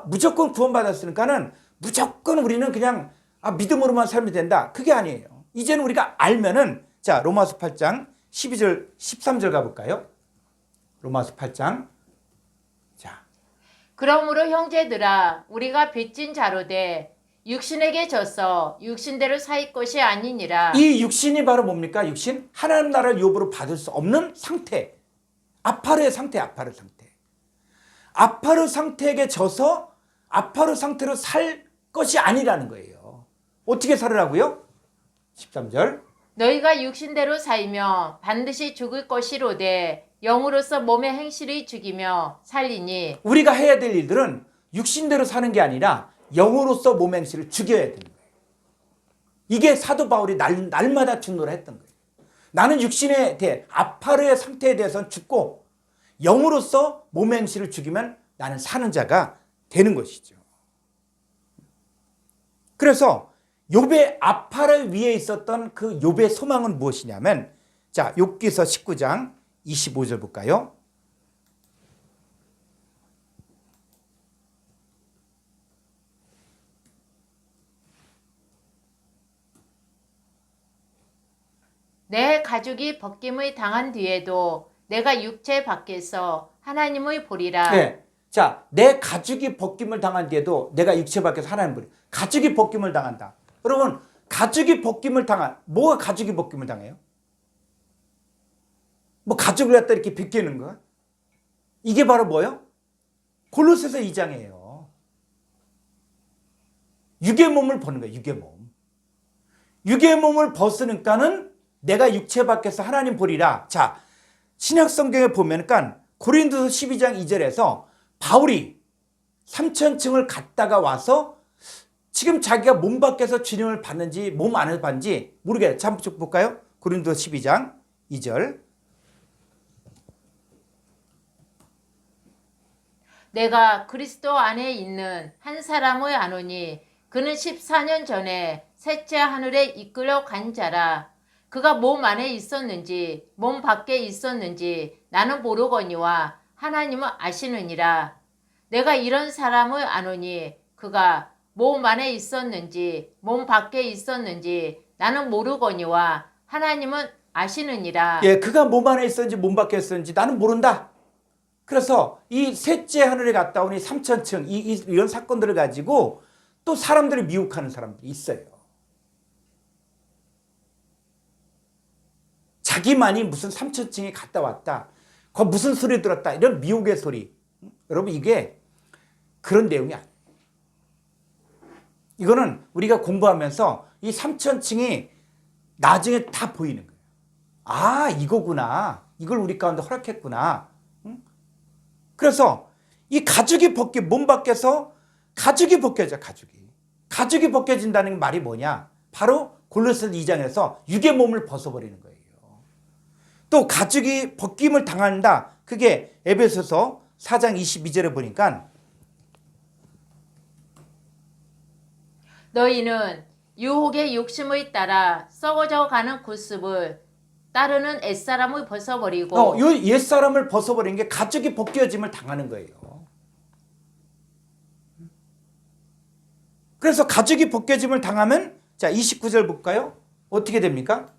무조건 구원받았으니까는 무조건 우리는 그냥 믿음으로만 살면 된다. 그게 아니에요. 이제는 우리가 알면은, 자, 로마서 8장 12절 13절 가볼까요? 로마서 8장. 자, 그러므로 형제들아 우리가 빚진 자로되 육신에게 져서 육신대로 살 것이 아니니라. 이 육신이 바로 뭡니까? 육신? 하나님 나라를 욥으로 받을 수 없는 상태. 아파르의 상태. 아파르 상태에게 져서 아파르 상태로 살 것이 아니라는 거예요. 어떻게 살으라고요? 13절. 너희가 육신대로 살며 반드시 죽을 것이로되 영으로서 몸의 행실을 죽이며 살리니. 우리가 해야 될 일들은 육신대로 사는 게 아니라 영으로서 몸의 행실을 죽여야 되는 거예요. 이게 사도 바울이 날마다 중노를 했던 거예요. 나는 육신에 대해 아파르의 상태에 대해서는 죽고 영으로서 몸의 행실을 죽이면 나는 사는 자가 되는 것이죠. 그래서 욥의 아파르 위에 있었던 그 욥의 소망은 무엇이냐면, 자, 욥기서 19장 25절 볼까요? 내 가죽이 벗김을 당한 뒤에도 내가 육체 밖에서 하나님을 보리라. 네. 자, 내 가죽이 벗김을 당한 뒤에도 내가 육체 밖에서 하나님을 보리라. 가죽이 벗김을 당한다. 여러분, 가죽이 벗김을 뭐가 가죽이 벗김을 당해요? 뭐 가죽을 갖다 이렇게 벗기는 거? 이게 바로 뭐예요? 골로새서 2장이에요. 육의 몸을 버는 거예요. 육의 몸. 육의 몸을 벗으니까는 내가 육체 밖에서 하나님 보리라. 자, 신약 성경에 보면은 고린도서 12장 2절에서 바울이 3천층을 갔다가 와서 지금 자기가 몸 밖에서 주님을 봤는지 몸 안에서 봤는지 모르겠어요. 자, 한번 쭉 볼까요? 고린도서 12장 2절. 내가 그리스도 안에 있는 한 사람을 아노니 그는 14년 전에 셋째 하늘에 이끌어 간 자라. 그가 몸 안에 있었는지 몸 밖에 있었는지 나는 모르거니와 하나님은 아시느니라. 내가 이런 사람을 아노니 그가 몸 안에 있었는지 몸 밖에 있었는지 나는 모르거니와 하나님은 아시느니라. 예, 그가 몸 안에 있었는지 몸 밖에 있었는지 나는 모른다. 그래서 이 셋째 하늘에 갔다 오니 3천층 이런 사건들을 가지고 또 사람들이 미혹하는 사람들이 있어요. 자기만이 무슨 3천층에 갔다 왔다. 거 무슨 소리 들었다. 이런 미혹의 소리. 여러분 이게 그런 내용이 아니에요. 이거는 우리가 공부하면서 이 3천층이 나중에 다 보이는 거예요. 아, 이거구나. 이걸 우리 가운데 허락했구나. 그래서 이 가죽이 몸 밖에서 가죽이 벗겨져, 가죽이 벗겨진다는 말이 뭐냐? 바로 골로새서 2장에서 육의 몸을 벗어버리는 거예요. 또 가죽이 벗김을 당한다. 그게 에베소서 4장 22절에 보니까 너희는 유혹의 욕심을 따라 썩어져 가는 구습을 따르는 옛사람을 벗어버리고 이 옛사람을 벗어버리는 게 가죽이 벗겨짐을 당하는 거예요. 그래서 가죽이 벗겨짐을 당하면 자 29절 볼까요? 어떻게 됩니까?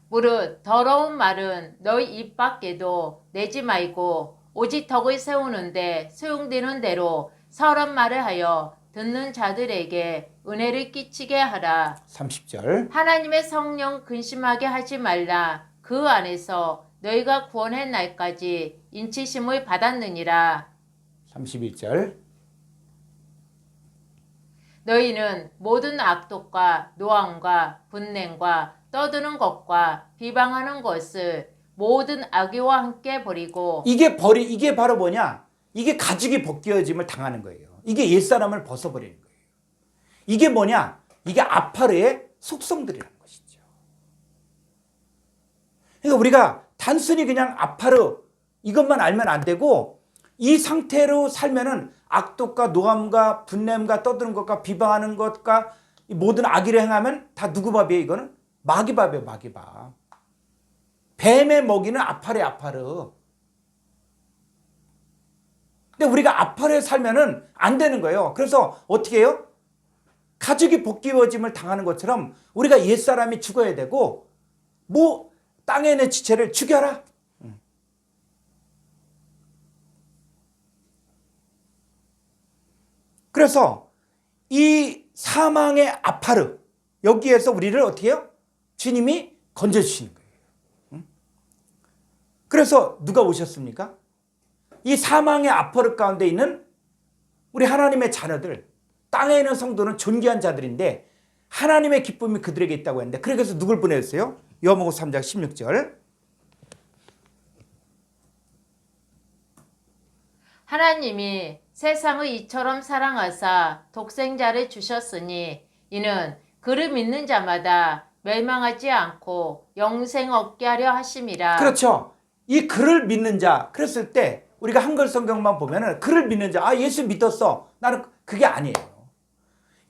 무릇 더러운 말은 너희 입 밖에도 내지 말고 오직 덕을 세우는데 소용되는 대로 선한 말을 하여 듣는 자들에게 은혜를 끼치게 하라. 30절. 하나님의 성령 근심하게 하지 말라. 그 안에서 너희가 구원의 날까지 인치심을 받았느니라. 31절. 너희는 모든 악독과 노함과 분냄과 떠드는 것과 비방하는 것을 모든 악의와 함께 버리고 이게 바로 뭐냐? 이게 가죽이 벗겨짐을 당하는 거예요. 이게 옛사람을 벗어버리는 거예요. 이게 뭐냐? 이게 아파르의 속성들이라는 것이죠. 그러니까 우리가 단순히 그냥 아파르 이것만 알면 안 되고 이 상태로 살면은 악독과 노함과 분냄과 떠드는 것과 비방하는 것과 모든 악의를 행하면 다 누구 밥이에요? 이거는 마귀 밥이에요. 마귀 밥. 뱀의 먹이는 아파르. 근데 우리가 아파르에 살면은 안 되는 거예요. 그래서 어떻게 해요? 가죽이 벗겨짐을 당하는 것처럼 우리가 옛사람이 죽어야 되고 땅에 있는 지체를 죽여라. 그래서 이 사망의 아파르 여기에서 우리를 어떻게 해요? 주님이 건져주시는 거예요. 그래서 누가 오셨습니까? 이 사망의 아파르 가운데 있는 우리 하나님의 자녀들 땅에 있는 성도는 존귀한 자들인데 하나님의 기쁨이 그들에게 있다고 했는데 그래서 누굴 보내셨어요? 요한복음 3장 16절. 하나님이 세상을 이처럼 사랑하사 독생자를 주셨으니 이는 그를 믿는 자마다 멸망하지 않고 영생 얻게 하려 하심이라. 그렇죠. 이 그를 믿는 자 그랬을 때 우리가 한글 성경만 보면은 그를 믿는 자 예수 믿었어. 나는 그게 아니에요.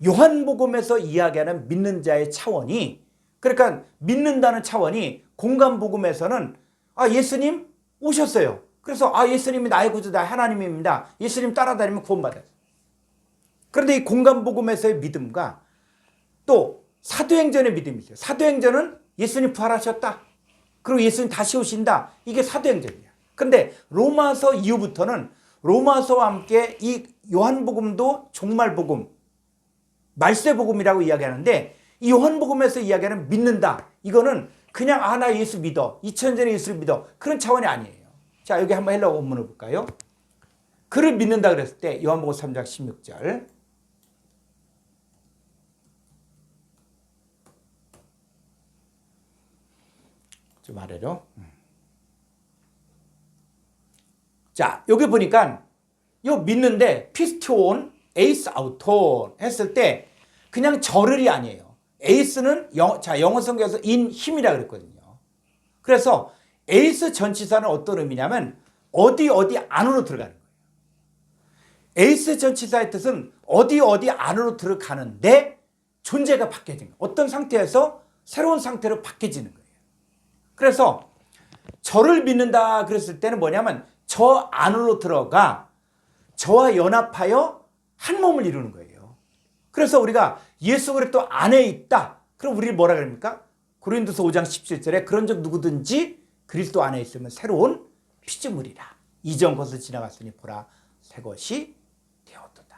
요한복음에서 이야기하는 믿는 자의 차원이 그러니까 믿는다는 차원이 공간복음에서는 예수님 오셨어요. 그래서 예수님이 나의 구주다 하나님입니다. 예수님 따라다니면 구원받아요. 그런데 이 공간복음에서의 믿음과 또 사도행전의 믿음이 있어요. 사도행전은 예수님 부활하셨다. 그리고 예수님 다시 오신다. 이게 사도행전이에요. 그런데 로마서 이후부터는 로마서와 함께 이 요한복음도 종말복음, 말세복음이라고 이야기하는데 이 요한복음에서 이야기하는 믿는다. 이거는 그냥 나 예수 믿어. 2000년 전에 예수를 믿어. 그런 차원이 아니에요. 자, 여기 한번 헬라어 원문을 볼까요? 그를 믿는다 그랬을 때 요한복음 3장 16절 좀 아래로. 자, 여기 보니까 요 믿는데 피스티온 에이스 아우톤 했을 때 그냥 절을이 아니에요. 에이스는 영어 성경에서 인 힘이라 그랬거든요. 그래서 에이스 전치사는 어떤 의미냐면 어디 안으로 들어가는 거예요. 에이스 전치사의 뜻은 어디 안으로 들어가는데 존재가 바뀌어진 거예요. 어떤 상태에서 새로운 상태로 바뀌어지는 거예요. 그래서 저를 믿는다 그랬을 때는 뭐냐면 저 안으로 들어가 저와 연합하여 한 몸을 이루는 거예요. 그래서 우리가 예수 그리스도 안에 있다. 그럼 우리 뭐라 그럽니까? 고린도서 5장 17절에 그런즉 누구든지 그리스도 안에 있으면 새로운 피조물이라. 이전 것을 지나갔으니 보라 새 것이 되었도다.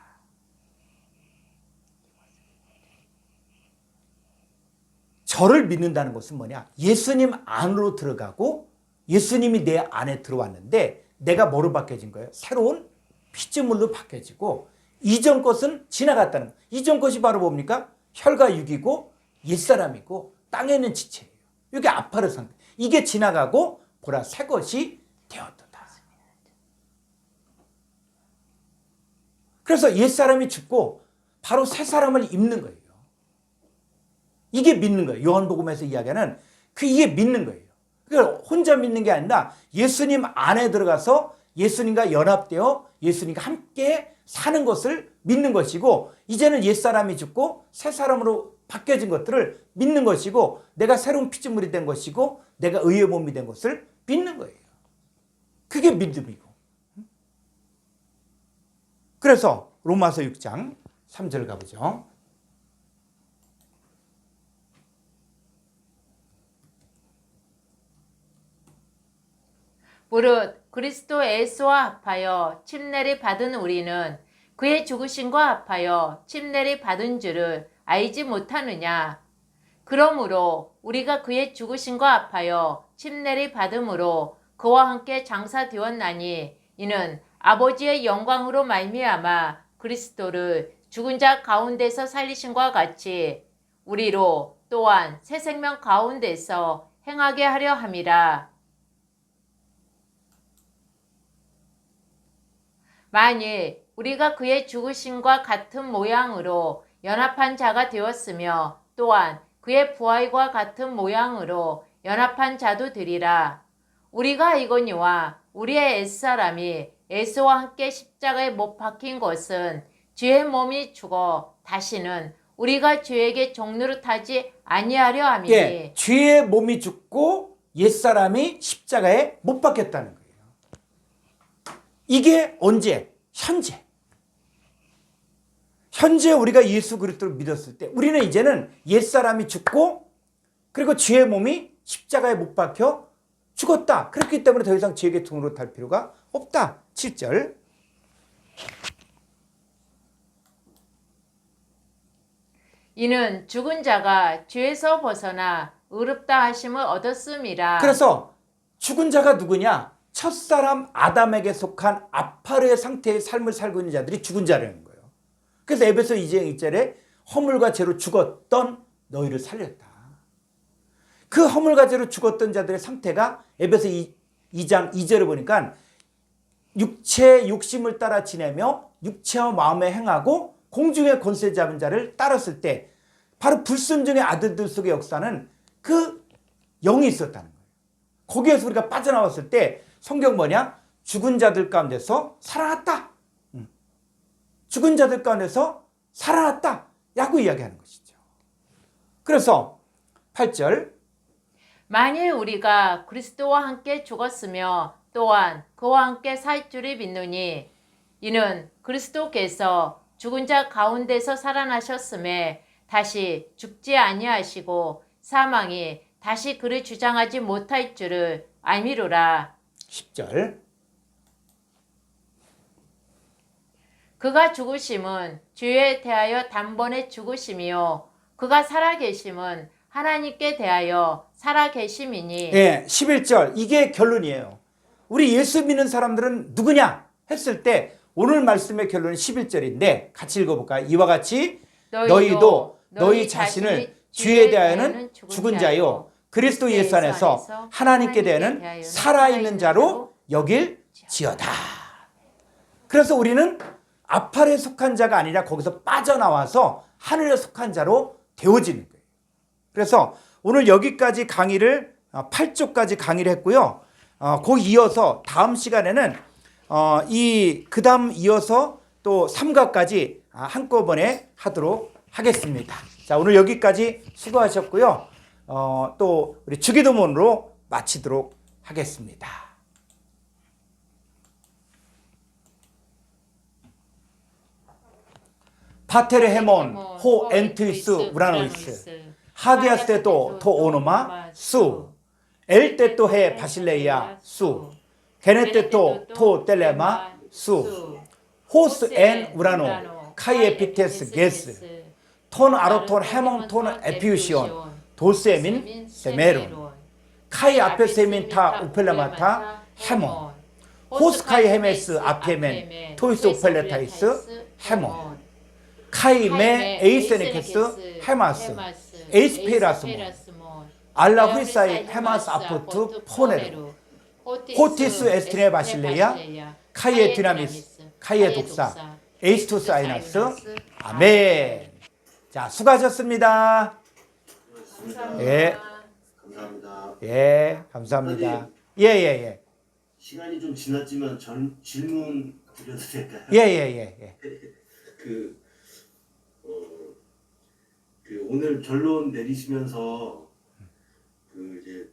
저를 믿는다는 것은 뭐냐? 예수님 안으로 들어가고 예수님이 내 안에 들어왔는데 내가 뭐로 바뀌어진 거예요? 새로운 피조물로 바뀌어지고 이전 것은 지나갔다는 거예요. 이전 것이 바로 뭡니까? 혈과 육이고 옛사람이고 땅에 있는 지체예요. 이게 아파르 상태. 이게 지나가고 보라 새 것이 되었도다. 그래서 옛사람이 죽고 바로 새 사람을 입는 거예요. 이게 믿는 거예요. 요한복음에서 이야기하는 이게 믿는 거예요. 그러니까 혼자 믿는 게 아니라 예수님 안에 들어가서 예수님과 연합되어 예수님과 함께 사는 것을 믿는 것이고 이제는 옛사람이 죽고 새 사람으로 바뀌어진 것들을 믿는 것이고 내가 새로운 피조물이 된 것이고 내가 의의 몸이 된 것을 믿는 거예요. 그게 믿음이고. 그래서 로마서 6장 3절 가보죠. 무릇 그리스도 예수와 합하여 침례를 받은 우리는 그의 죽으심과 합하여 침례를 받은 줄을 알지 못하느냐. 그러므로 우리가 그의 죽으심과 합하여 침례를 받음으로 그와 함께 장사되었나니 이는 아버지의 영광으로 말미암아 그리스도를 죽은 자 가운데서 살리심과 같이 우리로 또한 새 생명 가운데서 행하게 하려 함이라. 만일 우리가 그의 죽으심과 같은 모양으로 연합한 자가 되었으며 또한 그의 부활과 같은 모양으로 연합한 자도 되리라. 우리가 이거니와 우리의 옛사람이 예수와 함께 십자가에 못 박힌 것은 죄의 몸이 죽어 다시는 우리가 죄에게 종노릇하지 아니하려 함이니. 예, 죄의 몸이 죽고 옛사람이 십자가에 못 박혔다는 거예요. 이게 언제? 현재. 현재 우리가 예수 그리스도를 믿었을 때 우리는 이제는 옛사람이 죽고 그리고 죄의 몸이 십자가에 못 박혀 죽었다. 그렇기 때문에 더 이상 죄에게 종노릇할 필요가 없다. 7절. 이는 죽은 자가 죄에서 벗어나 의롭다 하심을 얻었음이라. 그래서 죽은 자가 누구냐? 첫사람 아담에게 속한 아파르의 상태의 삶을 살고 있는 자들이 죽은 자라는 거예요. 그래서 에베소 2장 1절에 허물과 죄로 죽었던 너희를 살렸다. 그 허물과 죄로 죽었던 자들의 상태가 에베소 2장 2절에 보니까 육체의 욕심을 따라 지내며 육체와 마음에 행하고 공중의 권세 잡은 자를 따랐을 때 바로 불순종의 아들들 속의 역사는 그 영이 있었다는 거예요. 거기에서 우리가 빠져나왔을 때 성경 뭐냐? 죽은 자들 가운데서 살아났다. 죽은 자들 가운데서 살아났다. 라고 이야기하는 것이죠. 그래서 8절. 만일 우리가 그리스도와 함께 죽었으며 또한 그와 함께 살 줄을 믿노니 이는 그리스도께서 죽은 자 가운데서 살아나셨음에 다시 죽지 아니하시고 사망이 다시 그를 주장하지 못할 줄을 알미로라. 10절. 그가 죽으심은 죄에 대하여 단번에 죽으심이요 그가 살아계심은 하나님께 대하여 살아계심이니. 예, 11절. 이게 결론이에요. 우리 예수 믿는 사람들은 누구냐 했을 때 오늘 말씀의 결론은 11절인데 같이 읽어볼까요? 이와 같이 너희도 너희 자신을 주에 대하여는 죽은 자요 그리스도 예수 안에서 하나님께 대하여는 살아있는 자로 여길지어다. 그래서 우리는 아팔에 속한 자가 아니라 거기서 빠져나와서 하늘에 속한 자로 되어지는 거예요. 그래서 오늘 여기까지 강의를 8조까지 강의를 했고요. 그 이어서 다음 시간에는 그 다음 이어서 또 3가까지 한꺼번에 하도록 하겠습니다. 자, 오늘 여기까지 수고하셨고요. 또 우리 주기도문으로 마치도록 하겠습니다. 파테르 헤몬 호 엔트리스 우라노이스 하디아스 테토 토 오노마 수 엘테토 헤 바실레이아 수 게네테토 토 텔레마 수 호스 엔 우라노 카이 에피테스 게스 톤 아로톤 헤몬 톤 에피우시온 도세민 세메론 카이 아페 세민타 우펠라마타 헤몬 호스 카이 헤메스 아페멘 토이스 우펠레타이스 헤몬 카이메 에이세네케스 헤마스 에이스페라스몬 알라 후이사이 헤마스 아포트 포네르 호티스 에스티네 바실레야 카이에 디나미스 카이에 독사 에이스투스 아이나스 아멘. 자, 수고하셨습니다. 감사합니다. 예. 감사합니다. 예, 감사합니다. 예. 시간이 좀 지났지만 질문 드려도 될까요? 예. 그 오늘 결론 내리시면서 이제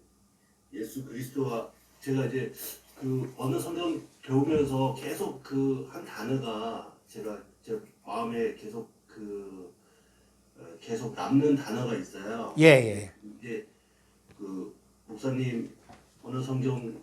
예수 그리스도와 제가 이제 어느 성경 배우면서 계속 한 단어가 제가 제 마음에 계속 남는 단어가 있어요. 예. 이제 목사님 어느 성경